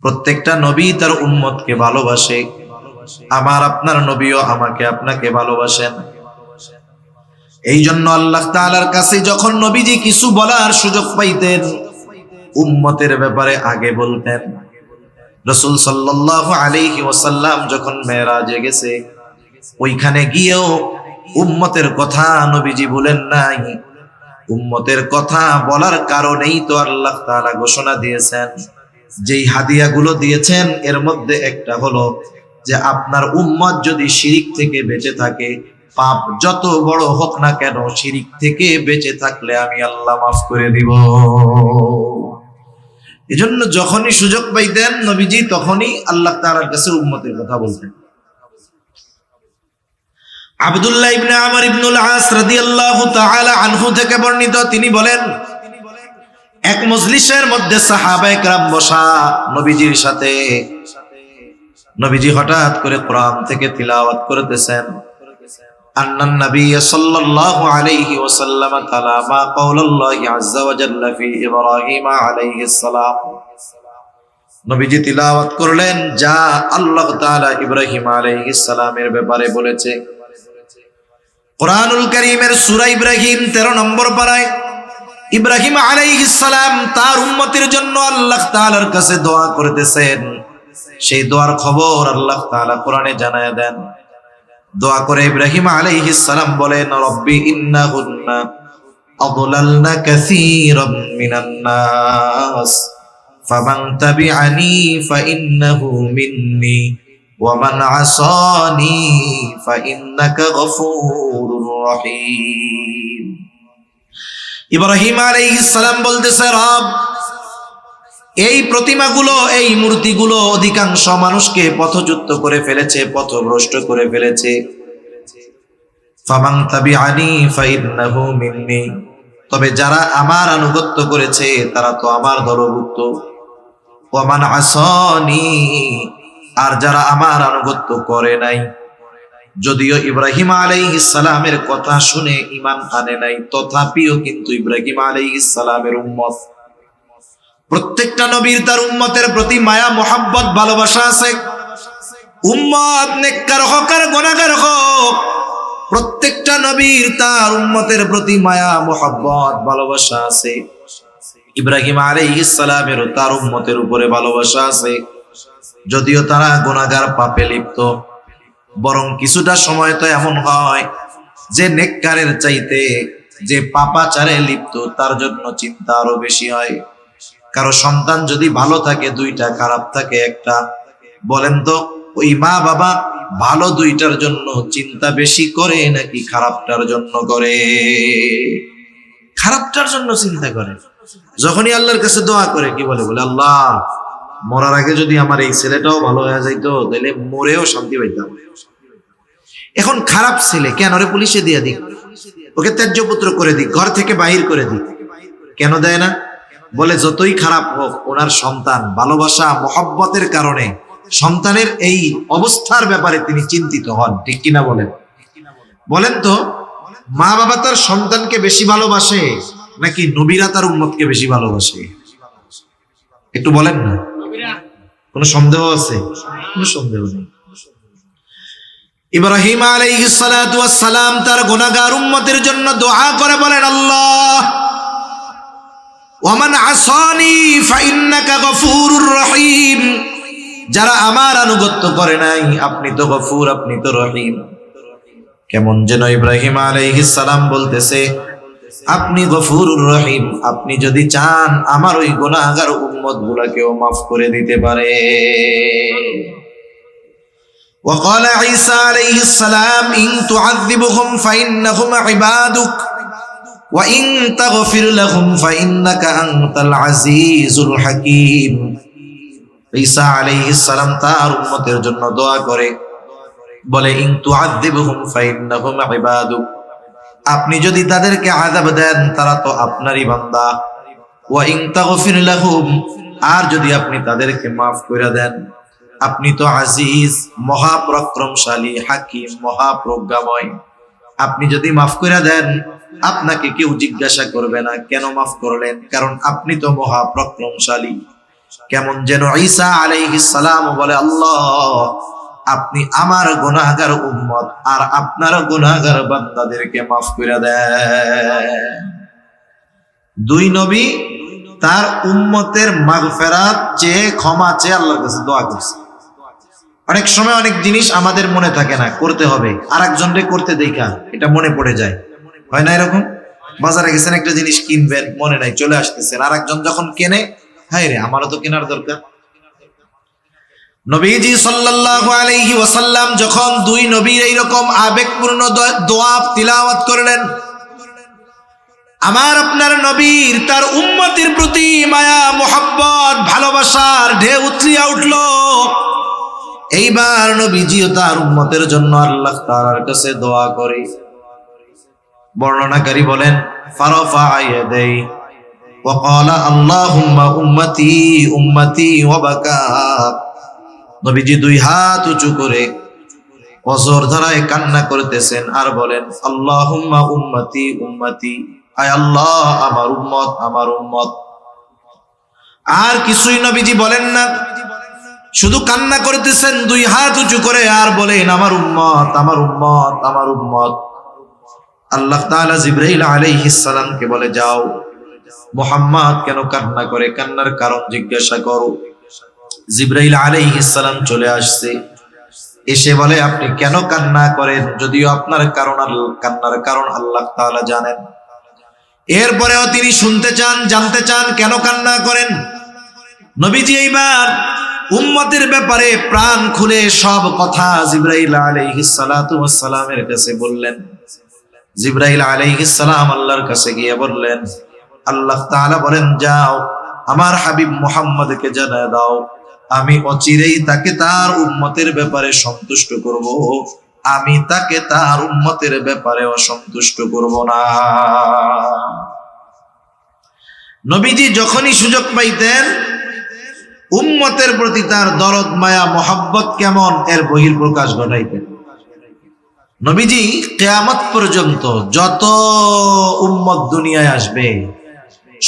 প্রত্যেকটা নবী তার উম্মতকে ভালোবাসে। আমার আপনার নবীও আমাকে আপনাকে ভালোবাসেন। এই জন্য আল্লাহ তাআলার কাছে যখন নবীজি কিছু বলার সুযোগ পাইতেন, উম্মতের ব্যাপারে আগে বলতেন। রাসূল সাল্লাল্লাহু আলাইহি ওয়াসাল্লাম যখন মেরাজে গেছে, ওইখানে গিয়েও উম্মতের কথা নবীজি বলেন নাই। উম্মতের কথা বলার কারণেই তো আল্লাহ তাআলা ঘোষণা দিয়েছেন, যেই হাদিয়াগুলো দিয়েছেন এর মধ্যে একটা হলো যে আপনার উম্মত যদি শিরিক থেকে বেঁচে থাকে, পাপ যত বড় হোক না কেন, শিরিক থেকে বেঁচে থাকলে আমি আল্লাহ মাফ করে দিব। এজন্য যখনই সুযোগ পাইতেন নবীজি, তখনই আল্লাহ তাআলার কাছে উম্মতের কথা বলতেন। আব্দুল্লাহ ইবনে আমর ইবনুল আস রাদিয়াল্লাহু তাআলা আনহু থেকে বর্ণিত, তিনি বলেন, এক মজলিসের মধ্যে সাহাবায়ে কেরাম বসা নবীজির সাথে। নবীজি হঠাৎ করে কোরআন থেকে তিলাওয়াত করতেছেন। আন্নান নবী সাল্লাল্লাহু আলাইহি ওয়াসাল্লাম তালামা কাওলাল্লাহি আযজা ওয়া জাল্লা ফি ইব্রাহিম আলাইহিস সালাম। নবীজি তিলাওয়াত করলেন যা আল্লাহ তাআলা ইব্রাহিম আলাইহিস সালামের ব্যাপারে বলেছে। কোরআনুল কারীমের সূরা ইব্রাহিম 13 নম্বর পারায় ইব্রাহিম আলাইহিস সালাম তার উম্মতের জন্য আল্লাহ তাআলার কাছে দোয়া করতেছেন। সেই দোয়ার খবর আল্লাহ তাআলা কোরআনে জানায় দেন। দোয়া করে ইব্রাহিম আলাইহিস সালাম বলেন, রব্বি ইন্নাহুন্না আদলালনা কাসীরাম মিনান নাস ফামান তাবিআনি ফাইন্নাহু মিন্নি ওয়া মান আসানি ফাইন্নাকা গফুরুর রহিম। ইব্রাহিম আলাইহিস সালাম বলতেছে, রব, এই প্রতিমাগুলো, এই মূর্তিগুলো অধিকাংশ মানুষকে পথচ্যুত করে ফেলেছে, পথভ্রষ্ট করে ফেলেছে। ফামান তাবিআনি ফাইন্নাহু মিন্নি, তবে যারা আমার আনুগত্য করেছে তারা তো আমার দলভুক্ত। ওয়া মান আসানি, আর যারা আমার আনুগত্য করে নাই, যদিও ইব্রাহিম আলাইহিস সালামের কথা শুনে ঈমান আনে নাই, তথাপিও কিন্তু ইব্রাহিম আলাইহিস সালামের উম্মত। প্রত্যেকটা নবীর তার উম্মতের প্রতি মায়া, মোহাব্বত, ভালোবাসা আছে। উম্মত নেককার হোক আর গুনাহগার হোক, প্রত্যেকটা নবীর তার উম্মতের প্রতি মায়া, মোহাব্বত, ভালোবাসা আছে। ইব্রাহিম আলাইহিস সালামেরও তার উম্মতের উপরে ভালোবাসা আছে, যদিও তারা গুনাহগার, পাপে লিপ্ত। বরং কিছুটা সময় তো এমন হয় যে নেককারের চাইতে যে পাপাচারে লিপ্ত তার জন্য চিন্তা আরো বেশি হয়। কারো সন্তান যদি ভালো থাকে, দুইটা খারাপ থাকে একটা, বলেন তো ওই মা বাবা ভালো দুইটার জন্য চিন্তা বেশি করে নাকি খারাপটার জন্য করে? খারাপটার জন্য চিন্তা করে। যখনই আল্লাহর কাছে দোয়া করে কি বলে? বলে আল্লাহ, মরার আগে যদি আমার এই ছেলেটাও ভালো হয়ে যাইতো, তাহলে মরেও শান্তি পাইতাম। এখন খারাপ ছেলে, কেন ওরে পুলিশে দিয়ে দিক, ওকে ত্যায্য পুত্র করে দিক, ঘর থেকে বাহির করে দিক। কেন দেয় না? বলে যতই খারাপ হোক ওনার সন্তান, ভালোবাসা, মহব্বতের কারণে সন্তানের এই অবস্থার ব্যাপারে তিনি চিন্তিত হন। ঠিক কিনা বলেন? বলেন তো, মা বাবা তার সন্তানকে বেশি ভালোবাসে নাকি নবীরা তার উম্মতকে বেশি ভালোবাসে? একটু বলেন না, কোনো সন্দেহ আছে? কোনো সন্দেহ নেই। ইব্রাহিম আলাইহিস সালাতু ওয়াস সালাম তার গুনাহগার উম্মতের জন্য দোয়া করে বলেন, আল্লাহ, ওয়ামান আসানি ফাইন্নাকা গফুরুর রহিম, যারা আমার আনুগত্য করে নাই, আপনি তো গফুর, আপনি তো রহিম। কেমন যেন ইব্রাহিম আলাইহিস সালাম বলতেছে, আপনি গফুরুর রহিম, আপনি যদি চান আমার ওই গুনাহগার উম্মত গুলাকেও মাফ করে দিতে পারে। وقال عيسى عليه السلام إن تعذبهم فإنهم عبادك وإن تغفر لهم فإنك أنت العزيز الحكيم। ঈসা আলাইহিস সালাম তার উম্মতের জন্য দোয়া করে বলে, ইন তুআযিবহুম ফাইন্নাহুম ইবাদুক, আপনি যদি তাদেরকে আযাব দেন তারা তো আপনারই বান্দা। ওয়া ইন তাগফির লাহুম, আর যদি আপনি তাদেরকে মাফ করে দেন, আপনি তো আজিজ, মহাপরাক্রমশালী, হাকিম, মহাপ্রজ্ঞাময়। আপনি যদি মাফ করে দেন, আপনাকে কেউ জিজ্ঞাসা করবে না কেন মাফ করলেন, কারণ আপনি তো মহাপরাক্রমশালী। কেমন যেন ঈসা আলাইহিস সালাম বলে, আল্লাহ আপনি আমার গুনাহগার উম্মত আর আপনার গুনাহগার বান্দাদেরকে মাফ করে দেন। দুই নবী তার উম্মতের মাগফিরাত চেয়ে, ক্ষমা চেয়ে আল্লাহর কাছে দোয়া করছে। অনেক সময় অনেক জিনিস আমাদের মনে থাকে না, করতে হবে, আরেকজনকে করতে দেখা এটা মনে পড়ে যায়, হয় না এরকম? বাজারে গেছেন, একটা জিনিস কিনবেন, মনে নাই, চলে আসতেছেন, আরেকজন যখন কেনে, হায় রে আমারও তো কেনার দরকার। নবীজি সাল্লাল্লাহু আলাইহি ওয়াসাল্লাম যখন দুই নবীর এইরকম আবেগপূর্ণ দোয়া তিলাওয়াত করলেন, আমার আপনার নবীর তার উম্মতের প্রতি মায়া মোহাব্বত ভালোবাসার ঢেউ উতলিয়া উঠল। এইবার নবীজিও তার উম্মতের জন্য আল্লাহ তাআলার কাছে দোয়া করে। বর্ণনাকারী বলেন, ফারাফা ইয়াদাই ওয়া ক্বালা আল্লাহুম্মা উম্মতি উম্মতি ওয়া বাকা। নবীজি দুই হাত উঁচু করে অজর ধারায় কান্না করতেছেন আর বলেন, আল্লাহুম্মা উম্মতি উম্মতি, আয় আল্লাহ আমার উম্মত আমার উম্মত। আর কিছুই নবীজি বলেন না, শুধু কান্না করতেছেন দুই হাত উঁচু করে আর বলেন, আমার উম্মত আমার উম্মত আমার উম্মত। আল্লাহ তাআলা জিবরাইল আলাইহিস সালামকে বলে, যাও মুহাম্মদ কেন কান্না করে, কান্নার কারণ জিজ্ঞাসা করো। জিবরাইল আলাইহিস সালাম চলে আসছে, এসে বলে, আপনি কেন কান্না করেন, যদিও আপনার কান্নার কারণ আল্লাহ তাআলা জানেন। এরপরেও তিনি শুনতে চান, জানতে চান কেন কান্না করেন। নবীজি এইবার উম্মতের ব্যাপারে প্রাণ খুলে সব কথা জিবরাইল আলাইহিস সালাতু ওয়াস সালামের কাছে বললেন। জিবরাইল আলাইহিস সালাম আল্লাহর কাছে গিয়ে বললেন, আল্লাহ তাআলা বলেন, যাও আমার হাবিব মুহাম্মদকে জানায় দাও, আমি অচিরেই তাকে তার উম্মতের ব্যাপারে সন্তুষ্ট করব, আমি তাকে তার উম্মতের ব্যাপারে অসন্তুষ্ট করব না। নবীজি যখনই সুযোগ পাইতেন উম্মতের প্রতি তার দরদ মায়া মোহাব্বত কেমন এর বহিঃপ্রকাশ ঘটাইতেন। নবীজি কিয়ামত পর্যন্ত যত উম্মত দুনিয়ায় আসবে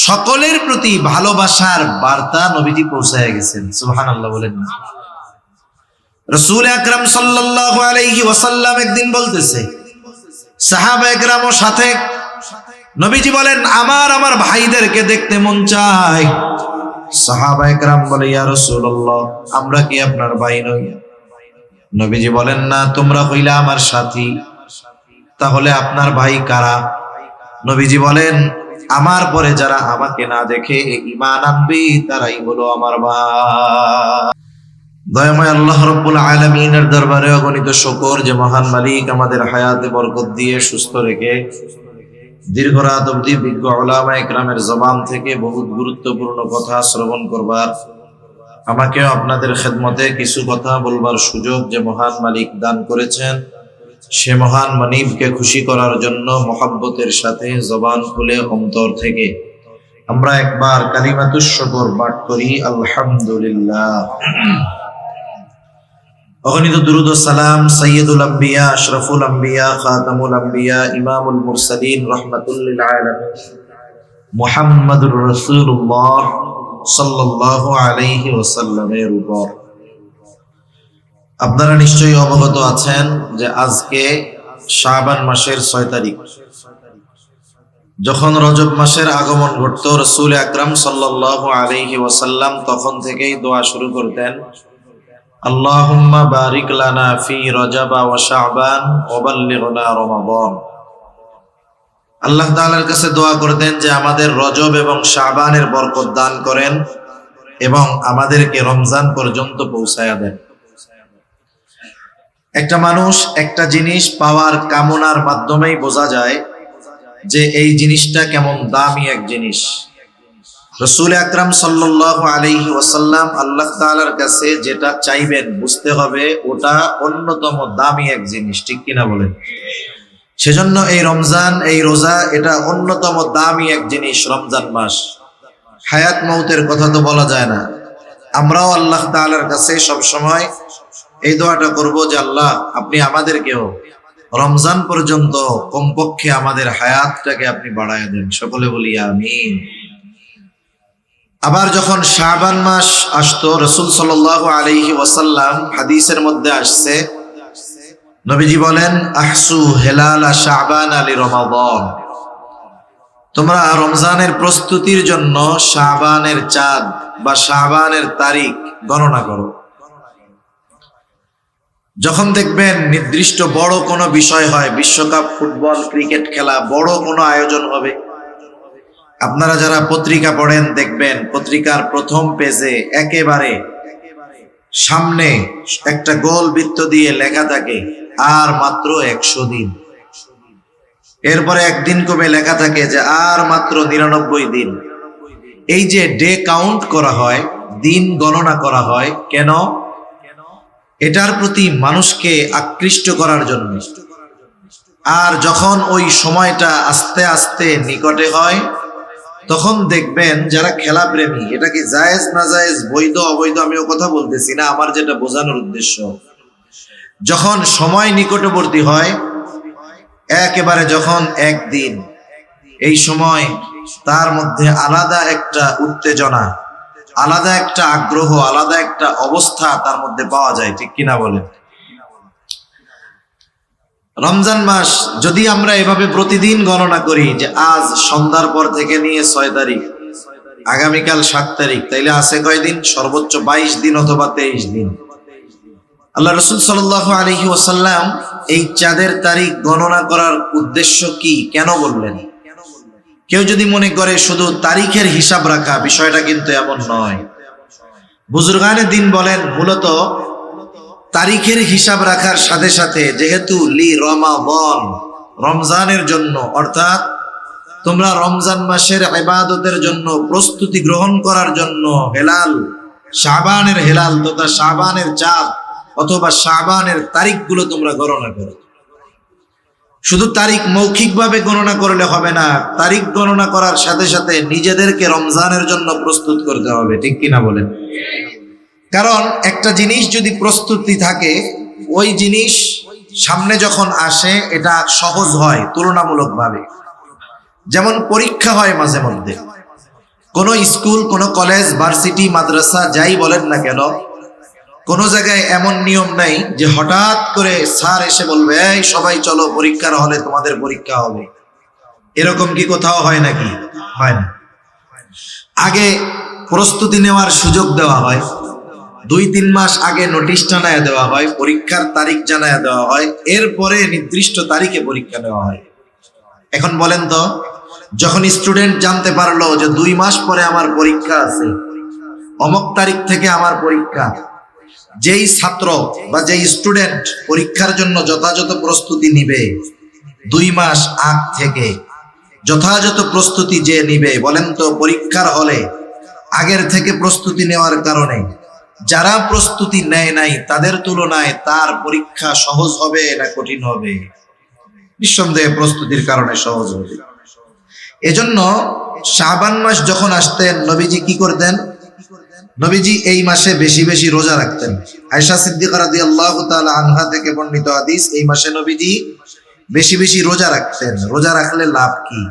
সকলের প্রতি ভালোবাসার বার্তা নবীজি পৌঁছায় গেছেন। সুবহানাল্লাহ বলেন না? রাসূল আকরাম সাল্লাল্লাহু আলাইহি ওয়াসাল্লাম একদিন বলতেছে, সাহাবায়ে কেরামের সাথে নবীজি বলেন, আমার ভাইদেরকে দেখতে মন চায়। সাহাবায়ে কেরাম বলে, ইয়া রাসূলুল্লাহ আমরা কি আপনার ভাই নই? নবীজি বলেন, না, তোমরা হইলা আমার সাথী, তাহলে আপনার ভাই কারা? নবীজি বলেন, আমার পরে যারা আমাকে না দেখে ঈমান আনবে তারাই হলো আমার ভাই। দয়াময় আল্লাহ রাব্বুল আলামিনের দরবারে অগণিত শুকর যে মহান মালিক আমাদের হায়াতে বরকত দিয়ে সুস্থ রেখে দীর্ঘ রাত অবধি বিজ্ঞ উলামায়ে কেরামের জবান থেকে বহুত গুরুত্বপূর্ণ কথা শ্রবণ করবার, আমাকেও আপনাদের খেদমতে কিছু কথা বলবার সুযোগ যে মহান মালিক দান করেছেন, সে মহান মানিবকে খুশি করার জন্য মহব্বতের সাথে জবান খুলে অন্তর থেকে আমরা একবার কালিমাতুশ শুকর পাঠ করি, আলহামদুলিল্লাহ। অগণিত দুরূদ ও সালাম সাইয়্যিদুল আম্বিয়া আশরাফুল আম্বিয়া খাতামুল আম্বিয়া ইমামুল মুরসালিন রাহমাতুল লিল আলামিন মুহাম্মাদুর রাসূলুল্লাহ সাল্লাল্লাহু আলাইহি ওয়াসাল্লামের উপর। আপনারা নিশ্চয়ই অবগত আছেন যে আজকে শাবান মাসের 6 তারিখ। যখন রজব মাসের আগমন ঘটতো রাসূল আকরাম সাল্লাল্লাহু আলাইহি ওয়াসাল্লাম তখন থেকেই দোয়া শুরু করতেন, আল্লাহুম্মা বারিক লানা ফি রজব ওয়া শাবান ওয়া বাল্লিগনা রমাদান। আল্লাহ তাআলার কাছে দোয়া করতেন যে আমাদের রজব এবং শাবানের বরকত দান করেন এবং আমাদেরকে রমজান পর্যন্ত পৌঁছায়া দেন। একটা মানুষ একটা জিনিস পাওয়ার কামনার মাধ্যমেই বোঝা যায় যে এই জিনিসটা কেমন দামি এক জিনিস। রাসূল আকরাম সাল্লাল্লাহু আলাইহি ওয়াসাল্লাম আল্লাহ তাআলার কাছে যেটা চাইবেন বুঝতে হবে ওটা অন্যতম দামি এক জিনিস, ঠিক কিনা বলেন? সেজন্য এই রমজান, এই রোজা, এটা অন্যতম দামি এক জিনিস। রমজান মাস, হায়াত মৌতের কথা তো বলা যায় না। আমরাও আল্লাহ তাআলার কাছে সব সময় এই দোয়াটা করব যে আল্লাহ আপনি আমাদেরকেও রমজান পর্যন্ত কমপক্ষে আমাদের হায়াতটাকে আপনি বাড়ায় দেন। সকলে বলি আমিন। আবার যখন শাবান মাস আসতো, রাসূল সাল্লাল্লাহু আলাইহি ওয়াসাল্লাম হাদিসের মধ্যে আসছে, নবীজি বলেন, আহসু হেলালা শাবান আলি রমাদান, তোমরা রমজানের প্রস্তুতির জন্য শাবানের চাঁদ বা শাবানের তারিখ গণনা করো। যখন দেখবেন নির্দিষ্ট বড় কোনো বিষয় হয়, বিশ্বকাপ, ফুটবল, ক্রিকেট খেলা, বড় কোনো আয়োজন হবে, আপনারা যারা পত্রিকা পড়েন দেখবেন পত্রিকার প্রথম পেজে একেবারে সামনে একটা গোল বৃত্ত দিয়ে লেখা থাকে আর মাত্র 100 দিন। এরপরে একদিন কমে লেখা থাকে যে আর মাত্র 99 দিন। এই যে ডে কাউন্ট করা হয়, দিন গণনা করা হয়, কেন? এটার প্রতি মানুষকে আকৃষ্ট করার জন্য। আর যখন ওই সময়টা আস্তে আস্তে নিকটে হয়, তখন দেখবেন যারা খেলা প্রেমী, এটা কি জায়েজ না জায়েজ, বৈধ অবৈধ আমি ও কথা বলতেছি না, আমার যেটা বোঝানোর উদ্দেশ্য, যখন সময় নিকটবর্তী হয়, একেবারে যখন একদিন, এই সময় তার মধ্যে আলাদা একটা উত্তেজনা, আলাদা একটা আগ্রহ, আলাদা একটা অবস্থা তার মধ্যে পাওয়া যায়, ঠিক কিনা বলেন? রমজান মাস যদি আমরা এভাবে প্রতিদিন গণনা করি যে আজ সন্ধ্যার পর থেকে নিয়ে 6 তারিখ, আগামীকাল 7 তারিখ, তাইলে আছে কয়দিন? সর্বোচ্চ 22 দিন অথবা 23 দিন। আল্লাহ রাসূল সাল্লাল্লাহু আলাইহি ওয়াসাল্লাম এই চাঁদের তারিখ গণনা করার উদ্দেশ্য কি, কেন বললেন? কেউ যদি মনে করে শুধু তারিখের হিসাব রাখা, বিষয়টা কিন্তু এমন নয়। বুজুর্গানে দিন বলেন মূলত তারিখের হিসাব রাখার সাথে সাথে, যেহেতু লি রমাদান, রমজানের জন্য, অর্থাৎ তোমরা রমজান মাসের ইবাদতের জন্য প্রস্তুতি গ্রহণ করার জন্য হেলাল, শাবানের হেলাল তথা শাবানের চাঁদ অথবা শাবানের তারিখগুলো তোমরা গণনা করো। শুধু তারিখ মৌখিকভাবে গণনা করলে হবে না, তারিখ গণনা করার সাথে সাথে নিজেদেরকে রমজানের জন্য প্রস্তুত করতে হবে, ঠিক কিনা বলেন? কারণ একটা জিনিস যদি প্রস্তুতি থাকে, ওই জিনিস সামনে যখন আসে এটা সহজ হয় তুলনামূলকভাবে। যেমন পরীক্ষা হয় মাঝে মধ্যে, কোনো স্কুল, কোনো কলেজ, ভার্সিটি, মাদ্রাসা যাই বলেন না কেন, কোনো জায়গায় এমন নিয়ম নাই যে হঠাৎ করে স্যার এসে বলবে, এই সবাই চলো পরীক্ষার হলে তোমাদের পরীক্ষা হবে। এরকম কি কোথাও হয় নাকি? হয় না। আগে প্রস্তুতি নেওয়ার সুযোগ দেওয়া হয়, 2-3 মাস আগে নোটিশ জানায় দেওয়া হয়, পরীক্ষার তারিখ জানায় দেওয়া হয়, এরপরে নির্দিষ্ট তারিখে পরীক্ষা নেওয়া হয়। এখন বলেন তো, যখন স্টুডেন্ট জানতে পারলো যে 2 মাস পরে আমার পরীক্ষা আছে, অমুক তারিখ থেকে আমার পরীক্ষা, যেই ছাত্র বা যেই স্টুডেন্ট পরীক্ষার জন্য যথাযথ প্রস্তুতি নিবে, 2 মাস আগ থেকে যথাযথ প্রস্তুতি যে নিবে, বলেন তো পরীক্ষার হলে আগের থেকে প্রস্তুতি নেওয়ার কারণে যারা প্রস্তুতি নেয় নাই তাদের তুলনায় তার পরীক্ষা সহজ হবে না কঠিন হবে? নিঃসন্দেহে প্রস্তুতির কারণে সহজ হবে। এজন্য শাবান মাস যখন আসতেন, নবীজি কি করতেন? নবীজি এই মাসে বেশি বেশি রোজা রাখতেন। আয়েশা সিদ্দিকা রাদিয়াল্লাহু তাআলা আনহা থেকে বর্ণিত হাদিস, এই মাসে নবীজি বেশি বেশি রোজা রাখতেন। রোজা রাখলে লাভ কি?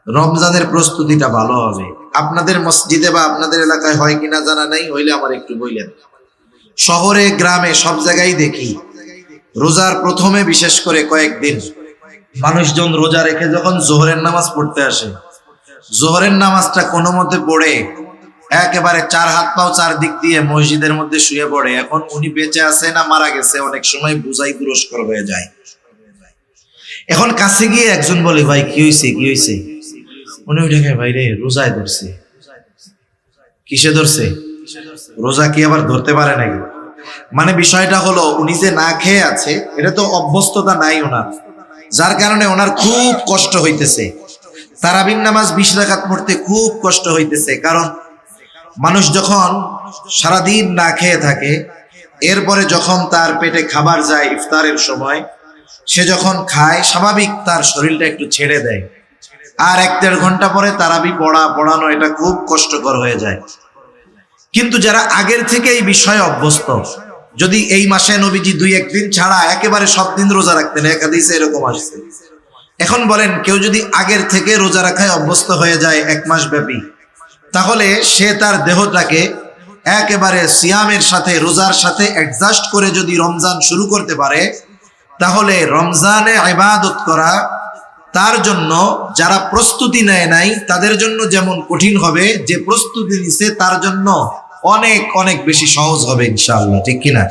রমজানের প্রস্তুতিটা ভালো হবে। আপনাদের মসজিদে বা আপনাদের এলাকায় হয় কিনা জানা নাই, হইলে আমার একটু বললেন। শহরে গ্রামে সব জায়গায় দেখি রোজার প্রথমে বিশেষ করে কয়েকদিন মানুষজন রোজা রেখে যখন জোহরের নামাজ পড়তে আসে, জোহরের নামাজটা কোনো মতে পড়ে একেবারে 4 হাত পাও 4 দিক দিয়ে মসজিদের মধ্যে শুয়ে পড়ে। এখন উনি বেঁচে আছে না মারা গেছে অনেক সময় বুঝাই দুরস্কর হয়ে যায়। এখন কাছে গিয়ে একজন বলে, ভাই কি হয়েছে, কি হয়েছে? উনি উঠে, ভাই রে রোজায় ধরছে। কিসে ধরছে? রোজা কি আবার ধরতে পারে নাকি? মানে বিষয়টা হলো, উনি যে না খেয়ে আছে, এটা তো অভ্যস্ততা নাই ওনার, যার কারণে ওনার খুব কষ্ট হইতেছে। তারাবির নামাজ 20 রাকাত পড়তে খুব কষ্ট হইতেছে। কারণ মানুষ যখন সারাদিন না খেয়ে থাকে, এরপরে যখন তার পেটে খাবার যায় ইফতারের সময়, সে যখন খায় স্বাভাবিক তার শরীরটা একটু ছেড়ে দেয়, আর 1-1.5 ঘন্টা পরে তারাবি পড়ানো এটা খুব কষ্টকর হয়ে যায়। কিন্তু যারা আগের থেকে এই বিষয়ে অভ্যস্ত, যদি এই মাসে নবীজি 2-1 দিন ছাড়া একেবারে সব দিন রোজা রাখতেন, এক হাদিসে এরকম আসছে। এখন বলেন, কেউ যদি আগের থেকে রোজা রাখায় অভ্যস্ত হয়ে যায় 1 মাস ব্যাপী, তাহলে সে তার দেহটাকে একেবারে সিয়ামের সাথে রোজার সাথে অ্যাডজাস্ট করে যদি রমজান শুরু করতে পারে, তাহলে রমজানে ইবাদত করা তার জন্য যারা প্রস্তুতি নেয় নাই তাদের জন্য যেমন কঠিন হবে, যে প্রস্তুতি নিছে তার জন্য অনেক অনেক বেশি সহজ হবে ইনশাআল্লাহ, ঠিক কিনা?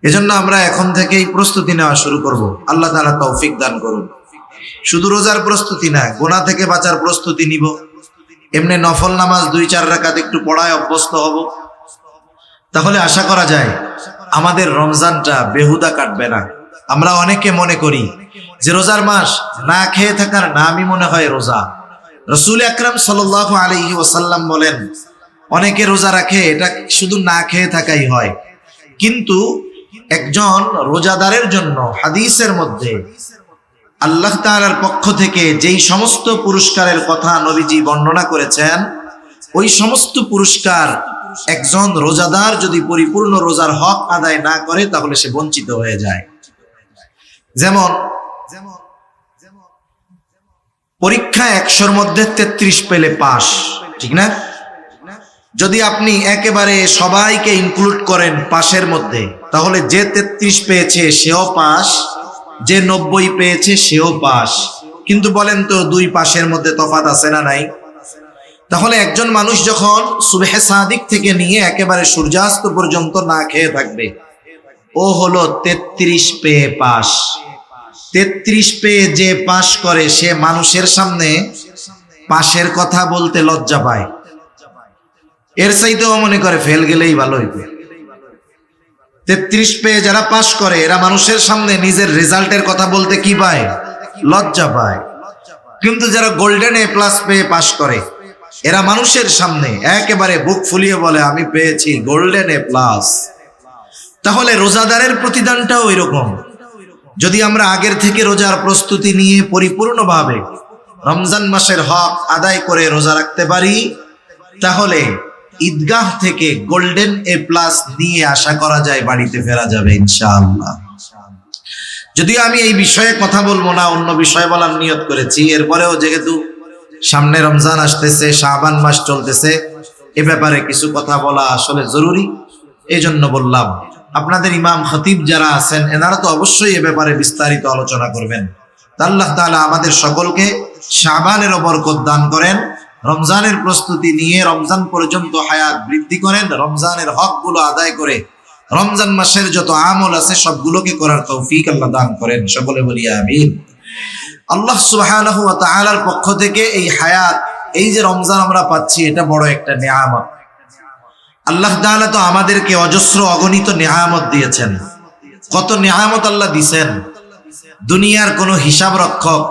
এজন্য আমরা এখন থেকেই প্রস্তুতি নেওয়া শুরু করব। আল্লাহ তাআলা তৌফিক দান করুন। শুধু রোজার প্রস্তুতি না, গুনাহ থেকে বাঁচার প্রস্তুতি নিব। এমনি নফল নামাজ 2-4 রাকাত একটু পড়ায় অভ্যস্ত হব। তাহলে আশা করা যায় আমাদের রমজানটা বেহুদা কাটবে না। আমরা অনেকে মনে করি যে রোজার মাস না খেয়ে থাকার নামই মনে হয় রোজা। রাসূল আকরাম সাল্লাল্লাহু আলাইহি ওয়াসাল্লাম বলেন, অনেকে রোজা রাখে এটা শুধু না খেয়ে থাকাই হয়, কিন্তু একজন রোজাদারের জন্য হাদিসের মধ্যে আল্লাহ তাআলার পক্ষ থেকে যেই সমস্ত পুরস্কারের কথা নবীজি বর্ণনা করেছেন, ওই সমস্ত পুরস্কার একজন রোজাদার যদি পরিপূর্ণ রোজার হক আদায় না করে তাহলে সে বঞ্চিত হয়ে যায়। যেমন পরীক্ষা 100-র মধ্যে 33 পেলে পাস, ঠিক না? যদি আপনি একেবারে সবাইকে ইনক্লুড করেন পাশের মধ্যে, তাহলে যে 33 পেয়েছে সেও পাস, যে 90 পেয়েছে সেও পাস। কিন্তু বলেন তো 2 পাশের মধ্যে তফাৎ আছে না নাই? তাহলে একজন মানুষ যখন সুবহে সাদিক থেকে নিয়ে একেবারে সূর্যাস্ত পর্যন্ত না খেয়ে থাকবে, ও হলো 33 পেয়ে পাস। 33 পেয়ে যে পাস করে সে মানুষের সামনে পাশের কথা বলতে লজ্জা পায়, এর চাইতেও মনে করে ফেল গেলেই ভালো হইবে। 33 পেয়ে যারা পাস করে এরা মানুষের সামনে নিজের রেজাল্টের কথা বলতে কি পায়? লজ্জা পায়। কিন্তু যারা গোল্ডেন এ প্লাস পেয়ে পাস করে এরা মানুষের সামনে একেবারে বুক ফুলিয়ে বলে আমি পেয়েছি গোল্ডেন এ প্লাস। তাহলে রোজাদারের প্রতিদানটাও এরকম। যদি আমরা আগের থেকে রোজার প্রস্তুতি নিয়ে পরিপূর্ণভাবে রমজান মাসের হক আদায় করে রোজা রাখতে পারি, তাহলে ঈদগাহ থেকে গোল্ডেন এ প্লাস নিয়ে আশা করা যায় বাড়িতে ফেরা যাবে ইনশাআল্লাহ। যদিও আমি এই বিষয়ে কথা বলবো না, অন্য বিষয় বলার নিয়ত করেছি। এরপরেও যেহেতু সামনে রমজান আসতেছে, শাবান মাস চলতেছে, এ ব্যাপারে কিছু কথা বলা আসলে জরুরি, এই জন্য বললাম। আপনাদের ইমাম খতিব যারা আছেন এনারা তো অবশ্যই এ ব্যাপারে বিস্তারিত আলোচনা করবেন। আল্লাহ তাআলা আমাদের সকলকে শাবানেরও বরকত দান করেন, রমজানের প্রস্তুতি নিয়ে রমজান পর্যন্ত হায়াত বৃদ্ধি করেন, রমজানের হকগুলো আদায় করে রমজান মাসের যত আমল আছে সবগুলোকে করার তৌফিক আল্লাহ দান করেন। সকলে বলি আমিন। আল্লাহ সুবহানাহু ওয়া তাআলার পক্ষ থেকে এই হায়াত, এই যে রমজান আমরা পাচ্ছি, এটা বড় একটা নিয়ামত। আল্লাহ তাআলা তো আমাদেরকে অজস্র অগণিত নিয়ামত দিয়েছেন। কত নিয়ামত আল্লাহ দিয়েছেন, দুনিয়ার কোনো হিসাব রক্ষক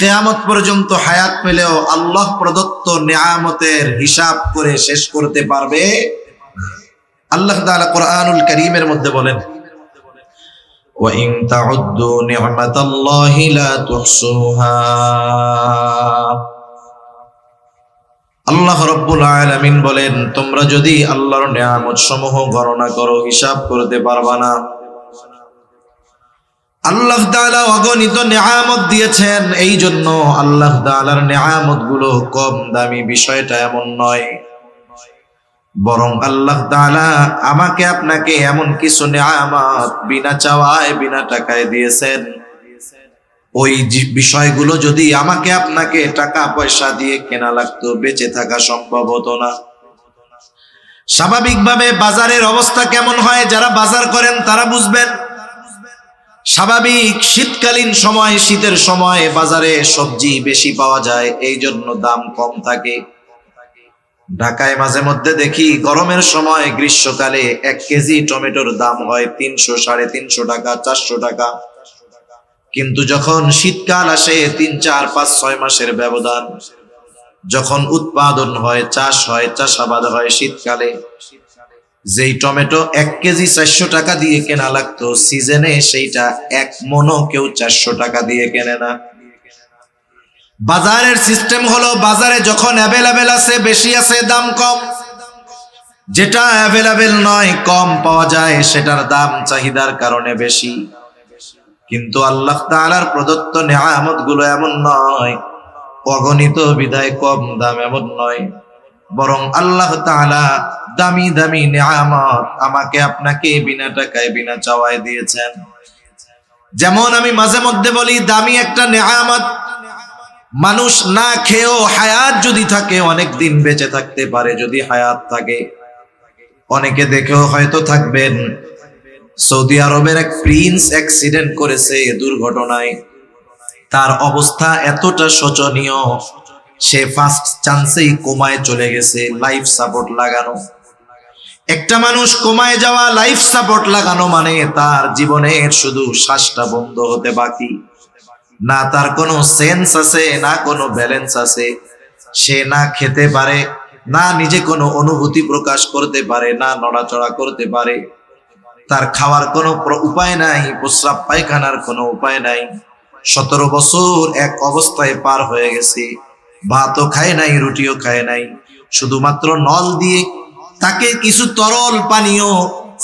কিয়ামত পর্যন্ত হায়াত পেলেও আল্লাহ প্রদত্ত নিয়ামতের হিসাব করে শেষ করতে পারবে। আল্লাহ তাআলা কোরআনুল কারীমের মধ্যে বলেন, ওয়া ইন তাউদ্দু নি'মাতাল্লাহি লা তুহসুহা। আল্লাহ রাব্বুল আলামিন বলেন, তোমরা যদি আল্লাহর নিয়ামত সমূহ গণনা করো হিসাব করতে পারবা না। আল্লাহ তাআলা অগণিত নিয়ামত দিয়েছেন, এই জন্য আল্লাহ তাআলার নিয়ামত গুলো কম দামি বিষয়টা এমন নয়, বরং আল্লাহ তাআলা আমাকে আপনাকে এমন কিছু নিয়ামত বিনা চাওয়ায় বিনা টাকায় দিয়েছেন, ওই বিষয়গুলো যদি আমাকে আপনাকে টাকা পয়সা দিয়ে কেনা লাগতো বেঁচে থাকা সম্ভব হতো না। স্বাভাবিকভাবে বাজারের অবস্থা কেমন হয় যারা বাজার করেন তারা বুঝবেন। স্বাভাবিক শীতকালীন সময়, শীতের সময় বাজারে সবজি বেশি পাওয়া যায়, এই জন্য দাম কম থাকে। ঢাকায় মাঝে মধ্যে দেখি গরমের সময় গ্রীষ্মকালে 1 কেজি টমেটোর দাম হয় 300, 350 টাকা, 400 টাকা। কিন্তু যখন শীতকাল আসে, 3, 4, 5, 6 মাসের ব্যবধান, যখন উৎপাদন হয়, চাষ হয়, চাষাবাদ হয় শীতকালে, যেই টমেটো 1 কেজি 400 টাকা দিয়ে কেনা লাগতো সিজনে, সেইটা 1 মনও কেউ 400 টাকা দিয়ে কেনে না। বাজারের সিস্টেম হলো, বাজারে যখন অ্যাভেলেবেল আছে, বেশি আছে, দাম কম। যেটা অ্যাভেলেবেল নয়, কম পাওয়া যায়, সেটার দাম চাহিদার কারণে বেশি। কিন্তু আল্লাহ তাআলার প্রদত্ত নিয়ামত গুলো এমন নয়, অগণিত বিধায় কম দাম এমন নয়। বরং আল্লাহ তাআলা দামি দামি নিয়ামত আমাকে আপনাকে বিনা টাকায় বিনা চাওয়ায় দিয়েছেন। যেমন আমি মাঝে মধ্যে বলি, দামি একটা নিয়ামত, মানুষ না খেয়েও হায়াত যদি থাকে অনেক দিন বেঁচে থাকতে পারে, যদি হায়াত থাকে। অনেকে দেখেও হয়তো থাকবেন, সৌদি আরবের এক প্রিন্স অ্যাক্সিডেন্ট করেছে দুর্ঘটনায়, তার অবস্থা এতটা শোচনীয়, সে ফার্স্ট চান্সেই কোমায় চলে গেছে, লাইফ সাপোর্ট লাগানো। একটা মানুষ কোমায় যাওয়া, লাইফ সাপোর্ট লাগানো মানে তার জীবনের শুধু শ্বাসটা বন্ধ হতে বাকি, না তার কোনো সেন্স আছে, না কোনো ব্যালেন্স আছে, সে না খেতে পারে, না নিজে কোনো অনুভূতি প্রকাশ করতে পারে, না নড়াচড়া করতে পারে, তার খাওয়ার কোনো উপায় নাই, প্রস্রাব পায়খানার কোনো উপায় নাই। 17 বছর এক অবস্থায় পার হয়ে গেছে, ভাতও খায় নাই, রুটিও খায় নাই, শুধুমাত্র নল দিয়ে তাকে কিছু তরল পানীয়,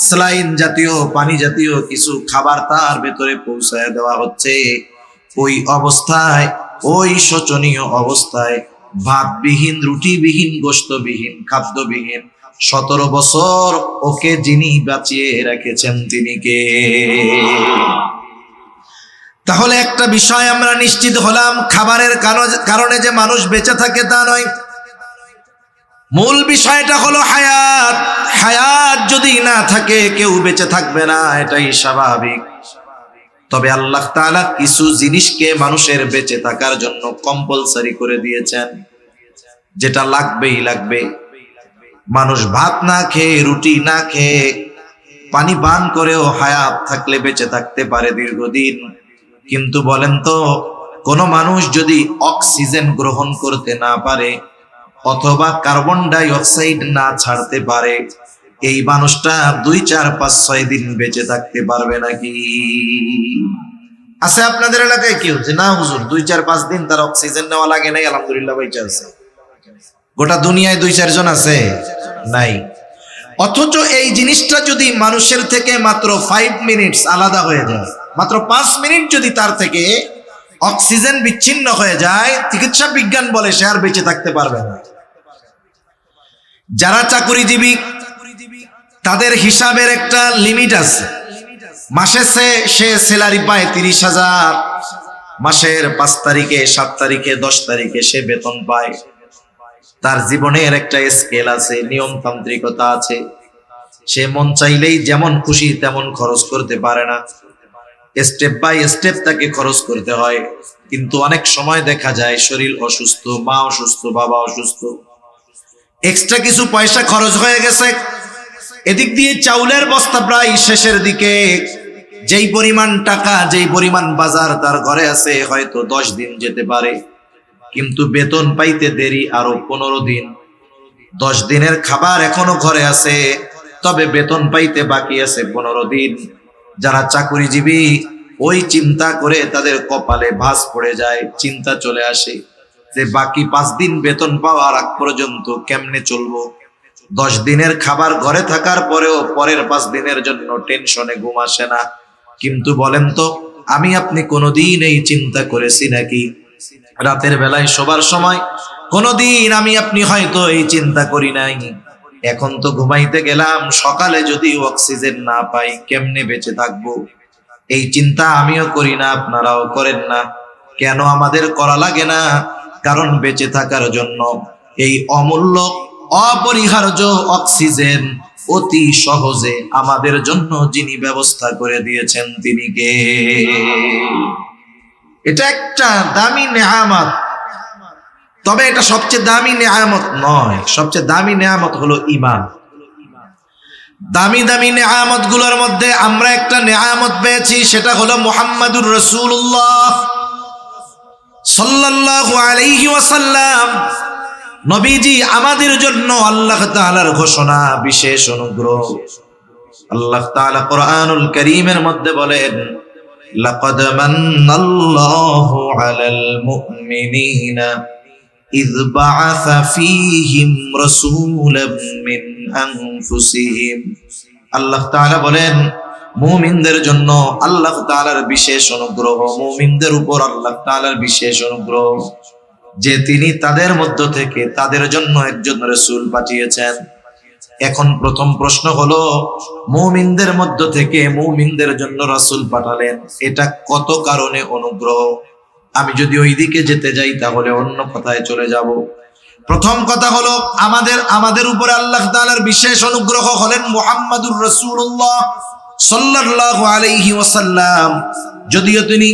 স্যালাইন জাতীয় পানি জাতীয় কিছু খাবার তার ভেতরে পৌঁছায় দেওয়া হচ্ছে। ওই অবস্থায়, ওই শোচনীয় অবস্থায়, ভাতবিহীন, রুটিবিহীন, গোশতবিহীন, খাদ্যবিহীন 17 বছর ওকে যিনি বাঁচিয়ে রেখেছেন তিনি কে? তাহলে একটা বিষয় আমরা নিশ্চিত হলাম, খাবারের কারণে যে মানুষ বেঁচে থাকে তা নয়, মূল বিষয়টা হলো হায়াত। হায়াত যদি না থাকে কেউ বেঁচে থাকবে না, এটাই স্বাভাবিক। তবে আল্লাহ তাআলা কিছু জিনিসকে মানুষের বেঁচে থাকার জন্য কম্পালসারি করে দিয়েছেন, যেটা লাগবেই লাগবে। মানুষ ভাত না খেয়ে, রুটি না খেয়ে, পানি পান করেও হায়াত থাকলে বেঁচে থাকতে পারে দীর্ঘদিন। কিন্তু বলেন তো, কোন মানুষ যদি অক্সিজেন গ্রহণ করতে না পারে অথবা কার্বন ডাই অক্সাইড না ছাড়তে পারে, এই মানুষটা 2, 4, 5, 6 দিন বেঁচে থাকতে পারবে নাকি? আছে আপনাদের এলাকায় কেউ যে না হুজুর 2, 4, 5 দিন তার অক্সিজেন নেওয়া লাগে নাই, আলহামদুলিল্লাহ বেঁচে আছে? গোটা দুনিয়ায় 2, 4 জন আছে? নাই। অথচ এই জিনিসটা যদি মানুষের থেকে মাত্র 5 মিনিটস আলাদা হয়ে যায়, মাত্র 5 মিনিট যদি তার থেকে অক্সিজেন বিচ্ছিন্ন হয়ে যায়, চিকিৎসা বিজ্ঞান বলে সে আর বেঁচে থাকতে পারবে না। যারা চাকরিজীবী তাদের হিসাবের একটা লিমিট আছে, মাসে সে স্যালারি পায় 30,000, মাসের 5 তারিখে, 7 তারিখে, 10 তারিখে সে বেতন পায়। তার জীবনের একটা স্কেল আছে, নিয়মতান্ত্রিকতা আছে, সে মন চাইলেই যেমন খুশি তেমন খরচ করতে পারে না, স্টেপ বাই স্টেপ তাকে খরচ করতে হয়। কিন্তু অনেক সময় দেখা যায় শরীর অসুস্থ, মা অসুস্থ, বাবা অসুস্থ, এক্সট্রা কিছু পয়সা খরচ হয়ে গেছে, এদিক দিয়ে চাউলের বস্তা প্রায় শেষের দিকে, যেই পরিমাণ টাকা, যেই পরিমাণ বাজার তার ঘরে আছে হয়তো 10 দিন যেতে পারে, কিন্তু বেতন পাইতে দেরি আরো 15 দিন। 10 দিনের খাবার এখনো ঘরে আছে, তবে বেতন পাইতে বাকি আছে 15 দিন। যারা চাকরিজীবী ওই চিন্তা করে তাদের কপালে ভাঁজ পড়ে যায়, চিন্তা চলে আসে যে বাকি 5 দিন বেতন পাওয়ার আগ পর্যন্ত কেমনে চলবো। 10 দিনের খাবার ঘরে থাকার পরেও পরের 5 দিনের জন্য টেনশনে ঘুম আসে না। কিন্তু বলেন তো, আমি আপনি কোনোদিন এই চিন্তা করেছি নাকি? রাতের বেলায় শোবার সময় কোনোদিন আমি আপনি হয়তো এই চিন্তা করি নাই, এখন তো ঘুমাইতে গেলাম, সকালে যদি অক্সিজেন না পাই কেমনে বেঁচে থাকবো? এই চিন্তা আমিও করি না, আপনারাও করেন না। কেন আমাদের করা লাগে না? কারণ বেঁচে থাকার জন্য এই অমূল্য অপরিহার্য অক্সিজেন অতি সহজে আমাদের জন্য যিনি ব্যবস্থা করে দিয়েছেন তিনি কে? এটা একটা দামি নেয়ামত, তবে এটা সবচেয়ে দামি নেয়ামত নয়। সবচেয়ে দামি নেয়ামত হলো ঈমান। দামি দামি নেয়ামত গুলোর মধ্যে আমরা একটা নেয়ামত পেয়েছি, সেটা হলো মুহাম্মাদুর রাসূলুল্লাহ সাল্লাল্লাহু আলাইহি ওয়াসাল্লাম। নবীজি আমাদের জন্য আল্লাহ তাআলার ঘোষণা, বিশেষ অনুগ্রহ। আল্লাহ তাআলা কোরআনুল কারীমের মধ্যে বলেন, লাকাদ মান্নাল্লাহু আলাল মুমিনিনা ইয বাআসা ফীহিম রাসূলাম মিন আনফুসিহিম। আল্লাহ তাআলা বলেন, মুমিনদের জন্য আল্লাহ তাআলার বিশেষ অনুগ্রহ, মুমিনদের উপর আল্লাহ তাআলার বিশেষ অনুগ্রহ। যে তিনি তাদের মধ্য থেকে তাদের জন্য একজন রাসূল পাঠিয়েছেন। এখন প্রথম প্রশ্ন হলো, মুমিনদের মধ্য থেকে মুমিনদের জন্য রাসূল পাঠালেন, এটা কত কারণে অনুগ্রহ? আমি যদি ওইদিকে যেতে যাই তাহলে অন্য কথায় চলে যাব। প্রথম কথা হলো, আমাদের উপরে আল্লাহ তাআলার বিশেষ অনুগ্রহ হলেন মুহাম্মাদুর রাসূলুল্লাহ সাল্লাল্লাহু আলাইহি ওয়াসাল্লাম। যদিও তিনি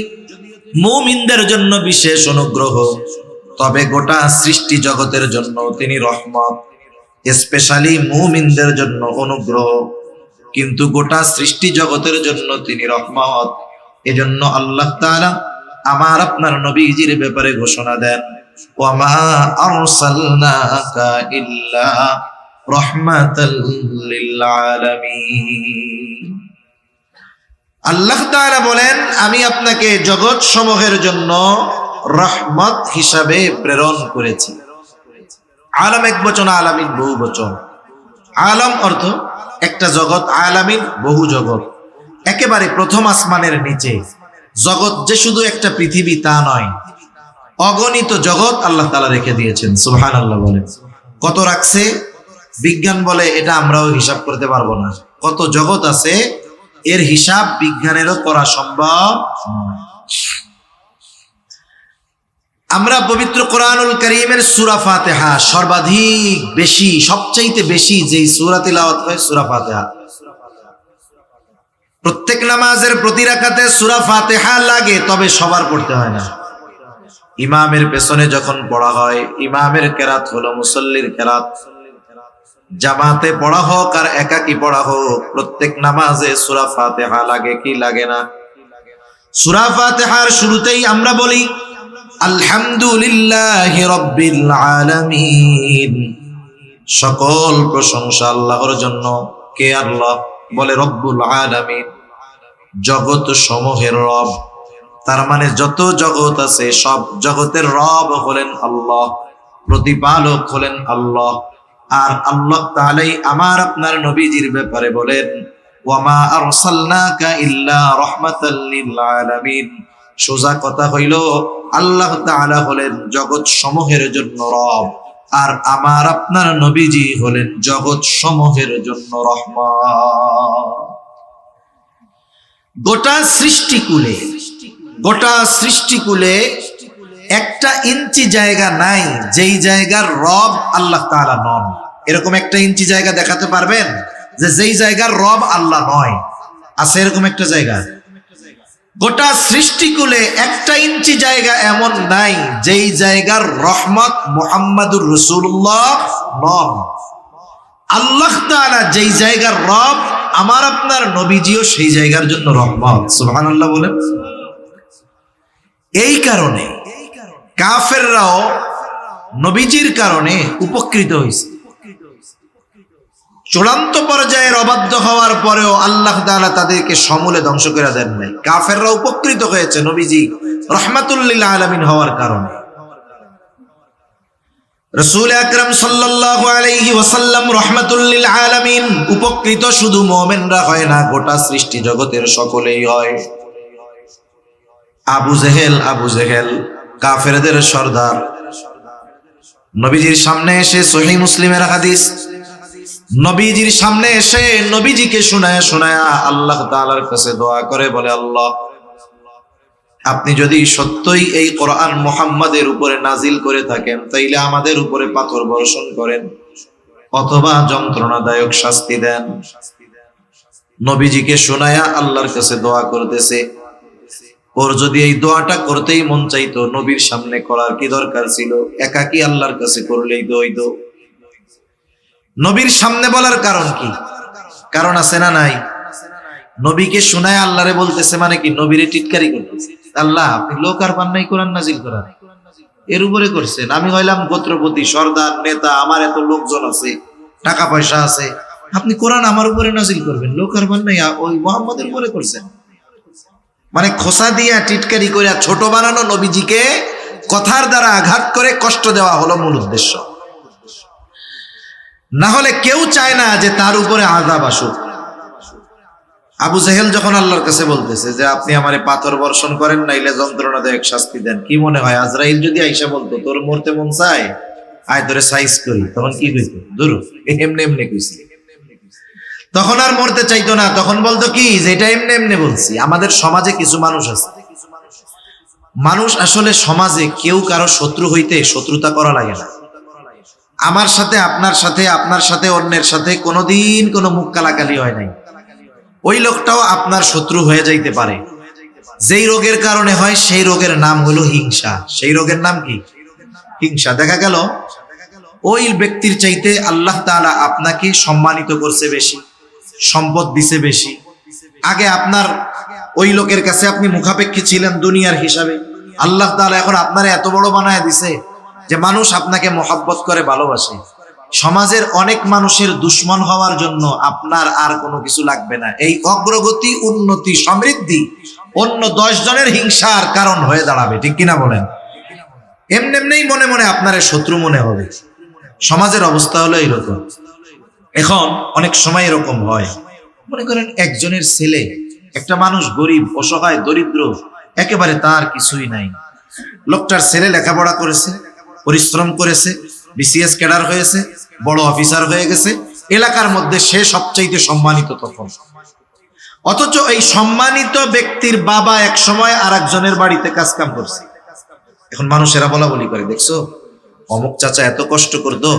মুমিনদের জন্য বিশেষ অনুগ্রহ, তবে গোটা সৃষ্টি জগতের জন্য তিনি রহমত। স্পেশালি মুমিনদের জন্য অনুগ্রহ, কিন্তু গোটা সৃষ্টি জগতের জন্য তিনি রহমত। এজন্য আল্লাহ তাআলা আমার আপনার নবীজির ব্যাপারে ঘোষণা দেন, ওয়ামা আরসালনাকা ইল্লা রাহমাতাল লিল আলামিন। আল্লাহ তাআলা বলেন, আমি আপনাকে জগৎ সমূহের জন্য রহমত হিসাবে প্রেরণ করেছি। আলম এক বচন, আলামিন বহু বচন। আলম অর্থ একটা জগৎ, আলামিন বহু জগৎ। একেবারে প্রথম আসমানের নিচে জগৎ যে শুধু একটা পৃথিবী তা নয়, অগণিত জগৎ আল্লাহ তাআলা রেখে দিয়েছেন। সুবহানাল্লাহ বলেন। কত রাখছে? বিজ্ঞান বলে এটা আমরাও হিসাব করতে পারবো না। কত জগৎ আছে, এর হিসাব বিজ্ঞানেরও করা সম্ভব নয়। আমরা পবিত্র কোরআনুল কারীমের সূরা ফাতিহা সর্বাধিক বেশি, সবচাইতে বেশি যেই সূরা তিলাওয়াত হয় সূরা ফাতিহা। প্রত্যেক নামাজের প্রতি রাকাতে সূরা ফাতিহা লাগে, তবে সবার পড়তে হয় না। ইমামের পেছনে যখন পড়া হয়, ইমামের কেরাত হলো মুসল্লির কেরাত। জামাতে পড়া হোক আর একাকী পড়া হোক, প্রত্যেক নামাজে সূরা ফাতিহা লাগে কি লাগে না? সূরা ফাতিহার শুরুতেই আমরা বলি আলহামদুলিল্লাহি রাব্বিল আলামিন। সকল প্রশংসা আল্লাহর জন্য। কে আল্লাহ? বলে রব্বুল আলামিন, জগৎ সমূহের রব। তার মানে যত জগৎ আছে সব জগতের রব হলেন আল্লাহ, প্রতিপালক হলেন আল্লাহ। আর আল্লাহ তাআলাই আমার আপনার নবীজির ব্যাপারে বলেন, ওয়ামা আরসালনাকা ইল্লা রাহমাতাল লিল আলামিন। সোজা কথা হইল, আল্লাহ তাআলা হলেন জগৎ সমূহের জন্য রব, আর আমার আপনার নবীজি হলেন জগৎ সমূহের জন্য রহমত। গোটা সৃষ্টিকুলে একটা ইঞ্চি জায়গা নাই যেই জায়গার রব আল্লাহ তাআলা নন। এরকম একটা ইঞ্চি জায়গা দেখাতে পারবেন যে যেই জায়গার রব আল্লাহ নয়? আছে এরকম একটা জায়গা? গোটা সৃষ্টিকুলে একটা ইঞ্চি জায়গা এমন নাই যেই জায়গার রহমত মুহাম্মাদুর রাসূলুল্লাহ নন। আল্লাহ তাআলা যেই জায়গার রব, আমার আপনার নবীজিও সেই জায়গার জন্য রহমত। সুবহানাল্লাহ বলেন। এই কারণে কাফেররাও নবীজির কারণে উপকৃত হয়েছে। চূড়ান্ত পর্যায়ের অবাধ্য হওয়ার পরেও আল্লাহ তাআলা তাদেরকে সমূলে ধ্বংস করে দেন নাই। কাফেররা উপকৃত হয়েছে নবীজি রাহমাতুল লিল আলামিন হওয়ার কারণে। রাসূল আকরাম সাল্লাল্লাহু আলাইহি ওয়াসাল্লাম রাহমাতুল লিল আলামিন। উপকৃত শুধু মুমিনরা হয় না, গোটা সৃষ্টি জগতের সকলেই হয়। আবু জেহেল কাফেরদের সর্দার, নবীজির সামনে এসে, সহিহ মুসলিমের হাদিস, নবীজির সামনে এসে নবীজিকে শোনায়া আল্লাহ তাআলার কাছে দোয়া করে, বলে আল্লাহ, আপনি যদি সত্যই এই কোরআন মুহাম্মাদের উপরে নাজিল করে থাকেন তাইলে আমাদের উপরে পাথর বর্ষণ করেন অথবা যন্ত্রণাদায়ক শাস্তি দেন। নবীজিকে শোনায়া আল্লাহর কাছে দোয়া করতেছে। ওর যদি এই দোয়াটা করতেই মন চাইতো, নবীর সামনে করার কি দরকার ছিল? একাকী আল্লাহর কাছে করলেই তো হইতো। নবীর সামনে বলার কারণ কি? কারণ আছে না নাই? নবীকে শোনায় আল্লাহরে বলতেছে, মানে কি নবীরে টিটকারি করতেছে। আল্লাহ, আপনি লোক আর পান নাই কোরআন নাজিল করার, এর উপরে করছেন। আমি হইলাম গোত্রপতি, সর্দার, নেতা, আমার এত লোকজন আছে, টাকা পয়সা আছে, আপনি কোরআন আমার উপরে নাজিল করবেন, লোক আর পান নাই, ওই মুহাম্মাদের উপরে করছেন। মানে খোসা দিয়া টিটকারি করে ছোট বানানো, নবীজিকে কথার দ্বারা আঘাত করে কষ্ট দেওয়া হলো মূল উদ্দেশ্য। না হলে কেউ চায় না যে তার উপরে আযাব আসুক। আবু জেহেল যখন আল্লাহর কাছে বলতেছে যে আপনি আমারে পাথর বর্ষণ করেন, নাইলে যন্ত্রণাদায়ক শাস্তি দেন, কি মনে হয় আজরাইল যদি আইসা বলতো তোর মরতে মন চায়, আয় তোরে সাইজ করি, তখন কি কইতো? দূর, এমনি এমনি কইছি। তখন আর মরতে চাইতো না, তখন বলতো কি যে এটা এমনি এমনি বলছি। আমাদের সমাজে কিছু মানুষ আছে, মানুষ আসলে সমাজে কেউ কারো শত্রু হইতে শত্রুতা করা লাগে না। আমার সাথে আপনার সাথে, আপনার সাথে অন্যের সাথে কোনোদিন কোনো মুখ কালাকালি হয় নাই, ওই লোকটাও আপনার শত্রু হয়ে যাইতে পারে। যেই রোগের কারণে হয় সেই রোগের নাম হলো হিংসা। সেই রোগের নাম কি? হিংসা। দেখা গেল ওই ব্যক্তির চাইতে আল্লাহ তাআলা আপনাকে সম্মানিত করছে বেশি, সম্পদ দিছে বেশি। আগে আপনার ওই লোকের কাছে আপনি মুখাপেক্ষী ছিলেন দুনিয়ার হিসাবে, আল্লাহ তাআলা এখন আপনার এত বড় বানায় দিছে যে মানুষ আপনাকে মহব্বত করে, ভালোবাসে। সমাজের অনেক মানুষের দুশ্মন হওয়ার জন্য আপনার আর কোনো কিছু লাগবে না। এই অগ্রগতি, উন্নতি, সমৃদ্ধি অন্য 10 জনের হিংসার কারণ হয়ে দাঁড়াবে, ঠিক কিনা বলেন? এমনি এমনিই মনে মনে আপনার শত্রু মনে হবে। সমাজের অবস্থা হলো এইরকম। এখন অনেক সময় এরকম হয়, মনে করেন একজনের ছেলে, একটা মানুষ গরিব, অসহায়, দরিদ্র, একেবারে তার কিছুই নাই। লোকটার ছেলে লেখাপড়া করেছে, পরিশ্রম করেছে, বিসিএস ক্যাডার হয়েছে, বড় অফিসার হয়ে গেছে, এলাকার মধ্যে সে সবচাইতে সম্মানিত তখন। অথচ এই সম্মানিত ব্যক্তির বাবা এক সময় আর একজনের বাড়িতে কাজ কাম করছে। এখন মানুষেরা বলা বলি করে, দেখছো অমুক চাচা এত কষ্ট করতো,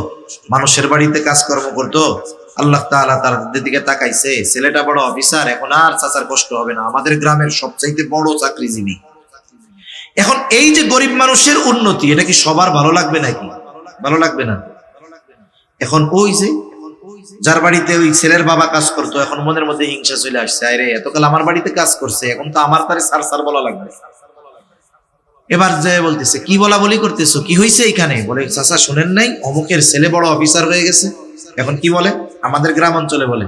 মানুষের বাড়িতে কাজকর্ম করতো, আল্লাহ তাআলা তার দিকে তাকাইছে, ছেলেটা বড় অফিসার, এখন আর চাচার কষ্ট হবে না, আমাদের গ্রামের সবচাইতে বড় চাকরিজীবী। এখন এই যে গরিব মানুষের উন্নতি, এটা কি সবার ভালো লাগবে নাকি? ভালো লাগবে না। এখন ওই যে যার বাড়িতে ওই ছেলের বাবা কাজ করতো, এখন মনের মধ্যে হিংসা চলে আসছে, আরে এতকাল আমার বাড়িতে কাজ করছে, এখন তো আমার তারে সার সার বলা লাগবে। এবার যে বলতেছে, কি বলা বলি করতেছো, কি হয়েছে এখানে? বলে, চাচা শুনেন নাই অমুকের ছেলে বড় অফিসার হয়ে গেছে। এখন কি বলে? আমাদের গ্রাম অঞ্চলে বলে,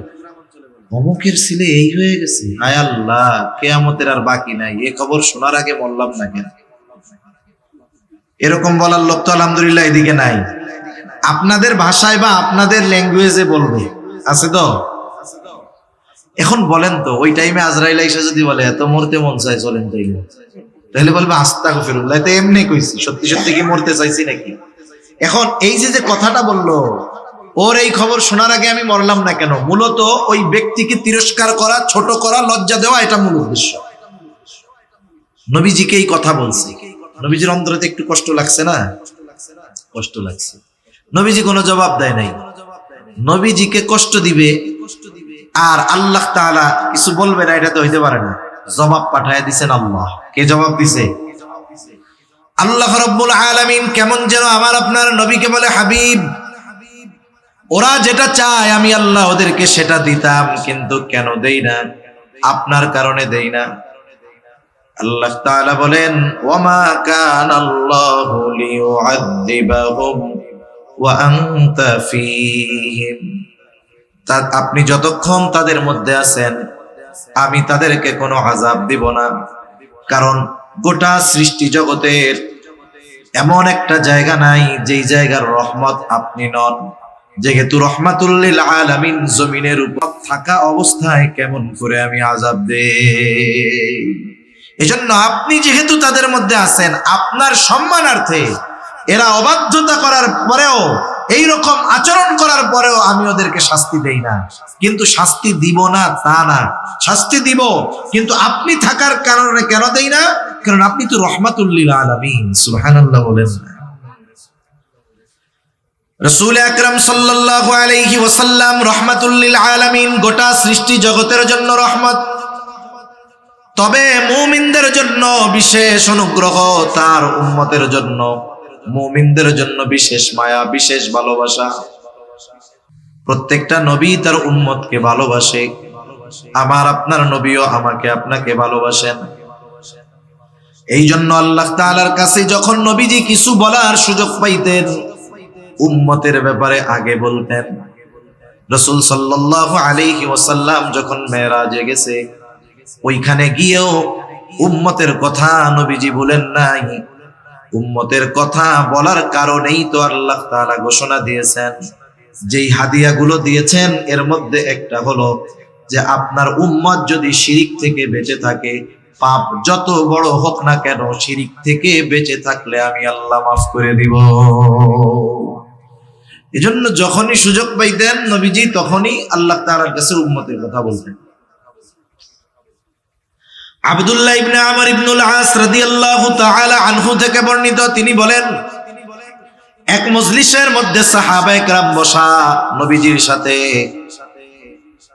অমুকের ছেলে এই হয়ে গেছে, আয় আল্লাহ, কিয়ামতের আর বাকি নাই, এ খবর শোনার আগে মরলাম না কেন? এরকম বলার লোক তো আলহামদুলিল্লাহ এদিকে নাই। আপনাদের ভাষায় বা আপনাদের ল্যাঙ্গুয়েজে বলবে, আছে তো? এখন বলেন তো, ওই টাইমে আজরাইল আইসা যদি বলে এত মরতে মন চায় চলেন, তাহলে বলবে আস্তাগফিরুল্লাহ, তো এমনি কইছি, সত্যি সত্যি কি মরতে চাইছি নাকি? এখন এই যে কথাটা বললো, ওর এই খবর শোনার আগে আমি মরলাম না কেন, মূলত ওই ব্যক্তিকে তিরস্কার করা, ছোট করা, লজ্জা দেওয়া, এটা মূল উদ্দেশ্য। নবীজিকে এই কথা বলছে, নবীজির অন্তরে একটু কষ্ট লাগছে না? কষ্ট লাগছে। নবীজি কোনো জবাব দেয় নাই। নবীজিকে কষ্ট দিবে আর আল্লাহ তাআলা কিছু বলবে না, এটা তো হইতে পারে না। জবাব পাঠায় দিছেন আল্লাহ। কে জবাব দিছে? আল্লাহ রাব্বুল আলামিন। কেমন যেন আমার আপনার নবীকে বলে, হাবিব, ওরা যেটা চায় আমি আল্লাহ ওদেরকে সেটা দিতাম, কিন্তু কেন দেই না? আপনার কারণে দেই না। আল্লাহ তাআলা বলেন, ওয়ামা কানাল্লাহু লিয়ুআযযিবাহুম ওয়া আনতা ফীহিম। আপনি যতক্ষণ তাদের মধ্যে আছেন আমি তাদেরকে কোনো আযাব দিব না, কারণ গোটা সৃষ্টি জগতের এমন একটা জায়গা নাই যেই জায়গার রহমত আপনি নন। যেহেতু রহমাতুল লিল আলামিন জমিনের উপর থাকা অবস্থায় কেমন করে আমি আযাব দেই? এজন্য আপনি যেহেতু তাদের মধ্যে আছেন, আপনার সম্মানার্থে এরা অবাধ্যতা করার পরেও, এই রকম আচরণ করার পরেও আমি ওদেরকে শাস্তি দেই না। কিন্তু শাস্তি দিব না তা না, শাস্তি দিব, কিন্তু আপনি থাকার কারণে কেন দেই না? কারণ আপনি তো রহমাতুল লিল আলামিন। সুবহানাল্লাহ বলেন। রাসূল আকরাম সাল্লাল্লাহু আলাইহি ওয়াসাল্লাম রহমাতুল লিল আলামিন, গোটা সৃষ্টি জগতের জন্য রহমত। তবে মুমিনদের জন্য বিশেষ অনুগ্রহ, তার উম্মতের জন্য, মুমিনদের জন্য বিশেষ মায়া, বিশেষ ভালোবাসা। প্রত্যেকটা নবী তার উম্মতকে ভালোবাসে। আমার আপনার নবীও আমাকে আপনাকে ভালোবাসেন। এই জন্য আল্লাহ তাআলার কাছে যখন নবীজি কিছু বলার সুযোগ পাইতেন, উম্মতের ব্যাপারে আগে বলতেন। রাসূল সাল্লাল্লাহু আলাইহি ওয়াসাল্লাম যখন মেরাজে গেছে, ওইখানে গিয়েও উম্মতের কথা নবীজি বলেন নাই। উম্মতের কথা বলার কারণেই তো আল্লাহ তাআলা ঘোষণা দিয়েছেন, যেই হাদিয়াগুলো দিয়েছেন এর মধ্যে একটা হলো যে আপনার উম্মত যদি শিরিক থেকে বেঁচে থাকে, পাপ যত বড় হোক না কেন, শিরিক থেকে বেঁচে থাকলে আমি আল্লাহ মাফ করে দিব। এজন্য যখনই সুযোগ পাইতেন নবীজি তখনই আল্লাহ তাআলার কাছে উম্মতের কথা বলতেন। আব্দুল্লাহ ইবনে আমর ইবনুল আস রাদিয়াল্লাহু তাআলা আনহু থেকে বর্ণিত, তিনি বলেন, এক মজলিসের মধ্যে সাহাবায়ে কেরাম বসা নবীজির সাথে।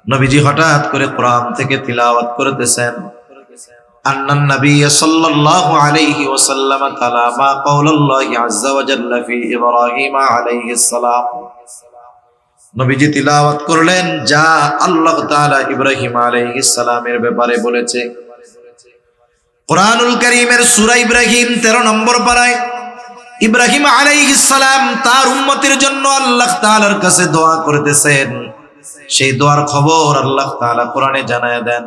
নবীজি হঠাৎ করে কোরআন থেকে তিলাওয়াত করতেছেন। আন্নান নবী সাল্লাল্লাহু আলাইহি ওয়াসাল্লাম তালামা কাওলাল্লাহি আযজা ওয়া জাল্লা ফি ইব্রাহিম আলাইহিস সালাম। নবীজি তিলাওয়াত করলেন যা আল্লাহ তাআলা ইব্রাহিম আলাইহিস সালামের ব্যাপারে বলেছে। কোরআনুল কারীমের সূরা ইব্রাহিম 13 নম্বর পারায় ইব্রাহিম আলাইহিস সালাম তার উম্মতের জন্য আল্লাহ তাআলার কাছে দোয়া করতেছেন। সেই দোয়ার খবর আল্লাহ তাআলা কোরআনে জানায় দেন।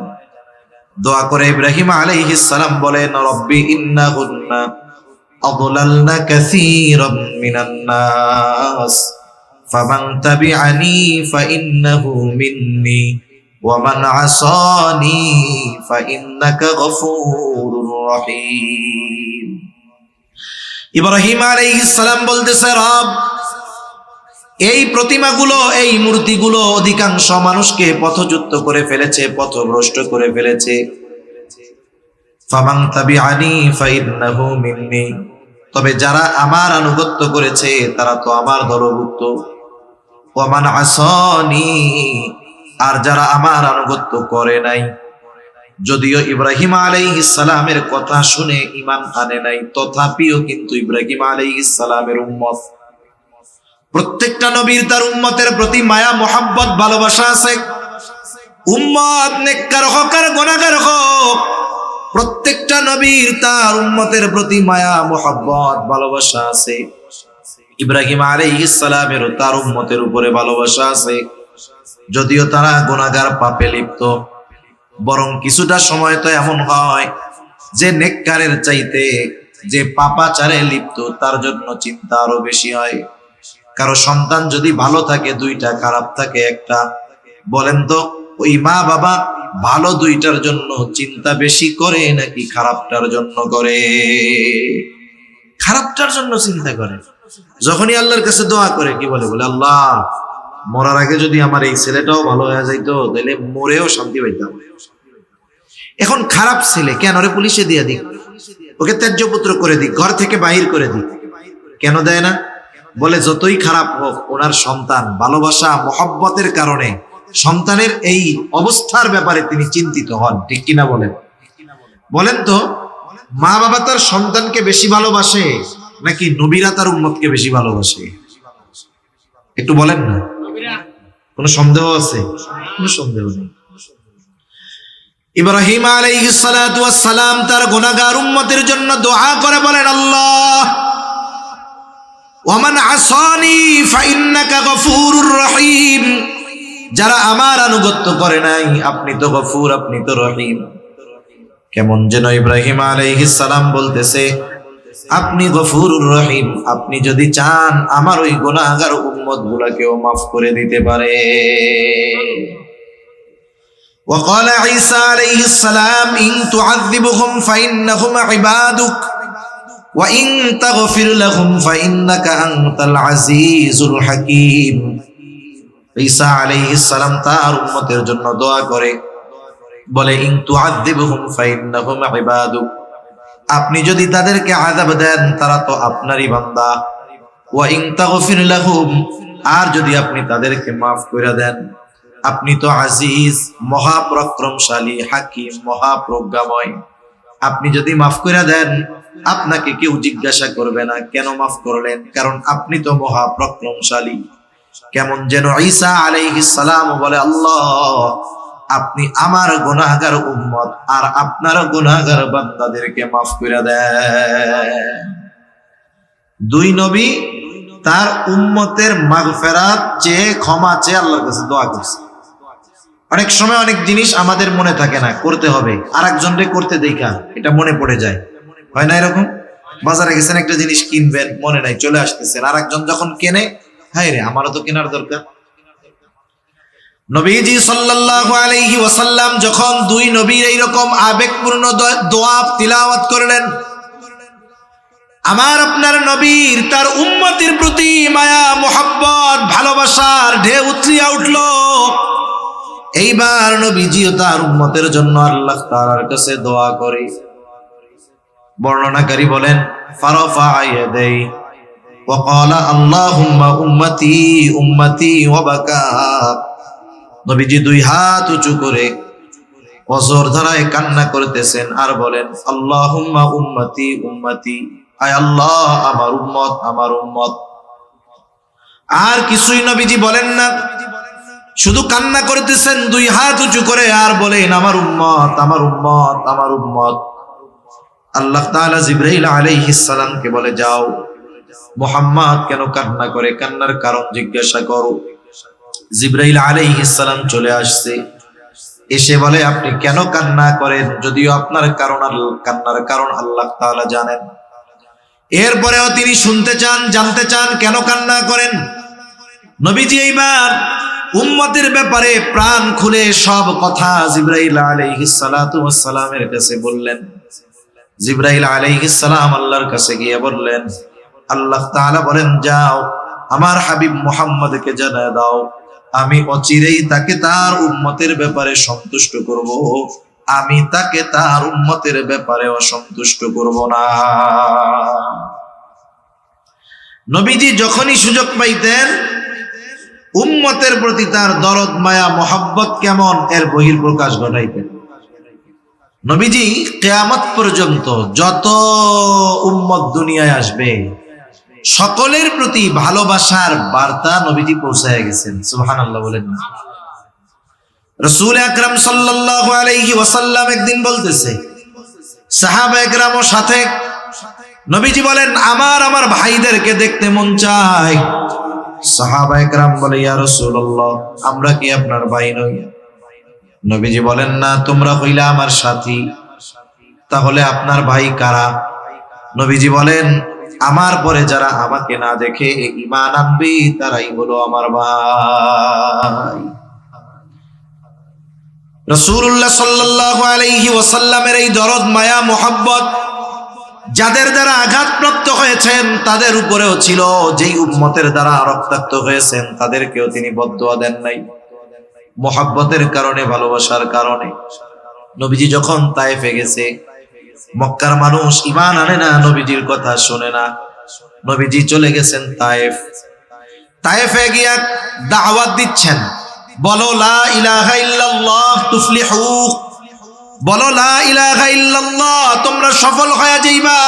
দোয়া করে ইব্রাহিম আলাইহিস সালাম বলেন, রব্বি ইন্নাহুন্না আদলালনা কাসীরাম মিনান নাস ফামান তাবিআনি ফাইন্নাহু মিন্নি ওয়া মান আসানি ফাইন্নাকা গফুরুর রহিম। ইব্রাহিম আলাইহিস সালাম বলতেছে, রব, এই প্রতিমাগুলো, এই মূর্তিগুলো অধিকাংশ মানুষকে পথচ্যুত করে ফেলেছে, পথভ্রষ্ট করে ফেলেছে। ফামান তাবিআনি ফাইন্নাহু মিন্নি, তবে যারা আমার আনুগত্য করেছে তারা তো আমার দলভুক্ত। ওয়া মান আসানি, আর যারা আমার আনুগত্য করে নাই, যদিও ইব্রাহিম আলাইহিস সালামের কথা শুনে ঈমান আনে নাই, তথাপিও কিন্তু ইব্রাহিম আলাইহিস সালামের উম্মত। প্রত্যেকটা নবীর তার উম্মতের প্রতি মায়া, মোহাব্বত, ভালোবাসা আছে। উম্মত নেককার হোক আর গুনাহগার হোক, প্রত্যেকটা নবীর তার উম্মতের প্রতি মায়া, মোহাব্বত, ভালোবাসা আছে। ইব্রাহিম আলাইহিস সালামেরও তার উম্মতের উপরে ভালোবাসা আছে, যদিও তারা গুনাহগার, পাপে লিপ্ত। বরং কিছুটা সময় তো এমন হয় যে নেককারের চাইতে যে পাপাচারে লিপ্ত তার জন্য চিন্তা আরো বেশি হয়। কারো সন্তান যদি ভালো থাকে দুইটা, খারাপ থাকে একটা, বলেন তো ওই মা বাবা ভালো দুইটার জন্য চিন্তা বেশি করে নাকি খারাপটার জন্য করে? খারাপটার জন্য চিন্তা করে। যখনই আল্লাহর কাছে দোয়া করে কি বলে? বলে আল্লাহ, মরার আগে যদি আমার এই ছেলেটাও ভালো হয়ে যাইতো তাহলে মরেও শান্তি পাইতাম। এখন খারাপ ছেলে, কেন রে পুলিশে দিয়ে দিক, ওকে ত্যায্য পুত্র করে দিক, ঘর থেকে বাহির করে দিক। কেন দেয় না? বলে যতই খারাপ হোক ওনার সন্তান, ভালোবাসা, মহব্বতের কারণে সন্তানের এই অবস্থার ব্যাপারে তিনি চিন্তিত হন। ঠিক কিনা বলেন? বলেন তো, মা বাবা তার সন্তানকে বেশি ভালোবাসে নাকি নবীরা তার উম্মতকে বেশি ভালোবাসে? একটু বলেন না, কোনো সন্দেহ আছে? কোনো সন্দেহ নেই। ইব্রাহিম আলাইহিস সালাতু ওয়াস সালাম তার গুনাহগার উম্মতের জন্য দোয়া করে বলেন, আল্লাহ, ওয়ামান আসানি ফাইন্নাকা গফুরুর রহিম, যারা আমার আনুগত্য করে নাই আপনি তো গফুর, আপনি তো রহিম। কেমন যেন ইব্রাহিম আলাইহিস সালাম বলতেছে, আপনি গফুরুর রহিম, আপনি যদি চান আমার ওই গুনাহগার উম্মত গুলাকেও মাফ করে দিতে পারে। وقال عيسى عليه السلام إن تعذبهم فإنهم عبادك وإن تغفر لهم فإنك أنت العزيز الحكيم। ঈসা আলাইহিস সালাম তার উম্মতের জন্য দোয়া করে বলে, ইন তুআযিবহুম ফাইন্নাহুম ইবাদুক, আপনি যদি তাদেরকে আযাব দেন তারা তো আপনারই বান্দা। ওয়া ইন তাগফির লাহুম, আর যদি আপনি তাদেরকে মাফ করে দেন, আপনি তো আজিজ, মহাপরাক্রমশালী, হাকিম, মহাপ্রজ্ঞাময়। আপনি যদি মাফ করে দেন আপনাকে কেউ জিজ্ঞাসা করবে না কেন মাফ করলেন, কারণ আপনি তো মহাপরাক্রমশালী। কেমন যেন ঈসা আলাইহিস সালাম বলে, আল্লাহ, আপনি আমার গুনাহগার উম্মত আর আপনার গুনাহগার বান্দাদেরকে মাফ করে দেন। দুই নবী তার উম্মতের মাগফিরাত চেয়ে, ক্ষমা চেয়ে আল্লাহর কাছে দোয়া করছে। অনেক সময় অনেক জিনিস আমাদের মনে থাকে না, করতে হবে, আর একজনকে করতে দেখা এটা মনে পড়ে যায়, হয় না? এরকম বাজারে গেছেন, একটা জিনিস কিনবেন, মনে নাই, চলে আসতেছেন, আর একজন যখন কেনে, হায় রে আমারও তো কেনার দরকার। নবীজি সাল্লাল্লাহু আলাইহি ওয়াসাল্লাম যখন দুই নবীর এইরকম আবেগপূর্ণ দোয়া তিলাওয়াত করলেন, আমার আপনার নবীর তার উম্মতের প্রতি মায়া মোহাব্বত ভালোবাসার ঢেউ উতলিয়া উঠল। এইবার নবীজিও তার উম্মতের জন্য আল্লাহ তাআলার কাছে দোয়া করে। বর্ণনাকারী বলেন, ফারাফা ইয়াদাই ওয়া ক্বালা আল্লাহুম্মা উম্মতি উম্মতি ওয়া বাকা। নবীজি দুই হাত উঁচু করে অজর ধারায় কান্না করতেছেন আর বলেন, আল্লাহুম্মা উম্মতি উম্মতি, আয় আল্লাহ আমার উম্মত আমার উম্মত। আর কিছুই নবীজি বলেন না, শুধু কান্না করতেছেন দুই হাত উঁচু করে আর বলেন, আমার উম্মত আমার উম্মত আমার উম্মত। আল্লাহ তাআলা জিবরাইল আলাইহিস সালামকে বলে, যাও মুহাম্মদ কেন কান্না করে, কান্নার কারণ জিজ্ঞাসা করো। জিবরাইল আলাইহিস সালাম চলে আসছে, এসে বলে, আপনি কেন কান্না করেন, যদিও আপনার কান্নার কারণ আল্লাহ তাআলা জানেন। এরপরেও তিনি শুনতে চান, জানতে চান কেন কান্না করেন। নবীজি এইবার উম্মতের ব্যাপারে প্রাণ খুলে সব কথা জিবরাইল আলাইহিস সালাতু ওয়াস সালামের কাছে বললেন। জিবরাইল আলাইহিস সালাম আল্লাহর কাছে গিয়ে বললেন, আল্লাহ তাআলা বলেন, যাও আমার হাবিব মুহাম্মদকে জানায় দাও, আমি অচিরেই তাকে তার উম্মতের ব্যাপারে সন্তুষ্ট করব, আমি তাকে তার উম্মতের ব্যাপারে অসন্তুষ্ট করব না। নবীজি যখনই সুযোগ পাইতেন উম্মতের প্রতি তার দরদ মায়া মোহাব্বত কেমন এর বহিঃপ্রকাশ ঘটাইতেন। নবীজি কিয়ামত পর্যন্ত যত উম্মত দুনিয়ায় আসবে সকলের প্রতি ভালোবাসার বার্তা নবীজি পৌঁছায় গেছেন। সুবহানাল্লাহ বলেন না। রাসূল আকরাম সাল্লাল্লাহু আলাইহি ওয়াসাল্লাম একদিন বলতেছে, সাহাবা একরামের সাথে নবীজি বলেন, আমার ভাইদেরকে দেখতে মন চায়। সাহাবা একরাম বলে, ইয়া রাসূলুল্লাহ, আমরা কি আপনার ভাই নই? নবীজি বলেন, না, তোমরা হইলা আমার সাথী। তাহলে আপনার ভাই কারা? নবীজি বলেন, আমার পরে যারা আমাকে না দেখে ঈমান আনবে তারাই হলো আমার ভাই। রাসূলুল্লাহ সাল্লাল্লাহু আলাইহি ওয়াসাল্লামের এই দরদ মায়া মোহাব্বত যাদের দ্বারা আঘাতপ্রাপ্ত হয়েছেন তাদের উপরেও ছিল, যেই উম্মতের দ্বারা রক্তাক্ত হয়েছেন তাদেরকেও তিনি বদদুয়া দেন নাই। মোহাব্বতের কারণে, ভালোবাসার কারণে। নবীজি যখন তায়েফে গেছে, মক্কার মানুষ ঈমান আনে না, নবীজির কথা শোনে না। নবীজি চলে গেছেন তায়েফ। তায়েফে গিয়া দাওয়াত দিচ্ছেন, বলো লা ইলাহা ইল্লাল্লাহ তুফলিহু, বলো লা ইলাহা ইল্লাল্লাহ, তোমরা সফল হয়ে যাইবা।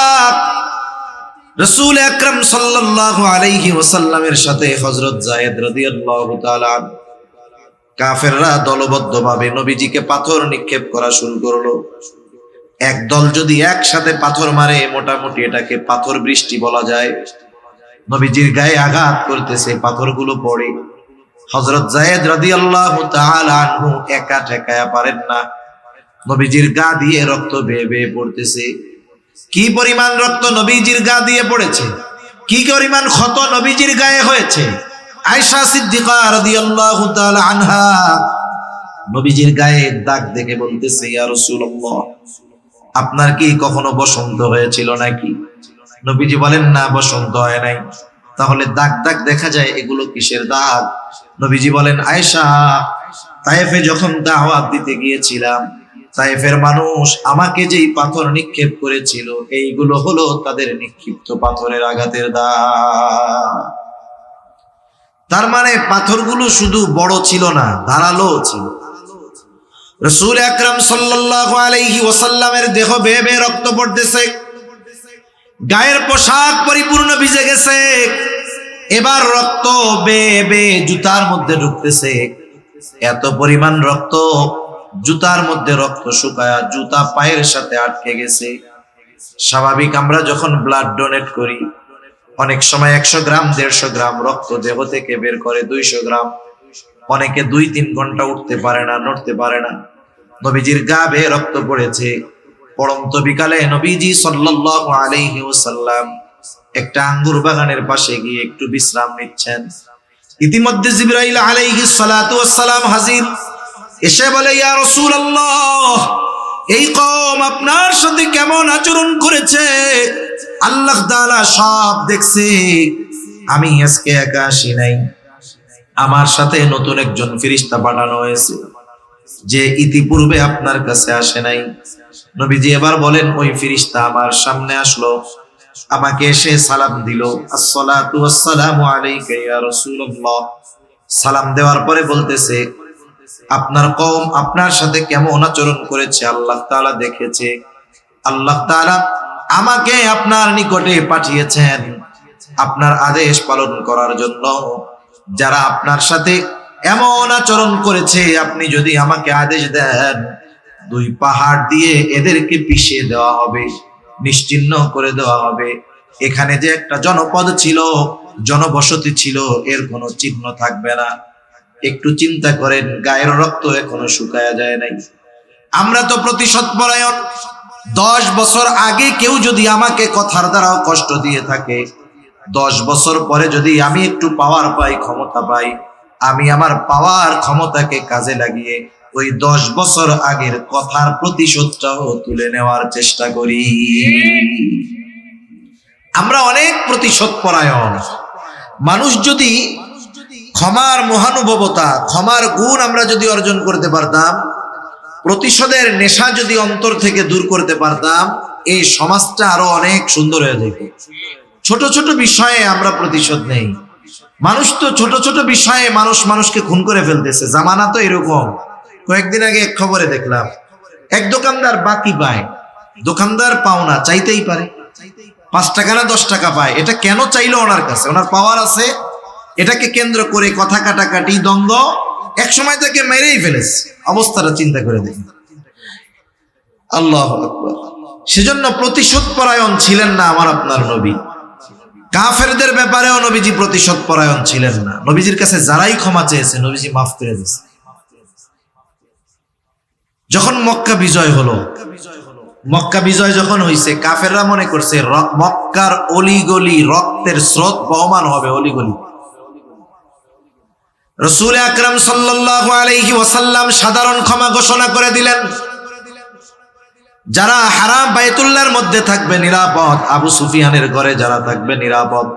রাসূল আকরাম সাল্লাল্লাহু আলাইহি ওয়াসাল্লামের সাথে হযরত যায়েদ রাদিয়াল্লাহু তাআলা কাফেররা দলবদ্ধভাবে নবীজিকে পাথর নিক্ষেপ করা শুরু করলো। এক দল যদি একসাথে পাথর মারে, মোটামুটি এটাকে পাথর বৃষ্টি বলা যায়। নবীজির গায়ে আঘাত করতেছে, পাথরগুলো পড়ে। হযরত যায়েদ রাদিয়াল্লাহু তাআলা আনহু একা ঠেকায়া পারেন না, নবীজির গা দিয়ে রক্ত বেয়ে বেয়ে পড়তেছে। কি পরিমাণ রক্ত নবীজির গা দিয়ে পড়েছে, কি পরিমাণ ক্ষত নবীজির গায়ে হয়েছে। আয়েশা সিদ্দিকা রাদিয়াল্লাহু তাআলা আনহা নবীজির গায়ে দাগ দেখে বলতেছে, ইয়া রাসূলুল্লাহ, আপনার কি কখনো বসন্ত হয়েছিল নাকি? নবীজি বলেন, না, বসন্ত হয় নাই। তাহলে দাগ দাগ দেখা যায়, এগুলো কিসের দাগ? নবীজি বলেন, আয়েশা, তায়েফে যখন দাওয়াত দিতে গিয়েছিলাম, তায়েফের মানুষ আমাকে যেই পাথর নিক্ষেপ করেছিল, এইগুলো হলো তাদের নিক্ষিপ্ত পাথরের আঘাতের দাগ। তার মানে পাথরগুলো শুধু বড় ছিল না, ধারালো ছিল। রাসূল আকরাম সাল্লাল্লাহু আলাইহি ওয়াসাল্লামের দেহ বেয়ে বেয়ে রক্ত পড়তেছে, গায়ের পোশাক পরিপূর্ণ ভিজে গেছে। এবার রক্ত বেয়ে বেয়ে জুতার মধ্যে ঢুকতেছে। এত পরিমাণ রক্ত, জুতার মধ্যে রক্ত শুকায়া জুতা পায়ের সাথে আটকে গেছে। স্বাভাবিক আমরা যখন ব্লাড ডোনেট করি, অনেক সময় 100 গ্রাম 150 গ্রাম রক্ত দেহ থেকে বের করে, 200 গ্রাম। অনেকে 2-3 ঘন্টা উঠতে পারে না, নড়তে পারে না। নবীজির গা বেয়ে রক্ত পড়েছে। পড়ন্ত বিকালে নবীজি সাল্লাল্লাহু আলাইহি ওয়াসাল্লাম একটা আঙ্গুর বাগানের পাশে গিয়ে একটু বিশ্রাম নিচ্ছেন। ইতিমধ্যে জিবরাইল আলাইহিস সালাতু ওয়াস সালাম হাজির, এসে বলে, ইয়া রাসূলুল্লাহ, এই কওম আপনার সাথে কেমন আচরণ করেছে আল্লাহ তাআলা সব দেখছে। আমি আজকে একা আসি নাই, আমার সাথে নতুন একজন ফেরেশতা পাঠানো হয়েছে যে ইতিপূর্বে আপনার কাছে আসে নাই। নবীজি এবার বলেন, ওই ফেরেশতা আমার সামনে আসলো, আমাকে এসে সালাম দিল, আসসালাতু ওয়াসসালামু আলাইকা ইয়া রাসূলুল্লাহ। সালাম দেওয়ার পরে বলতেছে, আপনার কওম আপনার সাথে কেমন আচরণ করেছে আল্লাহ তাআলা দেখেছে। আল্লাহ তাআলা আমাকে আপনার নিকটে পাঠিয়েছেন আপনার আদেশ পালন করার জন্য। যারা আপনার সাথে এমন আচরণ করেছে, আপনি যদি আমাকে আদেশ দেন, 2 পাহাড় দিয়ে এদেরকে পিষিয়ে দেওয়া হবে, নিশ্চিহ্ন করে দেওয়া হবে। এখানে যে একটা জনপদ ছিল, জনবসতি ছিল, এর কোনো চিহ্ন থাকবে না। একটু চিন্তা করেন, গায়ের রক্ত এখনো শুকায়া যায় নাই। আমরা তো প্রতিশোধ পরায়ণ। 10 বছর আগে কেউ যদি আমাকে কথার দ্বারাও কষ্ট দিয়ে থাকে, 10 বছর পরে যদি আমি একটু পাওয়ার পাই, ক্ষমতা পাই, আমি আমার পাওয়ার ক্ষমতাকে কাজে লাগিয়ে ওই 10 বছর আগের কথার প্রতিশোধটাও তুলে নেওয়ার চেষ্টা করি। আমরা অনেক প্রতিশোধ পরায়ণ মানুষ। যদি ক্ষমার মহানুভবতা, ক্ষমার গুণ আমরা যদি অর্জন করতে পারতাম, প্রতিশোধের নেশা যদি অন্তর থেকে দূর করতে পারতাম, এই সমাজটা আরো অনেক সুন্দর হয়ে যেত। ছোট ছোট বিষয়ে আমরা প্রতিশোধ নেই। মানুষ তো ছোট ছোট বিষয়ে মানুষকে খুন করে ফেলতেছে। জামানা তো এরকম। কয়েকদিন আগে এক খবরে দেখলাম, এক দোকানদার বাকি পায়, দোকানদার পাওনা চাইতেই পারে, 5 টাকা না 10 টাকা পায়। এটা কেন চাইলো ওনার কাছে? ওনার পাওয়ার আছে। এটাকে কেন্দ্র করে কথা কাটাকাটি, দ্বন্দ্ব, এক সময় তাকে মেরেই ফেলেছে। অবস্থাটা চিন্তা করে দেখুন। আল্লাহু আকবার। সেজন্য প্রতিশোধ পরায়ণ ছিলেন না আমার আপনার নবী। কাফেরদের ব্যাপারেও নবীজি প্রতিশোধ পরায়ণ ছিলেন না। নবীজির কাছে যারাই ক্ষমা চেয়েছে, নবীজি মাফ করে দিয়েছে। যখন মক্কা বিজয় হলো, মক্কা বিজয় যখন হইছে, কাফেররা মনে করছে মক্কার অলিগলি রক্তের স্রোত বহমান হবে। অলিগলি রাসূল আকরাম সাল্লাল্লাহু আলাইহি ওয়াসাল্লাম সাধারণ ক্ষমা ঘোষণা করে দিলেন। যারা হারাম বাইতুল্লাহর মধ্যে থাকবে নিরাপদ, আবু সুফিয়ানের ঘরে যারা থাকবে নিরাপদ।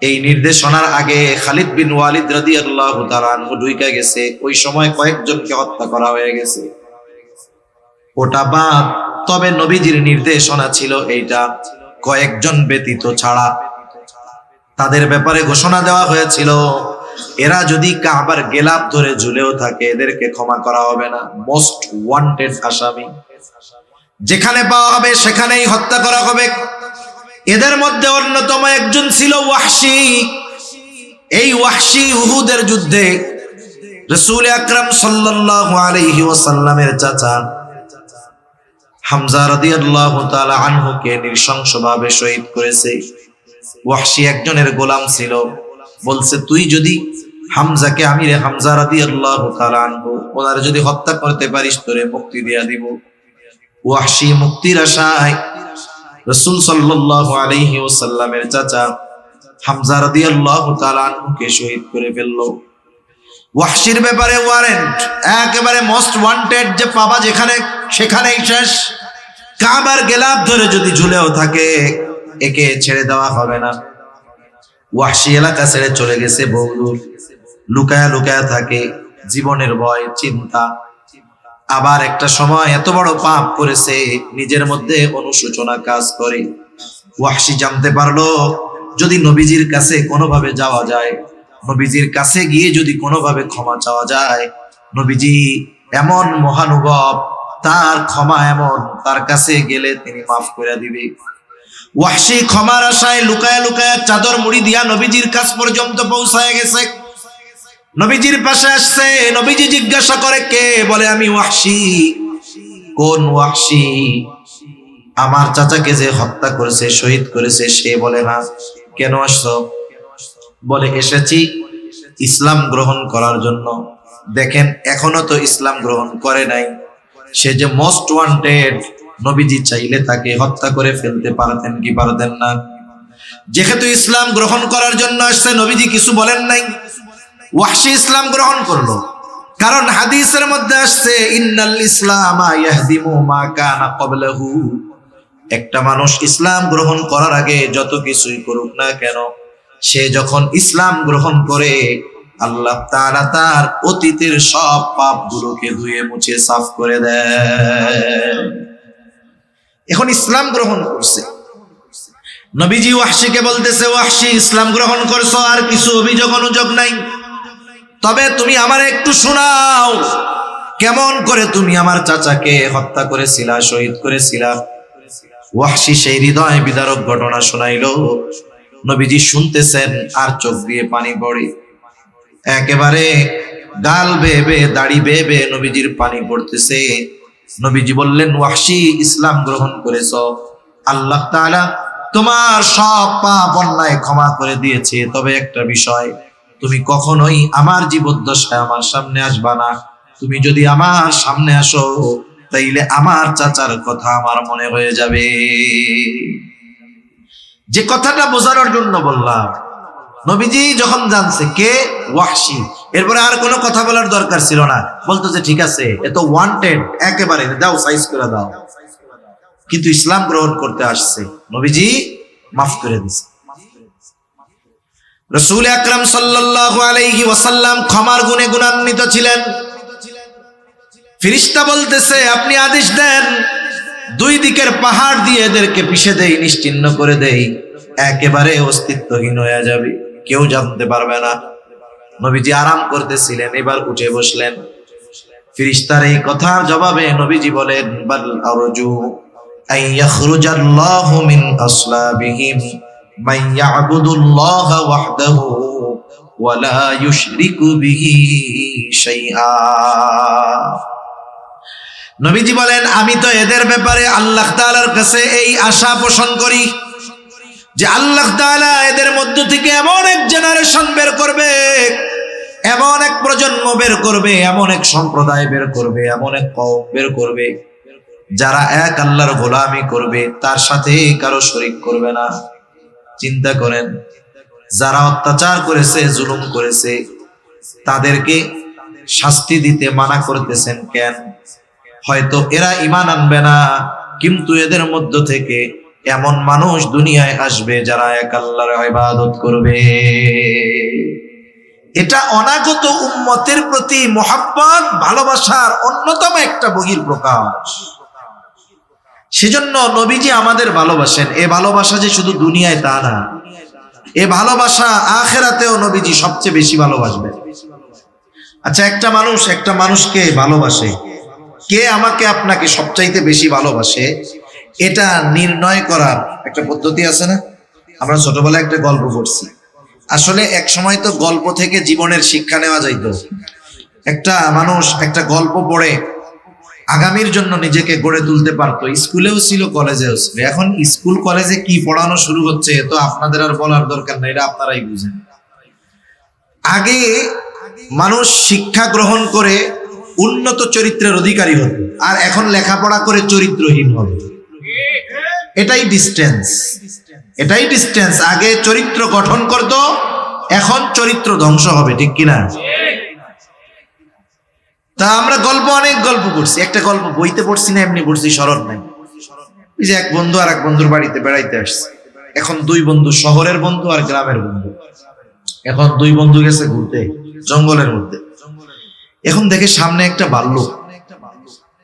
এই নির্দেশনার আগে খালিদ বিন ওয়ালিদ রাদিয়াল্লাহু তাআলা আনহু ঢুইকা গেছে। ওই সময় কয়েকজনকে হত্যা করা হয়ে গেছে। ওটা বাদ। তবে নবীজির নির্দেশনা ছিল এইটা, কয়েকজন ব্যতীত ছাড়া তাদের ব্যাপারে ঘোষণা দেওয়া হয়েছিল, এরা যদি কাবার গেলাপ ধরে ঝুলেও থাকে, এদেরকে ক্ষমা করা হবে না। মোস্ট ওয়ান্টেড আসামি, যেখানে পাওয়া হবে সেখানেই হত্যা করা হবে। এদের মধ্যে অন্যতম একজন ছিল ওয়াহশী। এই ওয়াহশী উহুদের যুদ্ধে রাসূল আকরাম সাল্লাল্লাহু আলাইহি ওয়াসাল্লামের চাচা হামজা রাদিয়াল্লাহু তাআলা আনহুকে নৃশংসভাবে শহীদ করেছে। ওয়াহশী একজনের গোলাম ছিল। বলছে, তুই যদি হামজাকে, আমিরে হামজা রাদিয়াল্লাহু তাআলা আনহু, ওনারে যদি হত্যা করতে পারিস, তোরে মুক্তি দিয়া দিব। ওয়াহশী মুক্তির আশায় রাসূল সাল্লাল্লাহু আলাইহি ওয়াসাল্লামের চাচা হামজা রাদিয়াল্লাহু তাআলা আনহুকে শহীদ করে ফেলল। ওয়াহশীর ব্যাপারে ওয়ারেন্ট, একেবারে মোস্ট ওয়ান্টেড, যে পাবা যেখানে সেখানেই শেষ। কাবার গেলাপ ধরে যদি ঝুলেও থাকে, একে ছেড়ে দেওয়া হবে না। ওয়াহশী এলাকা ছেড়ে চলে গেছে বহুদূর, লুকায়া লুকায়া থাকে, জীবনের ভয়, চিন্তা। আবার একটা সময় এত বড় পাপ করেছে, নিজের মধ্যে অনুশোচনা কাজ করে। ওয়াহশী জানতে পারলো, যদি নবীজির কাছে কোনোভাবে যাওয়া যায়, নবীজির কাছে গিয়ে যদি কোনোভাবে ক্ষমা চাওয়া যায়, নবীজি এমন মহানুভব, তার ক্ষমা এমন, তার কাছে গেলে তিনি মাফ করে দিবে। ওয়াহশী ক্ষমার আশায় লুকায়া লুকায়া চাদর মুড়ি দিয়া নবীজির কাছ পর্যন্ত পৌঁছায় গেছে। নবীজির পাশে আসছে। নবীজি জিজ্ঞাসা করে, কে? বলে, আমি ওয়াহশী। কোন ওয়াহশী? আমার চাচাকে যে হত্যা করেছে, শহীদ করেছে সে। বলে, না। কেন আসছো? বলে, এসেছি ইসলাম গ্রহণ করার জন্য। দেখেন, এখনো তো ইসলাম গ্রহণ করে নাই। সে যে মোস্ট ওয়ান্টেড, নবীজি চাইলে তাকে হত্যা করে ফেলতে পারতেন কি পারতেন না? যেহেতু ইসলাম গ্রহণ করার জন্য আসছে, নবীজি কিছু বলেন নাই, ওয়াহশী ইসলাম গ্রহণ করলো। কারণ হাদিসের মধ্যে আসছে ইন্নাল ইসলামা ইয়াহদিমু মা কানা ক্বাবলাহু, একটা মানুষ ইসলাম গ্রহণ করার আগে যত কিছুই করুক না কেন, সে যখন ইসলাম গ্রহণ করে আল্লাহ তাআলা তার অতীতের সব পাপগুলোকে ধুয়ে মুছে সাফ করে দেয়। এখন ইসলাম গ্রহণ করছে, নবীজি ওয়াহশীকে বলতেছে, ওয়াহশী ইসলাম গ্রহণ করছো, আর কিছু অভিযোগ অনুযোগ নাই, তবে তুমি আমার একটু শোনাও, কেমন করে তুমি আমার চাচাকে হত্যা করেছিলা, শহীদ করেছিলা। ওয়াহশী সেই হৃদয় বিদারক ঘটনা শোনাইলো। নবীজি শুনতেছেন আর চোখ দিয়ে পানি পড়ে, একেবারে গাল বেয়ে বেয়ে দাড়ি বেয়ে বেয়ে নবীজির পানি পড়তেছে। নবীজি বললেন, ওয়াহশী ইসলাম গ্রহণ করেছো, আল্লাহ তাআলা তোমার সব পাপ অন্যায় ক্ষমা করে দিয়েছে, তবে একটা বিষয়, তুমি কখনোই আমার জীবদ্দশায় আমার সামনে আসবা না। তুমি যদি আমার সামনে আসো তাইলে আমার চাচার কথা আমার মনে হয়ে যাবে। যে কথাটা বোঝানোর জন্য বললাম, নবীজি যখন জানছে কে ওয়াহশী, এরপরে আর কোনো কথা বলার দরকার ছিল না, বলতো যে ঠিক আছে, এ তো ওয়ান্টেড, একেবারে দাও, সাইজ করে দাও। কিন্তু ইসলাম গ্রহণ করতে আসছে, নবীজি মাফ করে দিছে। রাসূল আকরাম সাল্লাল্লাহু আলাইহি ওয়াসাল্লাম ক্ষমার গুণে গুণান্বিত ছিলেন। ফেরেশতা বলতেছে, আপনি আদেশ দেন, দুই দিকের পাহাড় দিয়ে এদেরকে পিষে দেই, নিশ্চিহ্ন করে দেই, একেবারে অস্তিত্বহীন হয়ে যাবে, কেউ জানতে পারবে না। নবীজি আরাম করতেছিলেন, এবার উঠে বসলেন। ফেরেশতার এই কথার জবাবে নবীজি বলেন, বাল আরজু আন ইয়াখরুজাল্লাহু মিন আসলাবিহিম মান ইয়াবুদুল্লাহা ওয়াহদাহু ওয়া লা ইউশরিকু বিহি শাইআ। নবীজি বলেন, আমি তো এদের ব্যাপারে আল্লাহ তাআলার কাছে এই আশা পোষণ করি যে আল্লাহ তাআলা এদের মধ্য থেকে এমন এক জেনারেশন বের করবে, এমন এক প্রজন্ম বের করবে, এমন এক সম্প্রদায় বের করবে, এমন এক কওম বের করবে, যারা এক আল্লাহর গোলামি করবে, তার সাথে কারো শরীক করবে না। চিন্তা করেন, যারা অত্যাচার করেছে, জুলুম করেছে, তাদেরকে শাস্তি দিতে মানা করতেছেন কেন? হয়তো এরা ঈমান আনবে না, কিন্তু এদের মধ্য থেকে এমন মানুষ দুনিয়ায় আসবে যারা এক আল্লাহর ইবাদত করবে। এটা অনাগত উম্মতের প্রতি মুহাব্বত, ভালোবাসার অন্যতম একটা বহির প্রকাশ। সেজন্য নবীজি আমাদের ভালোবাসেন। এ ভালোবাসা যে শুধু দুনিয়ায় তা না, এ ভালোবাসা আখিরাতেও নবীজি সবচেয়ে বেশি ভালোবাসবেন। আচ্ছা, একটা মানুষ একটা মানুষকে ভালোবাসে, কে আমাকে আপনাকে সবচাইতে বেশি ভালোবাসে, এটা নির্ণয় করার একটা পদ্ধতি আছে না? আমরা ছোটবেলায় একটা গল্প পড়ছি, আসলে এক সময় তো গল্প থেকে জীবনের শিক্ষা নেওয়া যাইত। একটা মানুষ একটা গল্প পড়ে আগামীর জন্য নিজেকে গড়ে তুলতে পারতো, স্কুলেও ছিল, কলেজেও ছিল। এখন স্কুল কলেজে কি পড়ানো শুরু হচ্ছে তো আপনাদের আর বলার দরকার নাই, এটা আপনারাই বুঝেন। আগে মানুষ শিক্ষা গ্রহণ করে উন্নত চরিত্রের অধিকারী হতো, আর এখন লেখাপড়া করে চরিত্রহীন হবে। এটাই ডিস্টেন্স, এটাই ডিস্টেন্স। আগে চরিত্র গঠন করত, এখন চরিত্র ধ্বংস হবে, ঠিক কিনা? তা আমরা অনেক গল্প পড়ছি, একটা গল্প বইতে পড়ছি না, এমনি পড়ছি, স্মরণ নাই। এই যে এক বন্ধু আর এক বন্ধুর বাড়িতে বেড়াইতে আসছে। এখন দুই বন্ধু, শহরের বন্ধু আর গ্রামের বন্ধু। এখন দুই বন্ধু গেছে ঘুরতে জঙ্গলের মধ্যে। এখন দেখে সামনে একটা ভাল্লুক।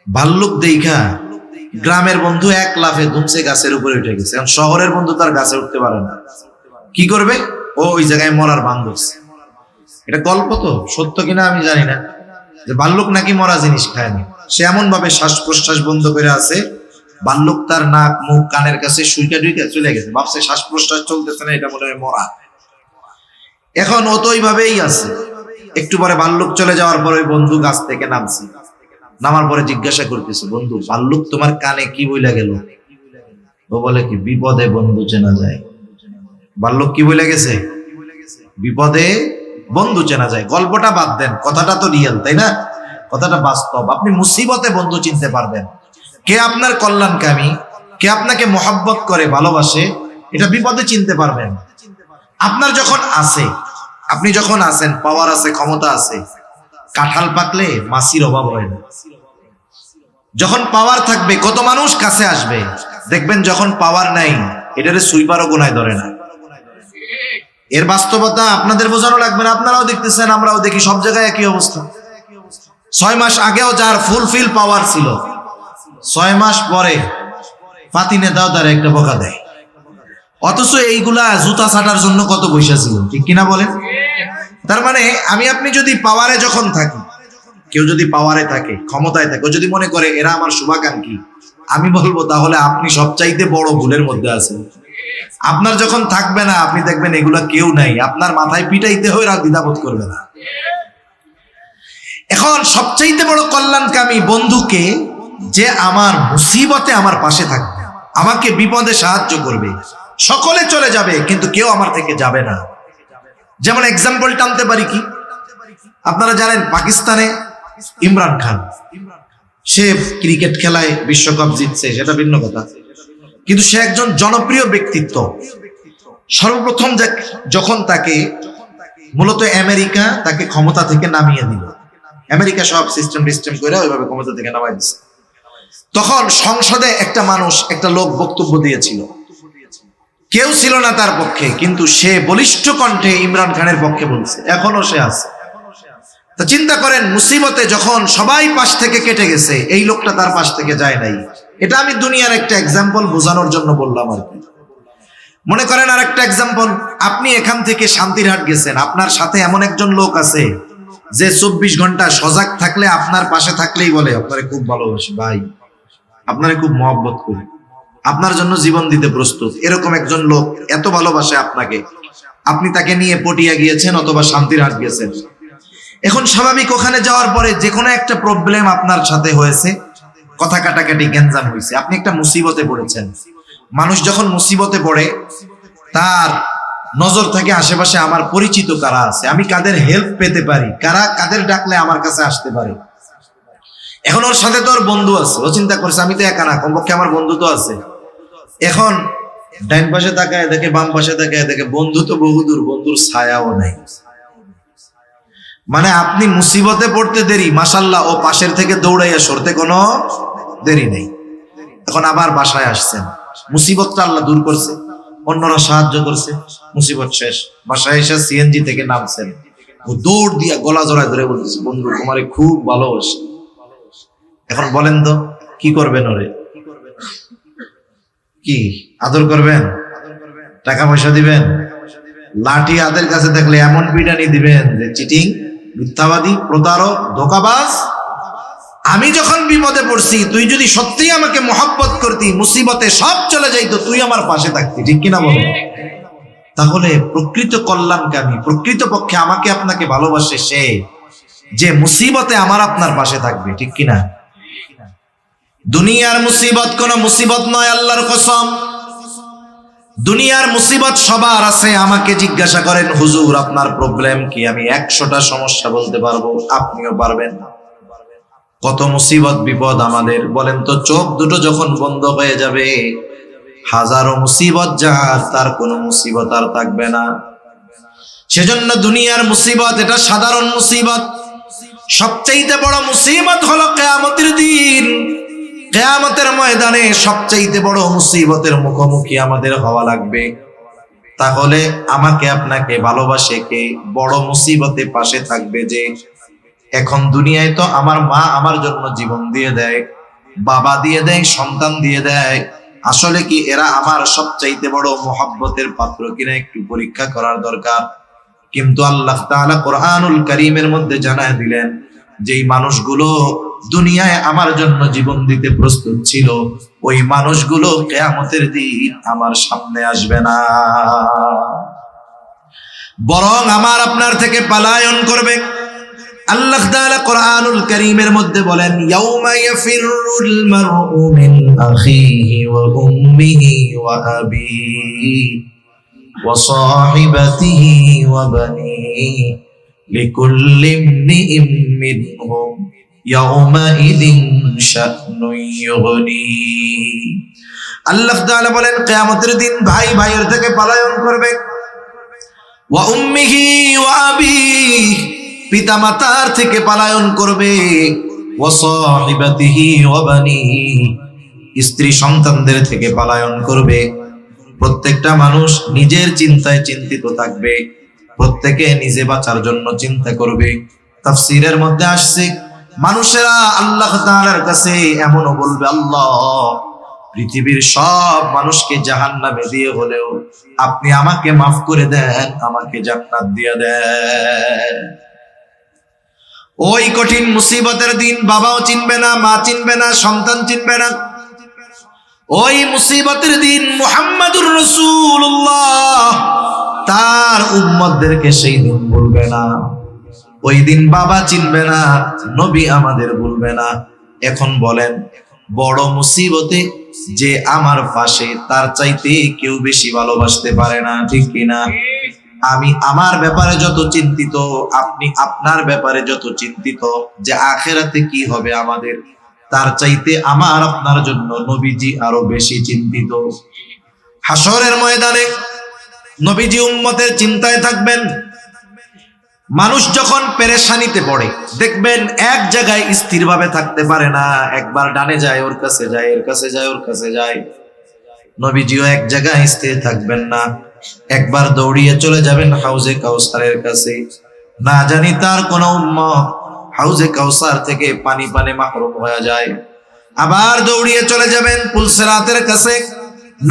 ভাল্লুক দেখা গ্রামের বন্ধু এক লাফে ধুমসে গাছের উপরে উঠে গেছে। এখন শহরের বন্ধু তার গাছে উঠতে পারে না, কি করবে? ও ওই জায়গায় মরার ভান ধরছে। এটা গল্প, তো সত্য কিনা আমি জানি না, যে ভাল্লুক নাকি মরা জিনিস খায় না। সে এমন ভাবে শ্বাস প্রশ্বাস বন্ধ করে আছে, ভাল্লুক তার নাক মুখ কানের কাছে সুইকা ডুইকা চলে গেছে, ভাবছে শ্বাস প্রশ্বাস চলতেছে না, এটা মনে হয় মরা। এখন ও তো ওইভাবেই আছে। একটু পরে ভাল্লুক চলে যাওয়ার পরে বন্ধু গাছ থেকে নামছে, নামার পরে জিজ্ঞাসা করতেছে, বন্ধু ভাল্লুক তোমার কানে কি বইলা গেল? ও বলে কি, বিপদে বন্ধু চেনা যায়। ভাল্লুক কি বইলা গেছে? বিপদে বন্ধু চেনা যায়। গল্পটা বাদ দেন, কথাটা তো রিয়েল, তাই না? কথাটা বাস্তব। আপনি মুসিবতে বন্ধু চিনতে পারবেন, কে আপনার কল্যাণকামী, কে আপনাকে মহব্বত করে ভালোবাসে, এটা বিপদে চিনতে পারবেন। আপনার যখন আছে, আপনি যখন আছেন, পাওয়ার আছে, ক্ষমতা আছে, কাঁঠাল পাকলে মাছির অভাব হয় না। যখন পাওয়ার থাকবে কত মানুষ কাছে আসবে, দেখবেন যখন পাওয়ার নাই এটারে সুইপারও গোনায় ধরে না। এর বাস্তবতা আপনাদের বোঝানো লাগবে না, আপনারাও দেখতেছেন, আমরাও দেখি, সব জায়গায় একই অবস্থা। 6 মাস আগেও যার ফুলফিল পাওয়ার ছিল, 6 মাস পরে পাতি নেতাও তার একটা বকা দেয়। অথচ এইগুলা জুতা ছাটার জন্য কত পয়সা ছিল, ঠিক কিনা বলেন? তার মানে আমি আপনি যদি পাওয়ারে যখন থাকি, কেউ যদি পাওয়ারে থাকে, ক্ষমতায় থাকে, ও যদি মনে করে এরা আমার শুভাকাঙ্ক্ষী, আমি বলবো তাহলে আপনি সবচাইতে বড় ভুলের মধ্যে আছেন। আপনার যখন থাকবে না, আপনি দেখবেন এগুলা কেউ নাই, আপনার মাথায় পিটাইতে হয়ে আর দ্বিধাবোধ করবে না। এখন সবচাইতে বড় কল্যাণকামী বন্ধুকে, যে আমার মুসিবতে আমার পাশে থাকবে, আমাকে বিপদে সাহায্য করবে। সকলে চলে যাবে কিন্তু কেউ আমার থেকে যাবে না। যেমন এক্সাম্পল টানতে পারি কি, আপনারা জানেন পাকিস্তানে ইমরান খান, সে ক্রিকেট খেলায় বিশ্বকাপ জিতছে, সেটা ভিন্ন কথা, কিন্তু সে একজন জনপ্রিয় ব্যক্তিত্ব। সর্বপ্রথম যখন তাকে মূলত আমেরিকা তাকে ক্ষমতা থেকে নামিয়ে দিল, আমেরিকা সব সিস্টেম করে ওইভাবে ক্ষমতা থেকে নামাই দিচ্ছে, তখন সংসদে একটা মানুষ, একটা লোক বক্তব্য দিয়েছিল, কেউ ছিল না তার পক্ষে, কিন্তু সে বলিষ্ঠ কণ্ঠে ইমরান খানের পক্ষে বলছে, এখনো সে আছে। তো চিন্তা করেন, মুসিবতে যখন সবাই পাশ থেকে কেটে গেছে, এই লোকটা তার পাশ থেকে যায় নাই। এটা আমি দুনিয়ার একটা এক্সাম্পল বোঝানোর জন্য বললাম আর কি। মনে করেন আর একটা এক্সাম্পল, আপনি এখান থেকে শান্তিরহাট গেছেন, আপনার সাথে এমন একজন লোক আছে যে 24 ঘন্টা সজাগ থাকলে, আপনার পাশে থাকলেই বলে আপনারে খুব ভালোবাসি ভাই, আপনারে খুব মহব্বত করি, আপনার জন্য জীবন দিতে প্রস্তুত। এরকম একজন লোক এত ভালোবাসে আপনাকে, আপনি তাকে নিয়ে পটিয়া গিয়েছেন অথবা শান্তিরহাট গেছেন। এখন স্বাভাবিক ওখানে যাওয়ার পরে যে কোনো একটা প্রবলেম আপনার সাথে হয়েছে, কথা কাটাকাটি, গ্যাঞ্জাম হয়েছে, আপনি একটা মুসিবতে পড়েছেন। মানুষ যখন মুসিবতে পড়ে, তার নজর থাকে আশেপাশে আমার পরিচিত কারা আছে, আমি কাদের হেল্প পেতে পারি, কাদের ডাকলে আমার কাছে আসতে পারে। এখন ওর সাথে তো ওর বন্ধু আছে, ও চিন্তা করছে আমি তো একা না, কমপক্ষে আমার বন্ধু তো আছে। এখন ডাইন পাশে তাকায় দেখে, বাম পাশে তাকায় দেখে, বন্ধু তো বহুদূর, বন্ধুর ছায়াও নাই। মানে আপনি মুসিবতে পড়তে দেরি, মাশাআল্লাহ ও পাশের থেকে দৌড়াইয়া সরতে কোনো দেরি নেই। এখন আবার বাসায় আসছেন, মুসিবতটা আল্লাহ দূর করছে, অন্যরা সাহায্য করছে, মুসিবত শেষ, বাসায় এসে সিএনজি থেকে নামছেন, ও দৌড় দিয়া গলা জড়ায় ধরে বলতেছে, বন্ধু তোমারে খুব ভালোবাসি। এখন বলেন তো কি করবেন? ওরে কি আদর করবেন? টাকা পয়সা দিবেন? লাঠি হাতের কাছে থাকলে এমন পিটানি দিবেন যে চিটিং, মিথ্যাবাদী, প্রতারক, ধোঁকাবাজ। আমি যখন বিপদে পড়ছি, তুই যদি সত্যিই আমাকে মহব্বত করতি, মুসিবতে সব চলে যাইতো, তুই আমার পাশে থাকতি, ঠিক কিনা বলেন? তাহলে প্রকৃত কল্যাণকামী, প্রকৃত পক্ষে আমাকে আপনাকে ভালোবাসে সে, যে মুসিবতে আমার আপনার পাশে থাকবে, ঠিক কিনা? দুনিয়ার মুসিবত কোন মুসিবত নয়, আল্লাহর কসম। দুনিয়ার মুসিবত সবার আছে। আমাকে জিজ্ঞাসা করেন, হুজুর আপনার প্রবলেম কি? আমি 100টা সমস্যা বলতে পারবো, আপনিও পারবেন। কত মুসিবত বিপদ আমাদের, বলেন তো। চোখ দুটো যখন বন্ধ হয়ে যাবে, হাজারো মুসিবত যার, তার কোনো মুসিবত আর থাকবে না। সেজন্য দুনিয়ার মুসিবত এটা সাধারণ মুসিবত। সবচাইতে বড় মুসিবত হলো কিয়ামতের দিন। কিয়ামতের ময়দানে সবচাইতে বড় মুসিবতের মুখোমুখি আমাদের হওয়া লাগবে। তাহলে আমাকে আপনাকে ভালোবাসে কে? বড় মুসিবতে পাশে থাকবে যে। এখন দুনিয়ায় তো আমার মা আমার জন্য জীবন দিয়ে দেয়, বাবা দিয়ে দেয়, সন্তান দিয়ে দেয়। আসলে কি এরা আমার সবচাইতে বড় মোহাব্বতের পাত্র কিনা একটু পরীক্ষা করার দরকার। কিন্তু আল্লাহ তাআলা কোরআনুল কারীমের মধ্যে জানায় দিলেন, যেই মানুষগুলো দুনিয়ায় আমার জন্য জীবন দিতে প্রস্তুত ছিল, ওই মানুষগুলো কিয়ামতের দিন আমার সামনে আসবে না, বরং আমার আপনার থেকে পলায়ন করবে। আল্লাহ তাআলা কোরআনুল কারীমের মধ্যে বলেন, ইয়াউমা ইয়াফিরুল মারউ মিন আখিহি ওয়া উম্মিহি ওয়া আবিহি ওয়া সাহিবাতিহি ওয়া বানিহি লিকুল্লি ইমরিইম মিনহুম ইয়াউমা ইযিন শা'নুন শা'নুন ইউগনি। আল্লাহ তাআলা বলেন কিয়ামতের দিন ভাই ভাইয়ের থেকে পলায়ন করবে। ওয়া উম্মিহি ওয়া আবিহি, পিতা মাতার থেকে পলায়ন করবে। ওয়া সাহিবাতিহি ওয়া বানিহি, স্ত্রী সন্তানদের থেকে পলায়ন করবে। প্রত্যেকটা মানুষ নিজের চিন্তায় চিন্তিত থাকবে, প্রত্যেকে নিজে বাঁচার জন্য চিন্তা করবে। তাফসীরের মধ্যে আসছে মানুষেরা আল্লাহ তাআলার কাছে এমনও বলবে, আল্লাহ পৃথিবীর সব মানুষকে জাহান্নামে দিয়ে হলেও আপনি আমাকে মাফ করে দেন, আমাকে জান্নাত দিয়ে দেন। ওই কঠিন মুসিবতের দিন বাবাও চিনবে না, মা চিনবে না, সন্তান চিনবে না। ওই মুসিবতের দিন মুহাম্মাদুর রাসূলুল্লাহ তার উম্মতদেরকে সেই দিন বলবে না। ওই দিন বাবা চিনবে না, নবী আমাদের বলবে না। এখন বলেন, বড় মুসিবতে যে আমার পাশে, তার চাইতে কেউ বেশি ভালোবাসতে পারে না, ঠিক কিনা? আমি আমার ব্যাপারে যত চিন্তিত, আপনি আপনার ব্যাপারে যত চিন্তিত যে আখিরাতে কি হবে আমাদের, তার চাইতে আমার আপনার জন্য নবীজি আরো বেশি চিন্তিত। হাসরের ময়দানে নবীজি উম্মতের চিন্তায় থাকবেন। মানুষ যখন পেরেশানিতে পড়ে দেখবেন এক জায়গায় স্থিরভাবে থাকতে পারে না, একবার ডানে যায় ওর কাছে যায়, এর কাছে যায়, ওর কাছে যায়। নবীজিও এক জায়গায় স্থির থাকবেন না, একবার দৌড়িয়ে চলে যাবেন হাউজে কাউসারের কাছে। না জানি তার কোন উম্মত হাউজে কাউসার থেকে পানি পানে মাহরুম হয়ে যায়। আবার দৌড়িয়ে চলে যাবেন পুলসিরাতের কাছে।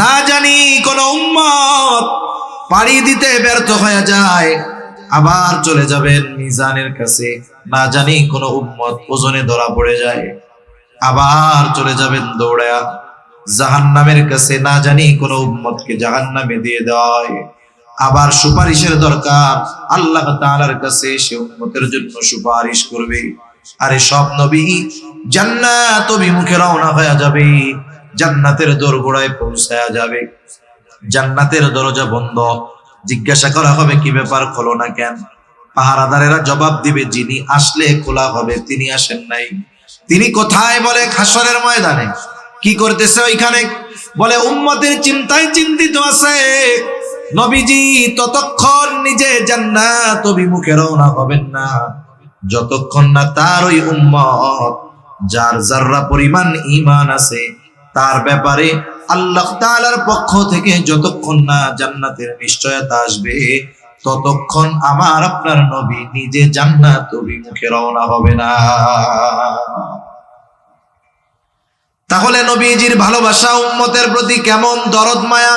না জানি কোন উম্মত পাড়ি দিতে ব্যর্থ হয়ে যায়। আবার চলে যাবেন মিজানের কাছে। না জানি কোন উম্মত ওজনে ধরা পড়ে যায়। আবার চলে যাবেন দৌড়ায়া জাহান্নামের কাছে। না জানি কোন উম্মতকে জাহান্নামে দিয়ে দেওয়া হয়। আবার সুপারিশের দরকার, আল্লাহ তাআলার কাছে সে উম্মতের জন্য সুপারিশ করবে। আরে সব নবী জান্নাত অভিমুখে রওনা হয়ে যাবে, জান্নাতের দোরগোড়ায় পৌঁছায়া যাবে। জান্নাতের দরজা বন্ধ, জিজ্ঞাসা করা হবে কি ব্যাপার, খোলো না কেন? পাহারাদারেরা জবাব দিবে, যিনি আসলে খোলা হবে, তিনি আসেন নাই। তিনি কোথায়? বলে হাসরের ময়দানে। কি করতেছে ওইখানে? বলে উম্মতের চিন্তায় চিন্তিত আছে। নবীজি ততক্ষণ নিজে জান্নাত অভিমুখে রওনা হবেন না, যতক্ষণ না তার ওই উম্মত যার যাররা পরিমাণ ঈমান আছে তার ব্যাপারে আল্লাহ তাআলার পক্ষ থেকে যতক্ষণ না জান্নাতের নিশ্চয়তা আসবে, ততক্ষণ আমার আপনার নবী নিজে জান্নাত অভিমুখে রওনা হবে না। তাহলে নবীজির ভালোবাসা উম্মতের প্রতি কেমন, দরদ মায়া,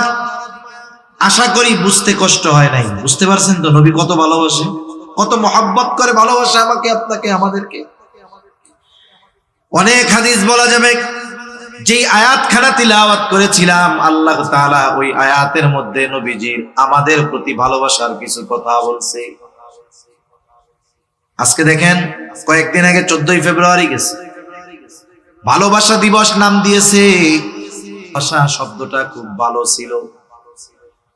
আশা করি বুঝতে কষ্ট হয় নাই। বুঝতে পারছেন তো নবী কত ভালোবাসে, কত মহব্বত করে ভালোবাসে আমাকে, আপনাকে, আমাদেরকে। অনেক হাদিস বলা যাবে। যেই আয়াতখানা তিলাওয়াত করেছিলাম, আল্লাহ তাআলা ওই আয়াতের মধ্যে নবীজির আমাদের প্রতি ভালোবাসার কিছু কথা বলছে। আজকে দেখেন, কয়েকদিন আগে 14ই ফেব্রুয়ারি গেছে, ভালোবাসা দিবস নাম দিয়েছে। ভাষা শব্দটা খুব ভালো ছিল,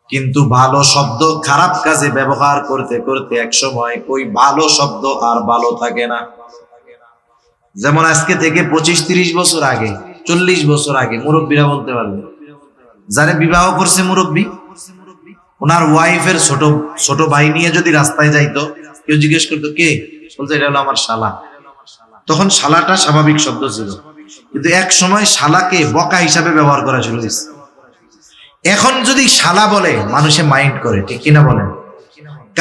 কিন্তু ভালো শব্দ খারাপ কাজে ব্যবহার করতে করতে এক সময় ওই ভালো শব্দ আর ভালো থাকে না। যেমন আজকে থেকে 25-30 বছর আগে, 40 বছর আগে মুরব্বীরা বলতে পারবে, যারা বিবাহ করছে মুরব্বী, ওনার ওয়াইফের ছোট ভাই নিয়ে যদি রাস্তায় যাইতো, কেউ জিজ্ঞেস করতো কে, বলতো এটা হলো আমার শালা। তখন শালাটা স্বাভাবিক শব্দ ছিল, কিন্তু এক সময় শালাকে বকা হিসাবে ব্যবহার করা শুরু হয়েছে। এখন যদি শালা বলে মানুষে মাইন্ড করে, ঠিক কিনা বলেন?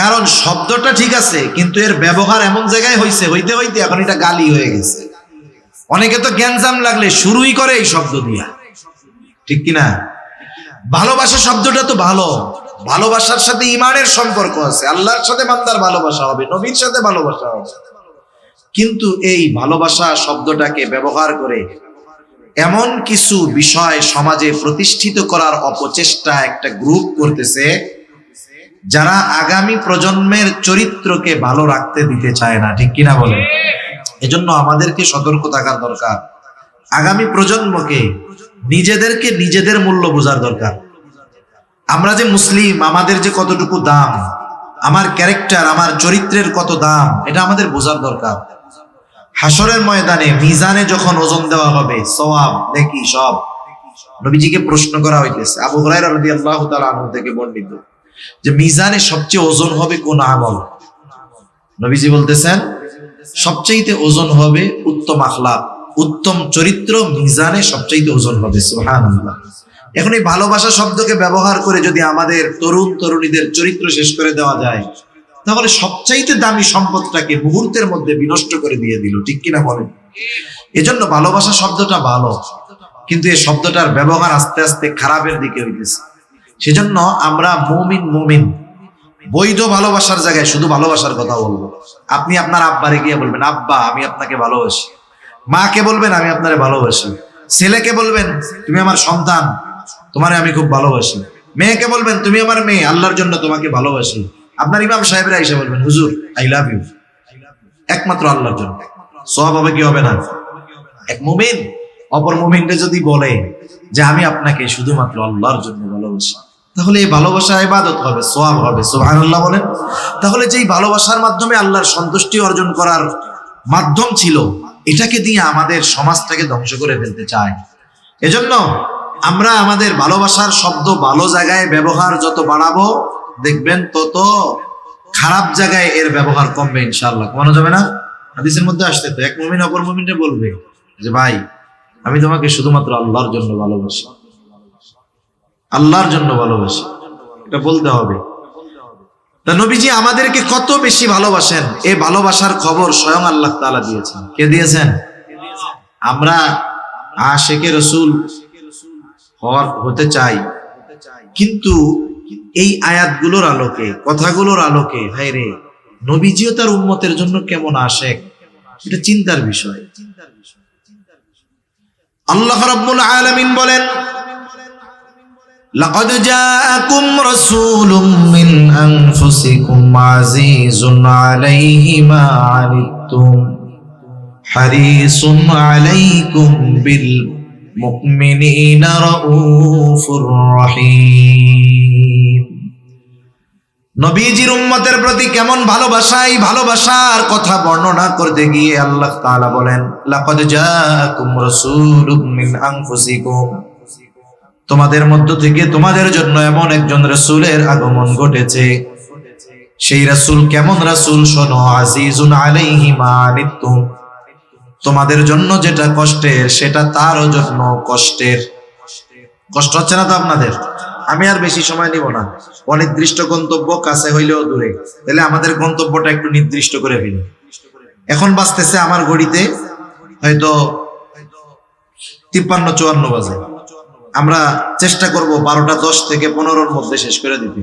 কারণ শব্দটা ঠিক আছে, কিন্তু এর ব্যবহার এমন জায়গায় হইতে হইতে এখন এটা গালি হয়ে গেছে। অনেকে তো গ্যাঞ্জাম লাগলে শুরুই করে এই শব্দ দিয়া, ঠিক কিনা? ভালোবাসা শব্দটা তো ভালো, ভালোবাসার সাথে ঈমানের সম্পর্ক আছে, আল্লাহর সাথে বান্দার ভালোবাসা হবে, নবীর সাথে ভালোবাসা হবে। কিন্তু এই ভালোবাসা শব্দটাকে ব্যবহার করে এমন কিছু বিষয় সমাজে প্রতিষ্ঠিত করার অপচেষ্টা একটা গ্রুপ করতেছে, যারা আগামী প্রজন্মের চরিত্রকে ভালো রাখতে দিতে চায় না, ঠিক কিনা বলেন? এজন্য আমাদেরকে সতর্ক থাকার দরকার। আগামী প্রজন্মকে, নিজেদেরকে নিজেদের মূল্য বোঝার দরকার। আমরা যে মুসলিম, আমাদের যে কতটুকু দাম, আমার ক্যারেক্টার, আমার চরিত্রের কত দাম, এটা আমাদের বোঝার দরকার। হাসরের ময়দানে মিজানে যখন ওজন দেওয়া হবে, সওয়াব নেকি সব, নবীজিকে প্রশ্ন করা হইতেছে। আবু হুরায়রা রাদিয়াল্লাহু তাআলা আনহু থেকে বর্ণিত যে মিজানে সবচেয়ে ওজন হবে কোন আমল? নবীজি বলতেছেন সবচেয়ে ওজন হবে উত্তম আখলাক, উত্তম চরিত্র মিজানে সবচেয়ে ওজন হবে। সুবহানাল্লাহ। এখন এই ভালোবাসা শব্দকে ব্যবহার করে যদি আমাদের তরুণ তরুণীদের চরিত্র শেষ করে দেওয়া যায়, তাহলে সবচাইতে দামি সম্পদটাকে মুহূর্তের মধ্যে বিনষ্ট করে দিয়ে দিল, ঠিক কিনা বলেন? এজন্য ভালোবাসা শব্দটা ভালো, কিন্তু এই শব্দটার ব্যবহার আস্তে আস্তে খারাপের দিকে হইতেছে। সেজন্য আমরা মুমিন বৈধ ভালোবাসার জায়গায় শুধু ভালোবাসার কথা বলবো। আপনি আপনার আব্বারে গিয়ে বলবেন, আব্বা আমি আপনাকে ভালোবাসি। মাকে বলবেন, আমি আপনারে ভালোবাসি। ছেলেকে বলবেন, তুমি আমার সন্তান, তোমারে আমি খুব ভালোবাসি। মেয়েকে বলবেন, তুমি আমার মেয়ে, আল্লাহর জন্য তোমাকে ভালোবাসি। আপনার ইমাম সাহেবরা এসে বলবেন, হুজুর আই লাভ ইউ, একমাত্র আল্লাহর জন্য। সওয়াব হবে কি হবে না? এক মুমিন অপর মুমিনকে যদি বলে যে আমি আপনাকে শুধুমাত্র আল্লাহর জন্য ভালোবাসি, তাহলে এই ভালোবাসা ইবাদত হবে, সওয়াব হবে। সুবহানাল্লাহ বলেন। তাহলে যেই ভালোবাসার মাধ্যমে আল্লাহর সন্তুষ্টি অর্জন করার মাধ্যম ছিল, এটাকে দিয়ে আমাদের সমাজটাকে ধ্বংস করে ফেলতে চায়। এজন্য আমরা আমাদের ভালোবাসার শব্দ ভালো জায়গায় ব্যবহার যত বাড়াবো, দেখবেন তত খারাপ জায়গায় এর ব্যবহার কমবে ইনশাআল্লাহ। কমানো যাবে না? হাদিসের মধ্যে আসছে তো, এক মুমিন অপর মুমিনকে বলবে যে ভাই আমি তোমাকে শুধুমাত্র আল্লাহর জন্য ভালোবাসি, আল্লাহর জন্য ভালোবাসি, এটা বলতে হবে। তা নবীজি আমাদেরকে কত বেশি ভালোবাসেন, এই ভালোবাসার খবর স্বয়ং আল্লাহ তাআলা দিয়েছেন। কে দিয়েছেন? আমরা আশিকে রাসূল হতে চাই, কিন্তু এই আয়াতগুলোর আলোকে, কথাগুলোর আলোকে, ভাই রে নবীজিও তার উম্মতের জন্য কেমন আশেক, এটা চিন্তার বিষয়। আল্লাহ রাব্বুল আলামিন বলেন, লাকাদ জাআকুম রাসূলুম মিন আনফুসিকুম আজিজুন আলাইহি মা আনিতুম হারিসুন আলাইকুম বিল মুমিনিনা রাউফুর রহিম। নবীজির উম্মতের প্রতি কেমন ভালোবাসা, এই ভালোবাসার কথা বর্ণনা করতে গিয়ে আল্লাহ তাআলা বলেন, লাকাদ জাআকুম রাসূলুম মিন আনফুসিকুম, তোমাদের মধ্য থেকে তোমাদের জন্য এমন একজন রাসূলের আগমন ঘটেছে। সেই রাসূল কেমন রাসূল? শোনো, আজিজুন আলাইহি মা আনিতুম, তোমাদের জন্য যেটা কষ্টের সেটা তারও জন্য কষ্টের। কষ্ট হচ্ছে না তো আপনাদের? আমি আর বেশি সময় নিব না। অনির্দিষ্ট গন্তব্য কাছে হইলেও দূরে, তাহলে আমাদের গন্তব্যটা একটু নির্দিষ্ট করে ফেলি। এখন বাজতেছে আমার ঘড়িতে হয়তো 53-54 বাজে। আমরা চেষ্টা করব 12টা 10 থেকে 15-র মধ্যে শেষ করে দিতে।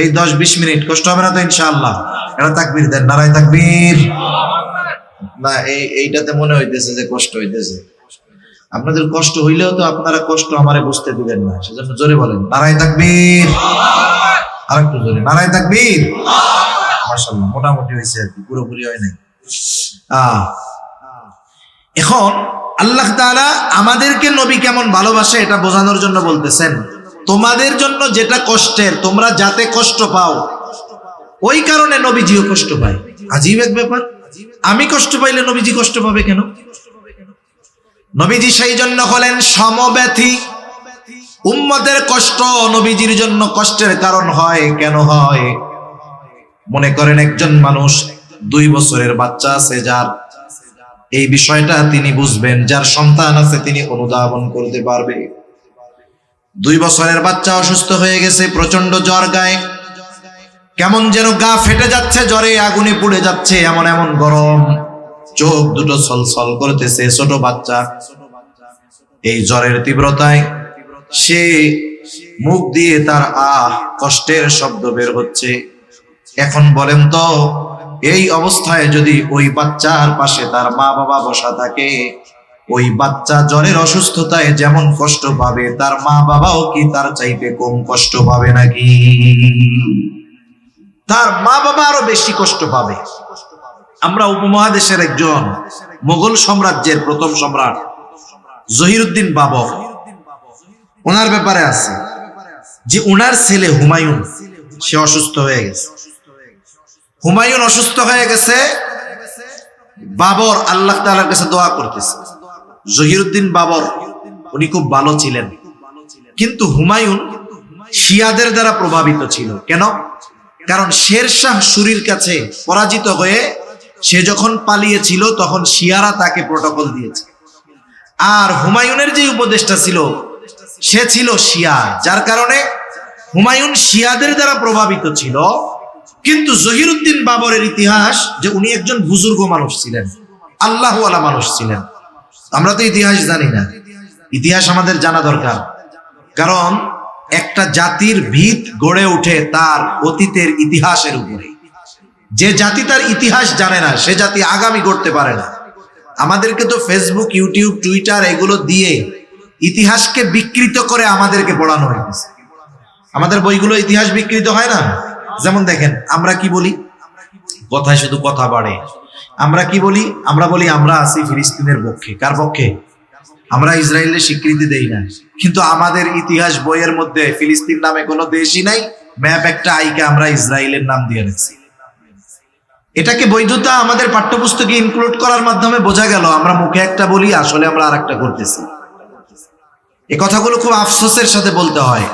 এই 10-20 মিনিট কষ্ট হবে না তো ইনশাআল্লাহ? এটা তাকবীর দেন, নারায়ে তাকবীর। না এইটাতে মনে হইতেছে যে কষ্ট হইতেছে। আপনাদের কষ্ট হইলেও তো আপনারা কষ্ট আমারে বুঝতে দিবেন না, সেজন্য জোরে বলেন নারায়ে তাকবীর। আরেকটু জোরে, নারায়ে তাকবীর। মাশাআল্লাহ, মোটামুটি হয়েছে আর কি, পুরোপুরি হয় নাই। এখন আল্লাহ তাআলা আমাদেরকে নবী কেমন ভালোবাসে এটা বোঝানোর জন্য বলতেছেন, তোমাদের জন্য যেটা কষ্টের, তোমরা যাতে কষ্ট পাও, ওই কারণে নবীজিও কষ্ট পায়। আজীব এক ব্যাপার, আমি কষ্ট পাইলে নবীজি কষ্ট পাবে কেন? নবীজি সেই জন্য হলেন সমব্যথী। উম্মতের কষ্ট নবীজির জন্য কষ্টের কারণ হয়। কেন হয়? মনে করেন একজন মানুষ 2 বছরের বাচ্চা আছে, যার এই বিষয়টা তিনি বুঝবেন, যার সন্তান আছে তিনি অনুধাবন করতে পারবে। 2 বছরের বাচ্চা অসুস্থ হয়ে গেছে, প্রচন্ড জ্বর, গায়ে কেমন যেন গা ফেটে যাচ্ছে, জ্বরে আগুনে পুড়ে যাচ্ছে, এমন এমন গরম, চোখ দুটো ছলছল করতেছে। ছোট বাচ্চা এই জ্বরের তীব্রতায় সে মুখ দিয়ে তার কষ্টের শব্দ বের হচ্ছে। এখন বলেন তো, এই অবস্থায় যদি ওই বাচ্চার পাশে তার মা বাবা বসা থাকে, ওই বাচ্চা জ্বরের অসুস্থতায় যেমন কষ্ট পাবে, তার মা বাবাও কি তার চাইতে কম কষ্ট পাবে নাকি? তার মা বাবা আরো বেশি কষ্ট পাবে। আমরা উপমহাদেশের একজন মুঘল সাম্রাজ্যের প্রথম সম্রাট জহিরুদ্দিন বাবর, ওনার ব্যাপারে আছে যে ওনার ছেলে হুমায়ুন, সে অসুস্থ হয়ে গেছে। হুমায়ুন অসুস্থ হয়ে গেছে, বাবর আল্লাহ তাআলার কাছে দোয়া করতেছে। জহিরুদ্দিন বাবর উনি খুব ভালো ছিলেন, কিন্তু হুমায়ুন শিয়াদের দ্বারা প্রভাবিত ছিল। কেন? কারণ শেরশাহ সুরির কাছে পরাজিত হয়ে সে যখন পালিয়েছিল তখন শিয়ারা তাকে প্রটোকল দিয়েছে। আর হুমায়ুনের যে উপদেষ্টা ছিল সে ছিল শিয়া, যার কারণে হুমায়ুন শিয়াদের দ্বারা প্রভাবিত ছিল। কিন্তু জহিরুদ্দিন বাবরের ইতিহাস যে উনি একজন বুজুর্গ মানুষ ছিলেন, আল্লাহওয়ালা মানুষ ছিলেন। আমরা তো ইতিহাস জানি না, ইতিহাস আমাদের জানা দরকার। কারণ একটা জাতির ভিত গড়ে ওঠে তার অতীতের ইতিহাসের উপরে। যে জাতি তার ইতিহাস জানে না সে জাতি আগামী গড়তে পারে না। আমাদেরকে তো ফেসবুক, ইউটিউব, টুইটার এগুলো দিয়ে ইতিহাসকে বিকৃত করে আমাদেরকে পড়ানো হয়েছে। আমাদের বইগুলো ইতিহাস বিকৃত হয় না? যেমন দেখেন, আমরা কি বলি, কথায় শুধু কথা বাড়ে। আমরা কি বলি? আমরা বলি আমরা আছি ফিলিস্তিনের পক্ষে। কার পক্ষে? আমরা ইসরায়েলের স্বীকৃতি দেই না, কিন্তু আমাদের ইতিহাস বইয়ের মধ্যে ফিলিস্তিন নামে কোনো দেশই নাই। ম্যাপ একটা আইকে আমরা ইসরায়েলের নাম দিয়ে রাখছি। এটাকে বৈধতা আমাদের পাঠ্যপুস্তকে ইনক্লুড করার মাধ্যমে বোঝা গেল আমরা মুখে একটা বলি, আসলে আমরা আরেকটা করতেছি। এই কথাগুলো খুব আফসোসের সাথে বলতে হয়।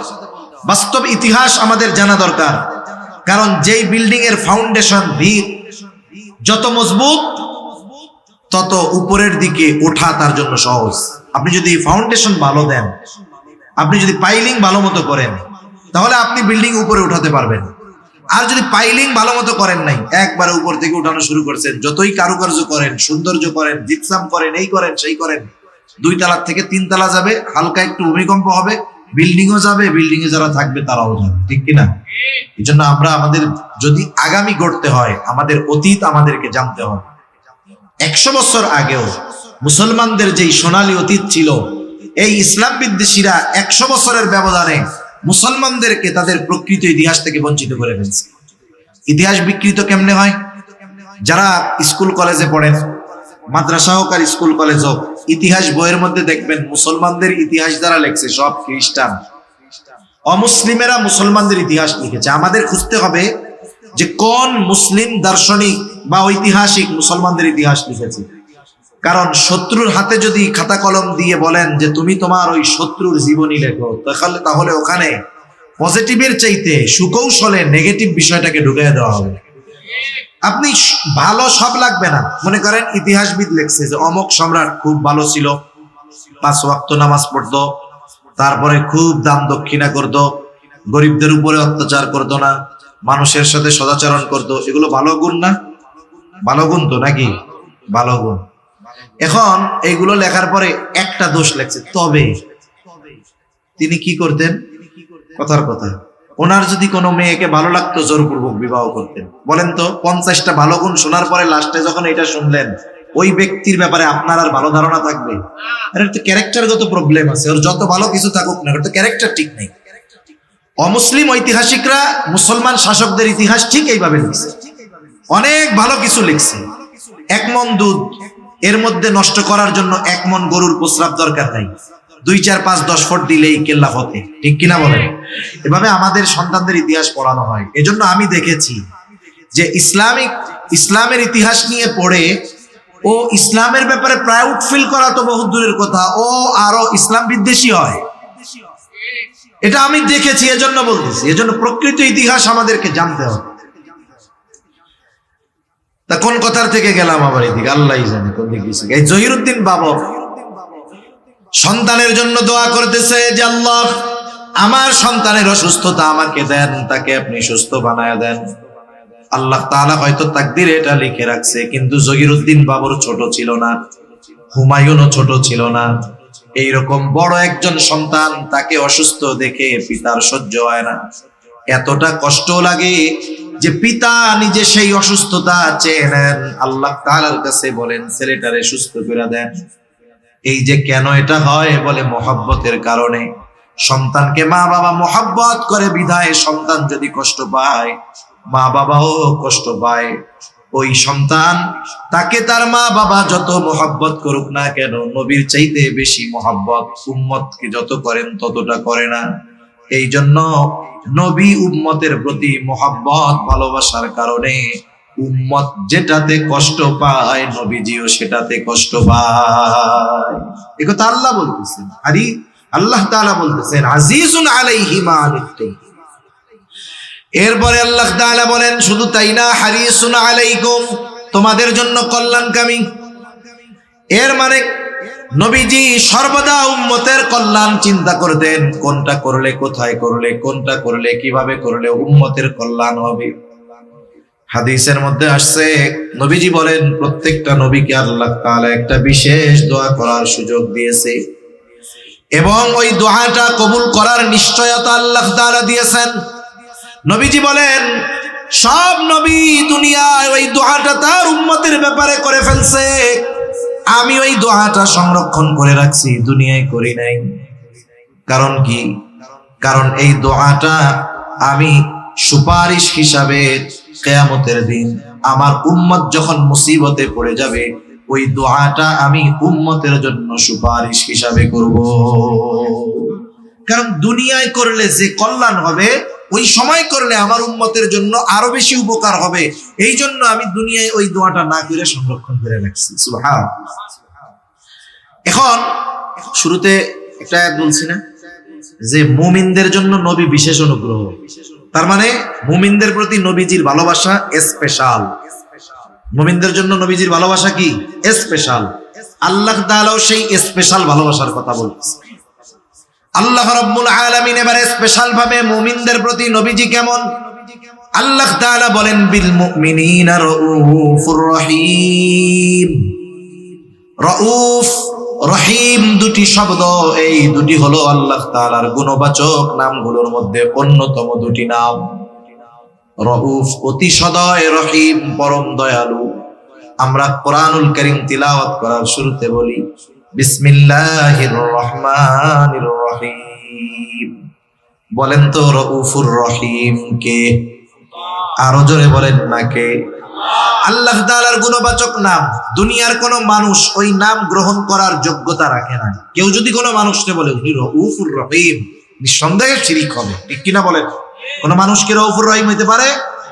বাস্তব ইতিহাস আমাদের জানা দরকার। কারণ যেই বিল্ডিং এর ফাউন্ডেশন, ভিত যত মজবুত তত উপরের দিকে ওঠা তার জন্য সহজ। আপনি যদি ফাউন্ডেশন ভালো দেন, আপনি যদি পাইলিং ভালো মতো করেন, তাহলে আপনি বিল্ডিং উপরে উঠাতে পারবেন। আর যদি পাইলিং ভালো মতো করেন নাই, একবারে উপর থেকে উঠানো শুরু করছেন, যতই কারুকার্য করেন, সৌন্দর্য করেন, জিপসাম করেন, এই করেন সেই করেন, 2 তলা থেকে 3 তলা যাবে, হালকা একটু ভূমিকম্প হবে, বিল্ডিংও যাবে, বিল্ডিং এ যারা থাকবে তারাও যাবে। ঠিক কিনা? এই জন্য আমরা আমাদের যদি আগামী গড়তে হয়, আমাদের অতীত আমাদেরকে জানতে হবে। 100 বছর আগেও মুসলমানদের যেই সোনালী অতীত ছিল, এই ইসলাম বিদ্বেষীরা 100 বছরের ব্যবধানে মুসলমানদেরকে তাদের প্রকৃত ইতিহাস থেকে বঞ্চিত করে ফেলছে। ইতিহাস বিকৃত কেমনে হয়? যারা স্কুল কলেজে পড়েন, মাদ্রাসা হোক আর স্কুল কলেজ হোক, ইতিহাস বইয়ের মধ্যে দেখবেন মুসলমানদের ইতিহাস যারা লেখছে সব খ্রিস্টান। অমুসলিমেরা মুসলমানদের ইতিহাস লিখেছে। আমাদের খুঁজতে হবে যে কোন মুসলিম দার্শনিক বা ঐতিহাসিক মুসলমানদের ইতিহাস লিখেছে। কারণ শত্রুর হাতে যদি খাতা কলম দিয়ে বলেন যে তুমি তোমার ওই শত্রুর জীবনী লেখো, তাহলে ওখানে পজিটিভের চাইতে সুকৌশলে নেগেটিভ বিষয়টাকে ঢুকিয়ে দেওয়া হবে। আপনি ভালো সব লাগবে না। মনে করেন ইতিহাসবিদ লিখছে যে অমুক সম্রাট খুব ভালো ছিল, 5 ওয়াক্ত নামাজ পড়তো, তারপরে খুব দান দক্ষিণা করতো, গরিবদের উপরে অত্যাচার করতো না, মানুষের সাথে সদাচরণ করতো। এগুলো ভালো গুণ না? ভালো গুণ তো নাকি? ভালো গুণ। এখন এইগুলো লেখার পরে একটা দোষ লেখছে, তবে তিনি কি করতেন? কথার কথা, ওনার যদি কোনো মেয়েকে ভালো লাগতো জোরপূর্বক বিবাহ করতেন। বলেন তো, 50টা ভালো গুণ শোনার পরে লাস্টে যখন এটা শুনলেন, ওই ব্যক্তির ব্যাপারে আপনার আর ভালো ধারণা থাকবে? আর একটা ক্যারেক্টারগত প্রবলেম আছে, ওর যত ভালো কিছু থাকুক না, ওর তো ক্যারেক্টার ঠিক নেই। অমুসলিম ঐতিহাসিকরা মুসলমান শাসকদের ইতিহাস ঠিক এইভাবে লিখছে, অনেক ভালো কিছু লিখছে। 1 মণ দুধ এর মধ্যে নষ্ট করার জন্য 1 মণ গরুর প্রস্রাব দরকার নাই, 2, 4, 5, 10 ফুট দিলেই কেল্লা ফতে। ঠিক কিনা বলেন? এভাবে আমাদের সন্তানদের ইতিহাস পড়ানো হয়। এজন্য আমি দেখেছি যে ইসলামের ইতিহাস নিয়ে পড়ে ও ইসলামের ব্যাপারে প্রাউড ফিল করা তো বহু দূরের কথা, ও আরো ইসলাম বিদ্বেষী হয়। এটা আমি দেখেছি, এজন্য বলতেছি। এজন্য প্রকৃত ইতিহাস আমাদেরকে জানতে হবে। তা কোন কথার থেকে গেলাম আবার এদিকে, আল্লাহই জানে কোন দিকে গেছে। এই জহিরুদ্দিন বাবর সন্তানের জন্য দোয়া করতেছে যে আল্লাহ আমার সন্তানের অসুস্থতা আমাকে দেন, তাকে আপনি সুস্থ বানায়া দেন। আল্লাহ তাআলা হয়তো তাকদীরে এটা লিখে রাখছে, কিন্তু জহিরুদ্দিন বাবর ছোট ছিল না, হুমায়ুনও ছোট ছিল না। এইরকম বড় একজন সন্তান, তাকে অসুস্থ দেখে পিতার সহ্য হয় না, এতটা কষ্ট লাগে যে পিতা নিজে সেই অসুস্থতা চেয়ে নেন, আল্লাহ তাআলার কাছে বলেন ছেলেটারে সুস্থ করে দেন। এই যে কেন এটা হয়, বলে মহব্বতের কারণে। সন্তানকে মা বাবা মহব্বত করে বিধায় সন্তান যদি কষ্ট পায়, মা বাবাও কষ্ট পায়। ওই সন্তান তাকে তার মা বাবা যত মহব্বত করুক না কেন, নবীর চাইতে বেশি মহব্বত উম্মতকে যত করেন ততটা করে না। এই জন্য নবী উম্মতের প্রতি মহব্বত ভালোবাসার কারণে উম্মত যেটাতে কষ্ট পায় নবীজিও সেটাতে কষ্ট পায়। এ কথা আল্লাহ বলতেছেন। আরে আল্লাহ তাআলা বলতেছেন আজিজুন আলাইহি মা আনিতুম। এরপরে আল্লাহ তাআলা বলেন শুধু তাই না, হারিসুন আলাইকুম, তোমাদের জন্য কল্যাণকামী। এর মানে নবীজি সর্বদা উম্মতের কল্যাণ চিন্তা করতেন, কোনটা করলে, কোথায় করলে, কোনটা করলে, কিভাবে করলে উম্মতের কল্যাণ হবে। হাদিসের মধ্যে আসছে নবীজি বলেন প্রত্যেকটা নবীকে আল্লাহ তাআলা একটা বিশেষ দোয়া করার সুযোগ দিয়েছে এবং ওই দোয়াটা কবুল করার নিশ্চয়তা আল্লাহ তাআলা দিয়েছেন। নবীজি বলেন সব নবী দুনিয়ায় ওই দোয়াটা তার উম্মতের ব্যাপারে করে ফেলছে, আমি ওই দোয়াটা সংরক্ষণ করে রাখছি, দুনিয়ায় করি নাই। কারণ কি? কারণ এই দোয়াটা আমি সুপারিশ হিসাবে কিয়ামতের দিন আমার উম্মত যখন মুসিবতে পড়ে যাবে ওই দোয়াটা আমি উম্মতের জন্য সুপারিশ হিসাবে করব। কারণ দুনিয়ায় করলে যে কল্যাণ হবে ওই সময় করলে আমার উম্মতের জন্য আরো বেশি উপকার হবে, এই জন্য আমি দুনিয়ায় ওই দোয়াটা না করে সংরক্ষণ করে রাখছি। সুবহানাল্লাহ। এখন শুরুতে একটা আয়াত বলছি না যে মুমিনদের জন্য নবী বিশেষ অনুগ্রহ, তার মানে মুমিনদের প্রতি নবীজির ভালোবাসা স্পেশাল। মুমিনদের জন্য নবীজির ভালোবাসা কি স্পেশাল। আল্লাহ তাআলাও সেই স্পেশাল ভালোবাসার কথা বলছে। আল্লাহ রাব্বুল আলামিন এবারে স্পেশাল ভাবে মুমিনদের প্রতি নবীজি কেমন, আল্লাহ তাআলা বলেন বিল মুমিনিনা রাউফুর রহিম। রাউফ রহিম দুটি শব্দ, এই দুটি হলো আল্লাহ তাআলার গুণবাচক নামগুলোর মধ্যে অন্যতম দুটি নাম। রাউফ অতি সদয়, রহিম পরম দয়ালু। আমরা কোরআনুল কারীম তিলাওয়াত করার শুরুতে বলি বিসমিল্লাহির রহমানির রহিম। বলেন তো রাউফুর রহিম কে? আরো জোরে বলেন না কে? আল্লাহ তাআলার গুণবাচক নাম দুনিয়ার কোন মানুষ ওই নাম গ্রহণ করার যোগ্যতা রাখে না। কেউ যদি কোনো মানুষকে বলে উনি রাউফুর রহিম, নিঃসন্দেহে শিরক হবে, ঠিক কিনা বলেন? কোন মানুষ কি রাউফুর রহিম হইতে পারে?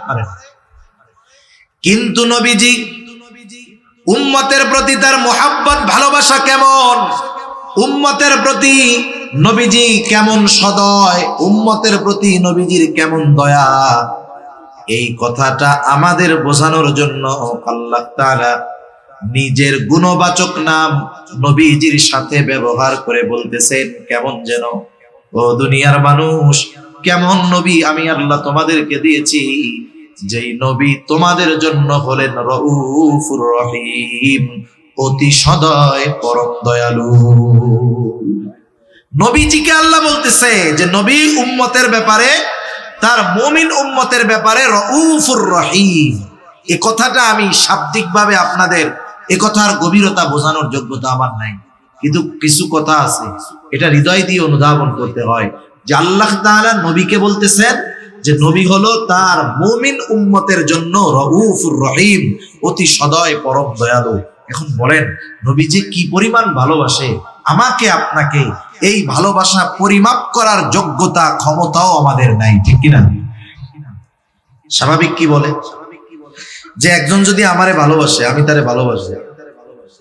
পারে না। কিন্তু নবীজি উম্মতের প্রতি তার মুহাব্বত ভালোবাসা কেমন, উম্মতের প্রতি নবীজি কেমন সদয়, উম্মতের প্রতি নবীজির কেমন দয়া, এই কথাটা আমাদের বোঝানোর জন্য আল্লাহ তাআলা নিজের গুণবাচক নাম নবীজির সাথে ব্যবহার করে বলতেছেন কেমন যেন, ও দুনিয়ার মানুষ, কেমন নবী আমি আল্লাহ তোমাদেরকে দিয়েছি, যেই নবী তোমাদের জন্য হলেন রাউফুর রহিম, অতি সদয় পরম দয়ালু। নবীজিকে আল্লাহ বলতেছে যে নবী উম্মতের ব্যাপারে, তার মুমিন উম্মতের ব্যাপারে রাউফুর রহিম। এই কথাটা আমি শাব্দিকভাবে আপনাদের এই কথার গভীরতা বোঝানোর যোগ্যতা আমার নাই, কিন্তু কিছু কথা আছে এটা হৃদয় দিয়ে অনুধাবন করতে হয় যে আল্লাহ তাআলা নবীকে বলতেছেন যে নবী হলো তার মুমিন উম্মতের জন্য রাউফুর রহিম, অতি সদয় পরম দয়ালু। এখন বলেন নবীজি কি পরিমাণ ভালোবাসে আমাকে আপনাকে, এই ভালোবাসা পরিমাপ করার যোগ্যতা ক্ষমতাও আমাদের নাই, ঠিক কিনা? স্বাভাবিক কি বলে যে একজন যদি আমারে ভালোবাসে আমি তারে ভালোবাসি,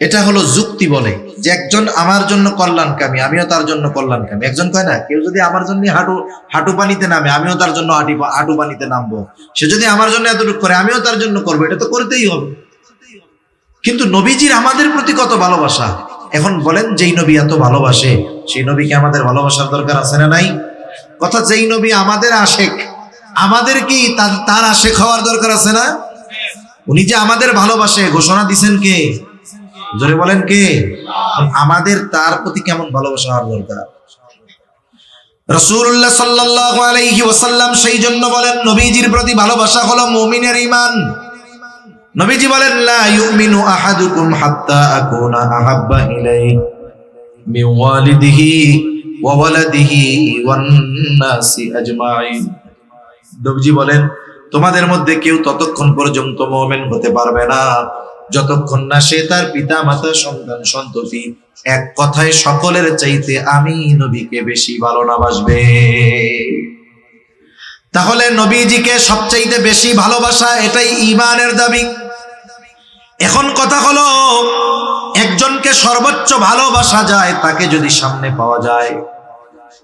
এটা হলো যুক্তি বলে যে একজন আমার জন্য কল্যাণকামী আমিও তার জন্য কল্যাণকামী। একজন কয় না কেউ যদি আমার জন্য হাঁটু পানিতে নামে আমিও তার জন্য হাঁটু পানিতে নামবো, সে যদি আমার জন্য এতটুকু করে আমিও তার জন্য করবো, এটা তো করতেই হবে। কিন্তু নবীজির আমাদের প্রতি কত ভালোবাসা। এখন বলেন যেই নবী এত ভালোবাসে সেই নবীকে আমাদের ভালোবাসার দরকার আছে না নাই? কথা যেই নবী আমাদের আশেক, আমাদের কি তার আশেক হওয়ার দরকার আছে না? উনি যে আমাদের ভালোবাসে ঘোষণা দিছেন কে? জোরে বলেন কে? আমাদের তার প্রতি কেমন ভালোবাসা হওয়ার দরকার? রাসূলুল্লাহ সাল্লাল্লাহু আলাইহি ওয়াসাল্লাম সেই জন্য বলেন নবীজির প্রতি ভালোবাসা হলো মুমিনের ঈমান। নবীজি বলেন লা ইউমিনু আহাদুকুম হাত্তা আকুনা আহাব্বা ইলাইহি মিন ওয়ালিদিহি ওয়া ওয়ালাদিহি ওয়ান নাসি আজমাইন। নবীজি বলেন তোমাদের মধ্যে কেউ ততক্ষণ পর্যন্ত মুমিন হতে পারবে না যতক্ষণ না সে তার পিতা মাতা সন্তান সন্ততি এক কথায় সকলের চাইতে আমি নবীকে বেশি ভালো না বাসবে। তাহলে নবীজিকে সবচাইতে বেশি ভালোবাসা, এটাই ঈমানের দাবি। এখন কথা হলো, একজনকে সর্বোচ্চ ভালোবাসা যায় তাকে যদি সামনে পাওয়া যায়।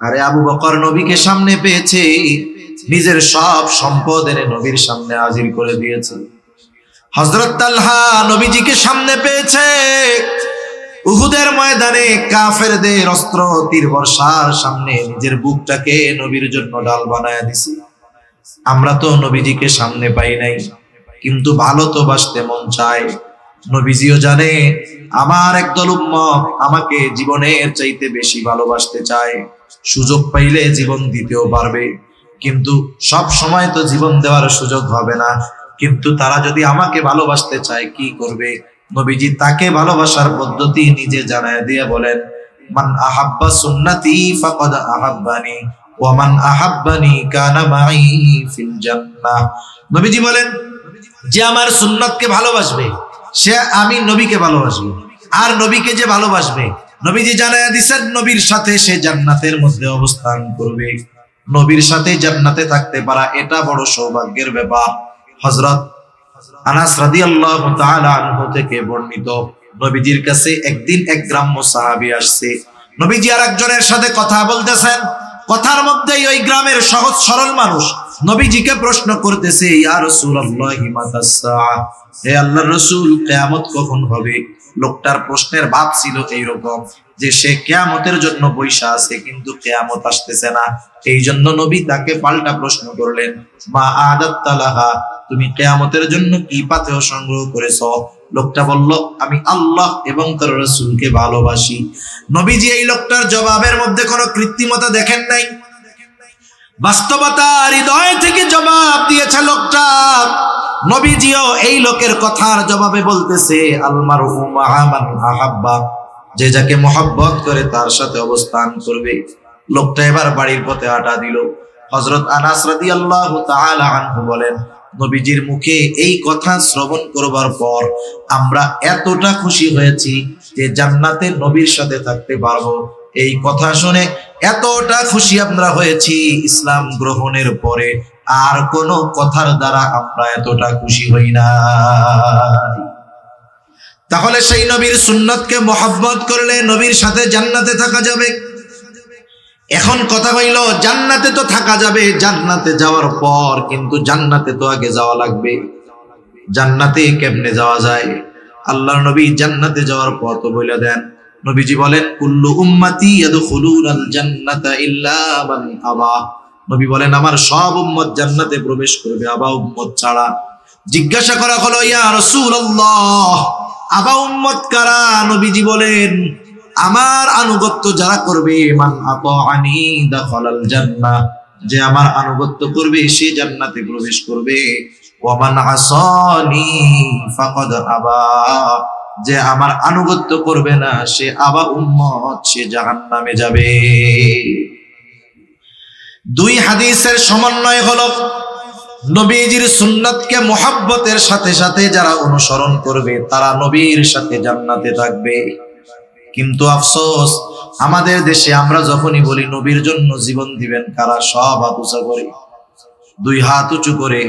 আরে আবু বকর নবীকে সামনে পেয়েছে, নিজের সব সম্পদ এনে নবীর সামনে হাজির করে দিয়েছে। হযরত তালহা নবীজিকে সামনে পেয়েছে, উহুদের ময়দানে কাফেরদের অস্ত্র তীর বর্ষার সামনে নিজের বুকটাকে নবীর জন্য ডাল বানায় দিছে। আমরা তো নবীজিকে সামনে পাই নাই, কিন্তু ভালো তো বাসতে মন চায়। নবীজিও জানে আমার একদল উম্মত আমাকে জীবনের চাইতে বেশি ভালোবাসতে চায়, সুযোগ পাইলে জীবন দিতেও পারবে, কিন্তু সব সময় তো জীবন দেওয়ার সুযোগ হবে না। কিন্তু তারা যদি আমাকে ভালোবাসতে চায় কি করবে? নবীজি তাকে ভালোবাসার পদ্ধতি নিজে জানায় দিয়ে বলেন, মান আহাব্বা সুন্নতি ফাকাদ আহাব্বানি ওয়া মান আহাব্বানি কানা মাই ফিল জান্নাহ। নবীজি বলেন, যে আমার সুন্নতকে ভালোবাসবে সে আমি নবীকে ভালোবাসবে, আর নবীকে যে ভালোবাসবে, নবীজি জানায়া দিয়েছেন নবীর সাথে সে জান্নাতের মধ্যে অবস্থান করবে। নবীর সাথে জান্নাতে থাকতে পারা এটা বড় সৌভাগ্যের ব্যাপার। হযরত আনাস রাদিয়াল্লাহু তাআলা আনহু থেকে বর্ণিত, নবীজির কাছে একদিন এক গ্রাম্য সাহাবী আসছে। নবীজি আর একজনের সাথে কথা বলতেছেন, কথার মধ্যেই ওই গ্রামের সহজ সরল মানুষ নবীজিকে প্রশ্ন করতেছে, ইয়া রাসূলুল্লাহি মাতাস সাআ, হে আল্লাহর রাসূল কিয়ামত কখন হবে? লোকটার প্রশ্নের ভাব ছিল এইরকম যে সে কিয়ামতের জন্য বৈশা আছে, কিন্তু কিয়ামত আসতেছে না। এই জন্য নবী তাকে পাল্টা প্রশ্ন করলেন, মা আদাত্তা লাহা, তুমি কিয়ামতের জন্য কি পাথেয় সংগ্রহ করেছো? লোকটা বলল, আমি আল্লাহ এবং তার রাসূলকে ভালোবাসি। নবীজি এই লোকটার জবাবের মধ্যে কোনো কৃত্রিমতা দেখেন নাই, বাস্তবতা হৃদয় থেকে জবাব দিয়েছে লোকটা। নবীজিও এই লোকের কথার জবাবে বলতেছে, আল মারউ মা'a মান আহাব্বা, যে যাকে মহব্বত করে তার সাথে অবস্থান করবে। লোকটা এবার বাড়ির পথে হাঁটা দিল। হযরত আনাস রাদিয়াল্লাহু তাআলা আনহু বলেন, নবীজির মুখে এই কথা শ্রবণ করবার পর আমরা এতটা খুশি হয়েছি যে জান্নাতে নবীর সাথে থাকতে পারবো। এই কথা শুনে এতটা খুশি আমরা হয়েছি, ইসলাম গ্রহণের পরে আর কোন কথার দ্বারা আমরা এতটা খুশি হই না। তাহলে সেই নবীর সুন্নতকে মহব্বত করলে নবীর সাথে জান্নাতে থাকা যাবে। এখন কথা হইল, জান্নাতে তো থাকা যাবে, জান্নাতে যাওয়ার পর কিন্তু জান্নাতে তো আগে যাওয়া লাগবে। জান্নাতে কেমনে যাওয়া যায়? আল্লাহর নবী জান্নাতে যাওয়ার পথ বলে দেন। নবীজি বলেন, কুল্লু উম্মতি ইয়াদখুলুনাল জান্নাতা ইল্লা মান আবা। নবী বলেন, আমার সব উম্মত জান্নাতে প্রবেশ করবে, আবা উম্মত ছাড়া। জিজ্ঞাসা করা হলো, ইয়া রাসূলুল্লাহ, আবা উম্মত কারা? নবীজি বলেন, আমার আনুগত্য যারা করবে, মান আতাআনি দাখালাল জান্নাহ, যে আমার আনুগত্য করবে সে জান্নাতে প্রবেশ করবে। ওয়া মান আসানি ফাকাদ আবা, যে আমার আনুগত্য করবে না সে আবা উম্মত, সে জাহান্নামে যাবে। দুই হাদিসের সমন্বয় হলো নবীজির সুন্নতকে মুহাব্বতের সাথে সাথে যারা অনুসরণ করবে তারা নবীর সাথে জান্নাতে থাকবে। কিন্তু আফসোস, আমাদের দেশে আমরা যখনই বলি নবীর জন্য জীবন দিবেন কারা, সব হাত উঁচু করে, দুই হাত উঁচু করে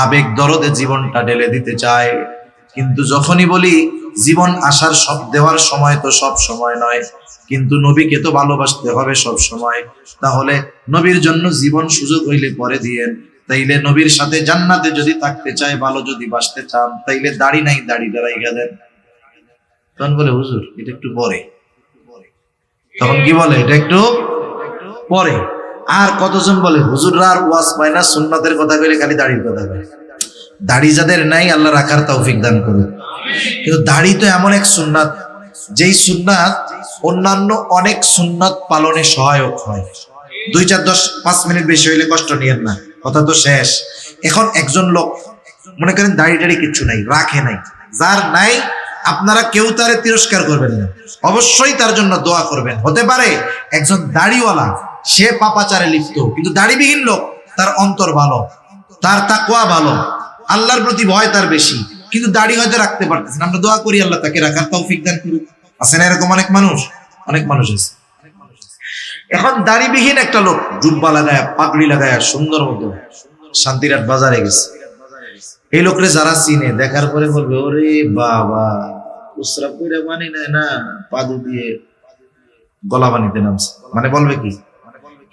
আবেগ দরদে জীবনটা ঢেলে দিতে চায়। কিন্তু যখনই বলি জীবন আসার সব দেওয়ার সময় তো সব সময় নয়, কিন্তু নবীকে তো ভালোবাসতে হবে সব সময়। তাহলে নবীর জন্য জীবন সুযোগ হইলে পরে দিয়েন। তাইলে নবীর সাথে জান্নাতে যদি থাকতে চায়, ভালো যদি বাসতে চান, তাইলে দাড়ি নাই, দাড়ি দাঁড়াই গেলেন। তখন বলে, হুজুর এটা একটু পরে। তখন কি বলে, এটা একটু পরে। আর কতজন বলে, হুজুররা আর ওয়াজ পায় না, সুন্নাতের কথা কইলে খালি দাড়ির কথা কয়। দাড়ি যাদের নাই আল্লাহ রাখার তৌফিক দান করুন। কিন্তু দাড়ি তো এমন এক সুন্নাত, যেই সুন্নাত অন্যান্য অনেক সুন্নাত পালনে সহায়ক হয়। 2, 4, 10, 5 মিনিট বেশি হইলে কষ্ট নিয়েন না, কথা তো শেষ। এখন একজন লোক মনে করেন দাড়ি টাড়ি কিচ্ছু নাই, রাখে নাই, যার নাই আপনারা কেউ তারে তিরস্কার করবেন না, অবশ্যই তার জন্য দোয়া করবেন। হতে পারে একজন দাড়িওয়ালা সে পাপাচারে লিপ্ত, কিন্তু দাড়িবিহীন লোক তার অন্তর ভালো, তার তাকওয়া ভালো, আল্লাহর প্রতি ভয় তার বেশি, কিন্তু দাড়ি হয়তো রাখতে পারতেছেন। আমরা দোয়া করি আল্লাহ তাকে রাখার তৌফিক দান করুক। আছে না এরকম অনেক মানুষ? অনেক মানুষ আছে। এখন দাড়িবিহীন একটা লোক জুব্বা লাগায় পাগড়ি লাগায় সুন্দর মতো শান্তিরাট বাজারে গেছে। এই লোকরে যারা চিনে দেখার পরে বলবে, ওরে বাবা, উসরা করে মানি নেয় না, পাদু দিয়ে গলা বানিতে নামছে। মানে বলবে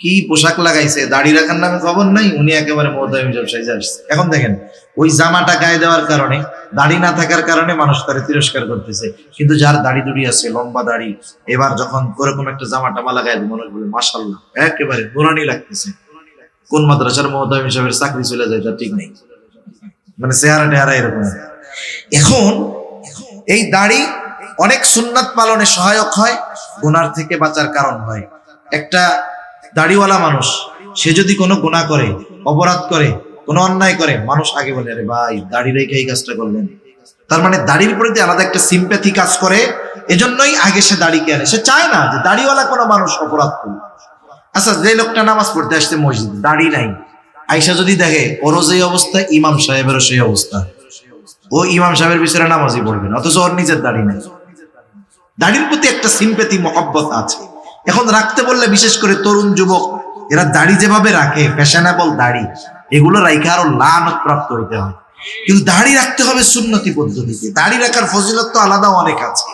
কি পোশাক লাগাইছে, দাড়ি রাখার নামে খবর নাই, উনি একেবারে মোহতামিম সাইজে আসছে। এখন দেখেন, ওই জামাটা গায়ে দেওয়ার কারণে, দাড়ি না থাকার কারণে মানুষ তারে তিরস্কার করতেছে। কিন্তু যার দাড়ি দুড়ি আছে, লম্বা দাড়ি, এবার যখন ওরকম একটা জামাটা লাগায় মনে বলে মাশাআল্লাহ, একেবারে নুরানি লাগতেছে। কোন মাদ্রাসার মোহতামিম সাহেবের চাকরি চলে যায় তা ঠিক নেই, মানে চেহারা টেহারা এরকম। এখন এই দাড়ি অনেক সুন্নাত পালনে সহায়ক হয়, গুনার থেকে বাঁচার কারণ হয়। একটা দাড়িওয়ালা মানুষ, সে যদি কোনো গুনাহ করে, অপরাধ করে, কোনো অন্যায় করে, মানুষ আগে বলে, আরে ভাই দাড়ি রেখে এই কাজটা করলেন। তার মানে দাড়ির প্রতি আলাদা একটা সিম্প্যাথি কাজ করে, এজন্যই আগে সে দাড়িকে আনে। সে চায় না যে দাড়িওয়ালা কোনো মানুষ অপরাধ করুক। আচ্ছা, যে লোকটা নামাজ পড়তে আসছে মসজিদে, দাড়ি নাই, আইসা যদি দেখে ওরও যেই অবস্থা, ইমাম সাহেবেরও সেই অবস্থা, ও ইমাম সাহেবের পিছনে নামাজই পড়বে না, অথচ ওর নিজের দাড়ি নাই। দাড়ির প্রতি একটা সিম্প্যাথি, মহব্বত আছে। এখন রাখতে বললে, বিশেষ করে তরুণ যুবক, এরা দাড়ি যেভাবে রাখে, ফ্যাশনেবল দাড়ি, এগুলো রাখে আরো লানত প্রাপ্ত হইতে হয়। কিন্তু দাড়ি রাখতে হবে সুন্নতি পদ্ধতিতে। দাড়ি রাখার ফজিলত তো আলাদা অনেক আছে।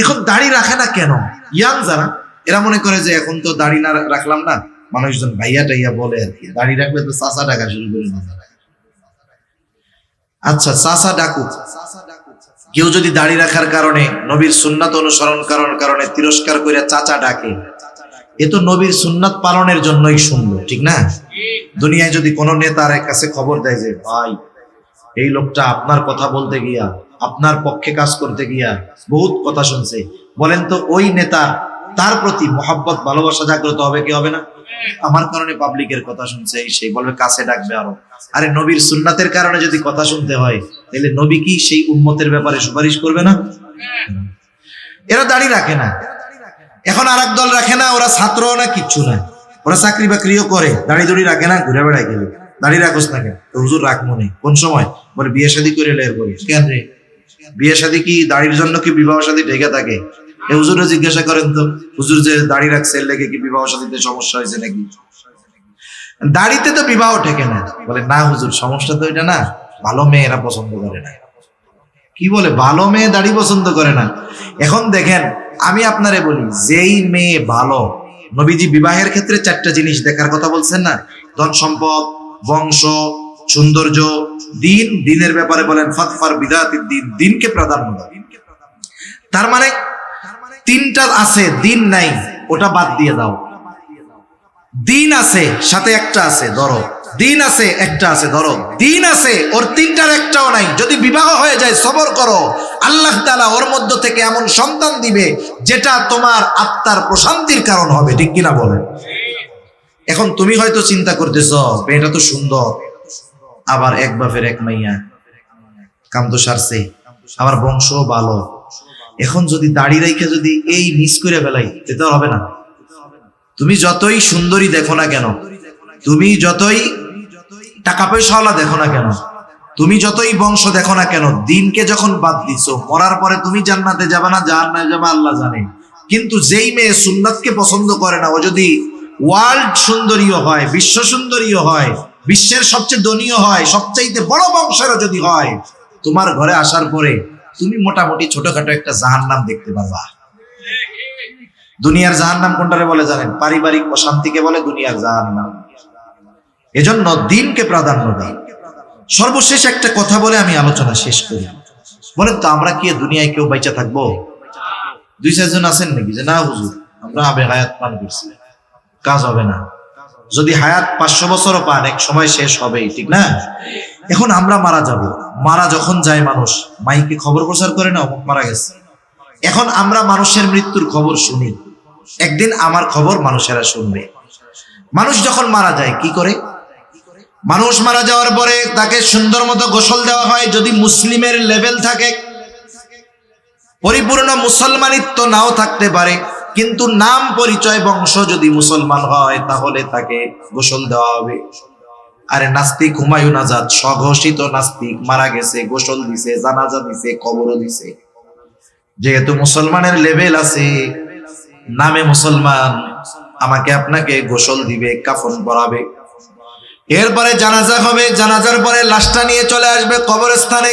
এখন দাড়ি রাখে না কেন? ইয়াং যারা, এরা মনে করে যে এখন তো দাড়ি না রাখলাম না, মানুষজন ভাইয়া টাইয়া বলে আর কি, দাড়ি রাখলে তো চাচা ডাকা শুরু করে না। আচ্ছা, চাচা ডাকুক, কেউ যদি দাড়ি রাখার কারণে, নবীর সুন্নাত অনুসরণ করার কারণে তিরস্কার করে চাচা ডাকে, এ তো নবীর সুন্নাত পালনের জন্যই শুনলো, ঠিক না? দুনিয়ায় যদি কোনো নেতার কাছে খবর দেয় যে ভাই, এই লোকটা আপনার কথা বলতে গিয়া, আপনার পক্ষে কাজ করতে গিয়া বহুত কথা শুনছে, বলেন তো ওই নেতা, তার প্রতি মহব্বত, ভালোবাসা জাগ্রত হবে কি হবে না? আমার কারণে পাবলিকের কথা শুনছে, সেই বলবে, কাছে ডাকবে আরো। আরে নবীর সুন্নাতের কারণে যদি কথা শুনতে হয়, তাহলে নবী কি সেই উম্মতের ব্যাপারে সুপারিশ করবে না? এরা দাড়ি রাখে না। এখন আর এক দল রাখে না, ওরা ছাত্র না, কিচ্ছু না, ওরা চাকরি বাকরিও করে, দাড়ি দড়ি রাখে না, ঘুরে বেড়ায় গেলে দাড়ি রাখোস না কেন? হুজুর রাখবো না। কোন সময়? বলে বিয়ে শাদী করে লের করিস কেন রে? বিয়ে শাদী কি দাড়ির জন্য কি বিবাহ শাদী ঢেকে থাকে? হুজুরে জিজ্ঞাসা করেন তো, হুজুর যে দাড়ি রাখছে এর লেগে কি বিবাহ শাদীতে সমস্যা হয়েছে নাকি? দাড়িতে তো বিবাহ ঠেকে না। বলে না হুজুর, সমস্যা তো এটা না, ভালো মেয়ে এরা পছন্দ করে না। কি বলে? ভালো মেয়ে দাড়ি পছন্দ করে না। এখন দেখেন, আমি আপনারে বলি, যেই মেয়ে ভালো, নবীজি বিবাহের ক্ষেত্রে 4টা জিনিস দেখার কথা বলছেন না? ধন সম্পদ, বংশ, সৌন্দর্য, দিন। দিনের ব্যাপারে বলেন ফাতফার বিদাতিদ দিন, দিনকে প্রাধান্য দাও। তার মানে 3টা আছে, দিন নাই, ওটা বাদ দিয়ে দাও। দিন আছে, সাথে একটা আছে, ধরো। দিন আছে, একটা আছে, ধরো। দিন আছে, ওর 3টার একটাও নাই। যদি বিবাহ হয়ে যায়, সবর করো, আল্লাহ তাআলা ওর মধ্য থেকে এমন সন্তান দিবে যেটা তোমার আত্মার প্রশান্তির কারণ হবে, ঠিক কিনা বলেন? এখন তুমি হয়তো চিন্তা করতেছ, মেয়েটা তো সুন্দর, আবার এক বাপের এক মাইয়া, কাম তো সারছে, আমার বংশ ভালো। এখন যদি দাড়ি রাইখা যদি এই মিস করে ফেলাই, এটা হবে না। তুমি যতই সুন্দরী দেখো না কেন, তুমি যতই টাকা পয়সাওয়ালা দেখো না কেন, তুমি যতই বংশ দেখো না কেন, দিনকে যখন বাদ দিছো, মরার পরে তুমি জান্নাতে যাবে না জাহান্নামে যাবে আল্লাহ জানে। কিন্তু যেই মেয়ে সুন্নাতকে পছন্দ করে না, ও যদি ওয়ার্ল্ড সুন্দরীও হয়, বিশ্ব সুন্দরীও হয়, বিশ্বের সবচেয়ে ধনীও হয়, সবচাইতে বড় বংশেরও যদি হয়, তোমার ঘরে আসার পরে তুমি মোটামুটি ছোটখাটো একটা জাহান্নাম দেখতে পারবা। দুনিয়ার জাহান্নাম কোনটারে বলে জানেন? পারিবারিক অশান্তিকে বলে দুনিয়ার জাহান্নাম। এজন্য দিনকে প্রাধান্য দাও। সর্বশেষ একটা কথা বলে আমি আলোচনা শেষ করি। বলেন তো, আমরা কি দুনিয়ায় কেউ বাইচা থাকবো? 2-4 জন আছেন নাকি যে না হুজুর আমরা আবে হায়াত পান করছি? কাজ হবে না। যদি হায়াত 500 বছরও পান, এক সময় শেষ হবেই, ঠিক না? এখন আমরা মারা যাব, মারা যখন যায় মানুষ মাইকে খবর প্রচার করে না অমুক মারা গেছে। এখন আমরা মানুষের মৃত্যুর খবর শুনি, একদিন আমার খবর মানুষেরা শুনবে। মানুষ যখন মারা যায় কি করে? মানুষ মারা যাওয়ার পরে তাকে সুন্দর মতো গোসল দেওয়া হয়। যদি মুসলিমের লেভেল থাকে, পরিপূর্ণ মুসলমানিত্ব নাও থাকতে পারে, কিন্তু নাম পরিচয় বংশ যদি মুসলমান হয়, তাহলে তাকে গোসল দেওয়া হবে। আরে নাস্তিক হুমায়ুন আজাদ, স্বঘোষিত নাস্তিক, মারা গেছে, গোসল দিছে, জানাজা দিছে, কবরও দিছে। যেহেতু মুসলমানের লেভেল আছে, নামে মুসলমান, আমাকে আপনাকে গোসল দিবে, কাফন পরাবে, এরপরে জানাজা হবে, জানাজার পরে লাশটা নিয়ে চলে আসবে কবরস্থানে।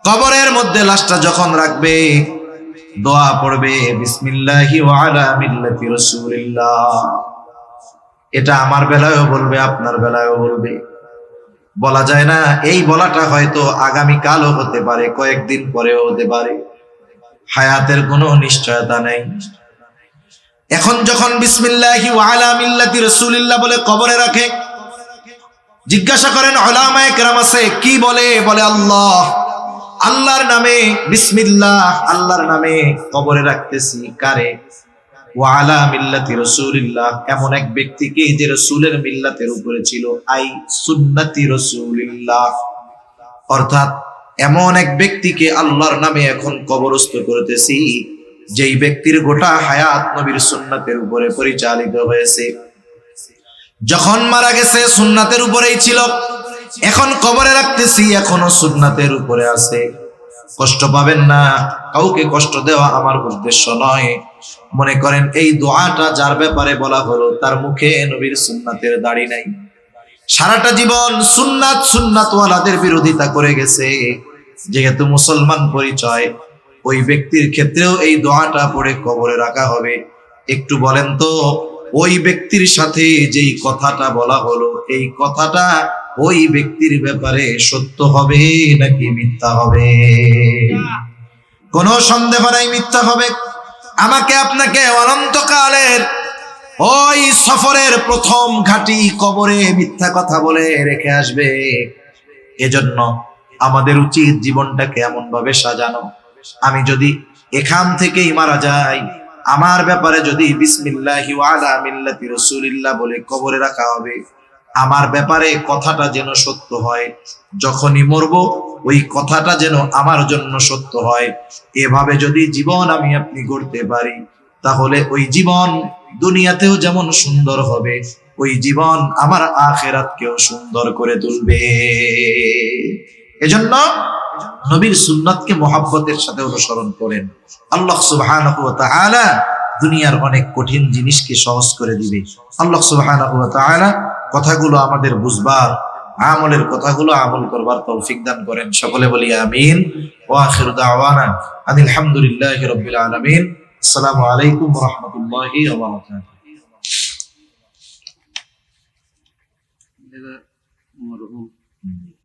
কবরের মধ্যে লাশটা যখন রাখবে, দোয়া পড়বে, বিসমিল্লাহি ওয়া আলা মিল্লাতি রাসূলিল্লাহ। এটা আমার বেলায়ও বলবে, আপনার বেলায়ও বলবে। বলা যায় না, এই বলাটা হয়তো আগামী কালও হতে পারে, কয়েকদিন পরেও হতে পারে, হায়াতের কোনো নিশ্চয়তা নেই। এখন যখন বিসমিল্লাহি ওয়া আলা মিল্লাতি রাসূলিল্লাহ বলে কবরে রাখে, জিজ্ঞাসা করেন উলামায়ে কেরাম আছে কি বলে? বলে আল্লাহ, আল্লাহর নামে, বিসমিল্লাহ, আল্লাহর নামে কবরে রাখতেছি। কারে? ওয়া আলা মিল্লাতি রাসূলিল্লাহ, এমন এক ব্যক্তিকে যে রাসূলের মিল্লাতের উপরে ছিল, আই সুন্নতি রাসূলিল্লাহ, অর্থাৎ এমন এক ব্যক্তিকে আল্লাহর নামে এখন কবরস্থ করতেছি যেই ব্যক্তির গোটা হায়াত নবীর সুন্নাতের উপরে পরিচালিত হয়েছে। যখন মারা গেছে সুন্নাতের উপরেই ছিল, এখন কবরে রাখতেছি, এখনো সুন্নাতের উপরে আছে। কষ্ট পাবেন না, কাউকে কষ্ট দেওয়া আমার উদ্দেশ্য নয়। মনে করেন এই দোয়াটা যার ব্যাপারে বলা হলো, তার মুখে নবীর সুন্নাতের দাড়ি নাই, সারাটা জীবন সুন্নাতওয়ালাদের বিরোধিতা করে গেছে, যেহেতু মুসলমান পরিচয়, ওই ব্যক্তির ক্ষেত্রেও এই দোয়াটা পড়ে কবরে রাখা হবে। একটু বলেন তো, ওই ব্যক্তির সাথে যেই কথাটা বলা হলো, এই কথাটা ওই ব্যক্তির ব্যাপারে সত্য হবে নাকি মিথ্যা হবে? কোনো সন্দেহ নাই মিথ্যা হবে। আমাকে আপনাকে অনন্তকালের ওই সফরের প্রথম ঘাটি কবরে মিথ্যা কথা বলে রেখে আসবে। এজন্য আমাদের উচিত জীবনটাকে এমন ভাবে সাজানো, আমি যদি এখান থেকেই মারা যাই, আমার ব্যাপারে যদি বিসমিল্লাহি ওয়া আলা মিল্লাতি রাসূলিল্লাহ বলে কবরে রাখা হবে, আমার ব্যাপারে কথাটা যেন সত্য হয়, যখনই মরবো ওই কথাটা যেন আমার জন্য সত্য হয়। এভাবে যদি জীবন আমি আপনি গড়তে পারি, তাহলে ওই জীবন দুনিয়াতেও যেমন সুন্দর হবে, ওই জীবন আমার আখিরাতকেও সুন্দর করে তুলবে। এজন্য নবীর সুন্নাতকে মহব্বতের সাথে অনুসরণ করেন। আল্লাহ সুবহানাহু ওয়া তাআলা দুনিয়ার অনেক কঠিন জিনিসকে সহজ করে দিবে। আল্লাহ সুবহানাহু ওয়া তাআলা কথাগুলো আমাদের বুঝবার, আমলের কথাগুলো আমল করবার তৌফিক দান করেন। সকলে বলি আমিন। ওয়া আখিরু দাওয়ানা আনিল হামদুলিল্লাহি রাব্বিল আলামিন। আসসালামু আলাইকুম ওয়া রাহমাতুল্লাহি ওয়া বারাকাতুহু।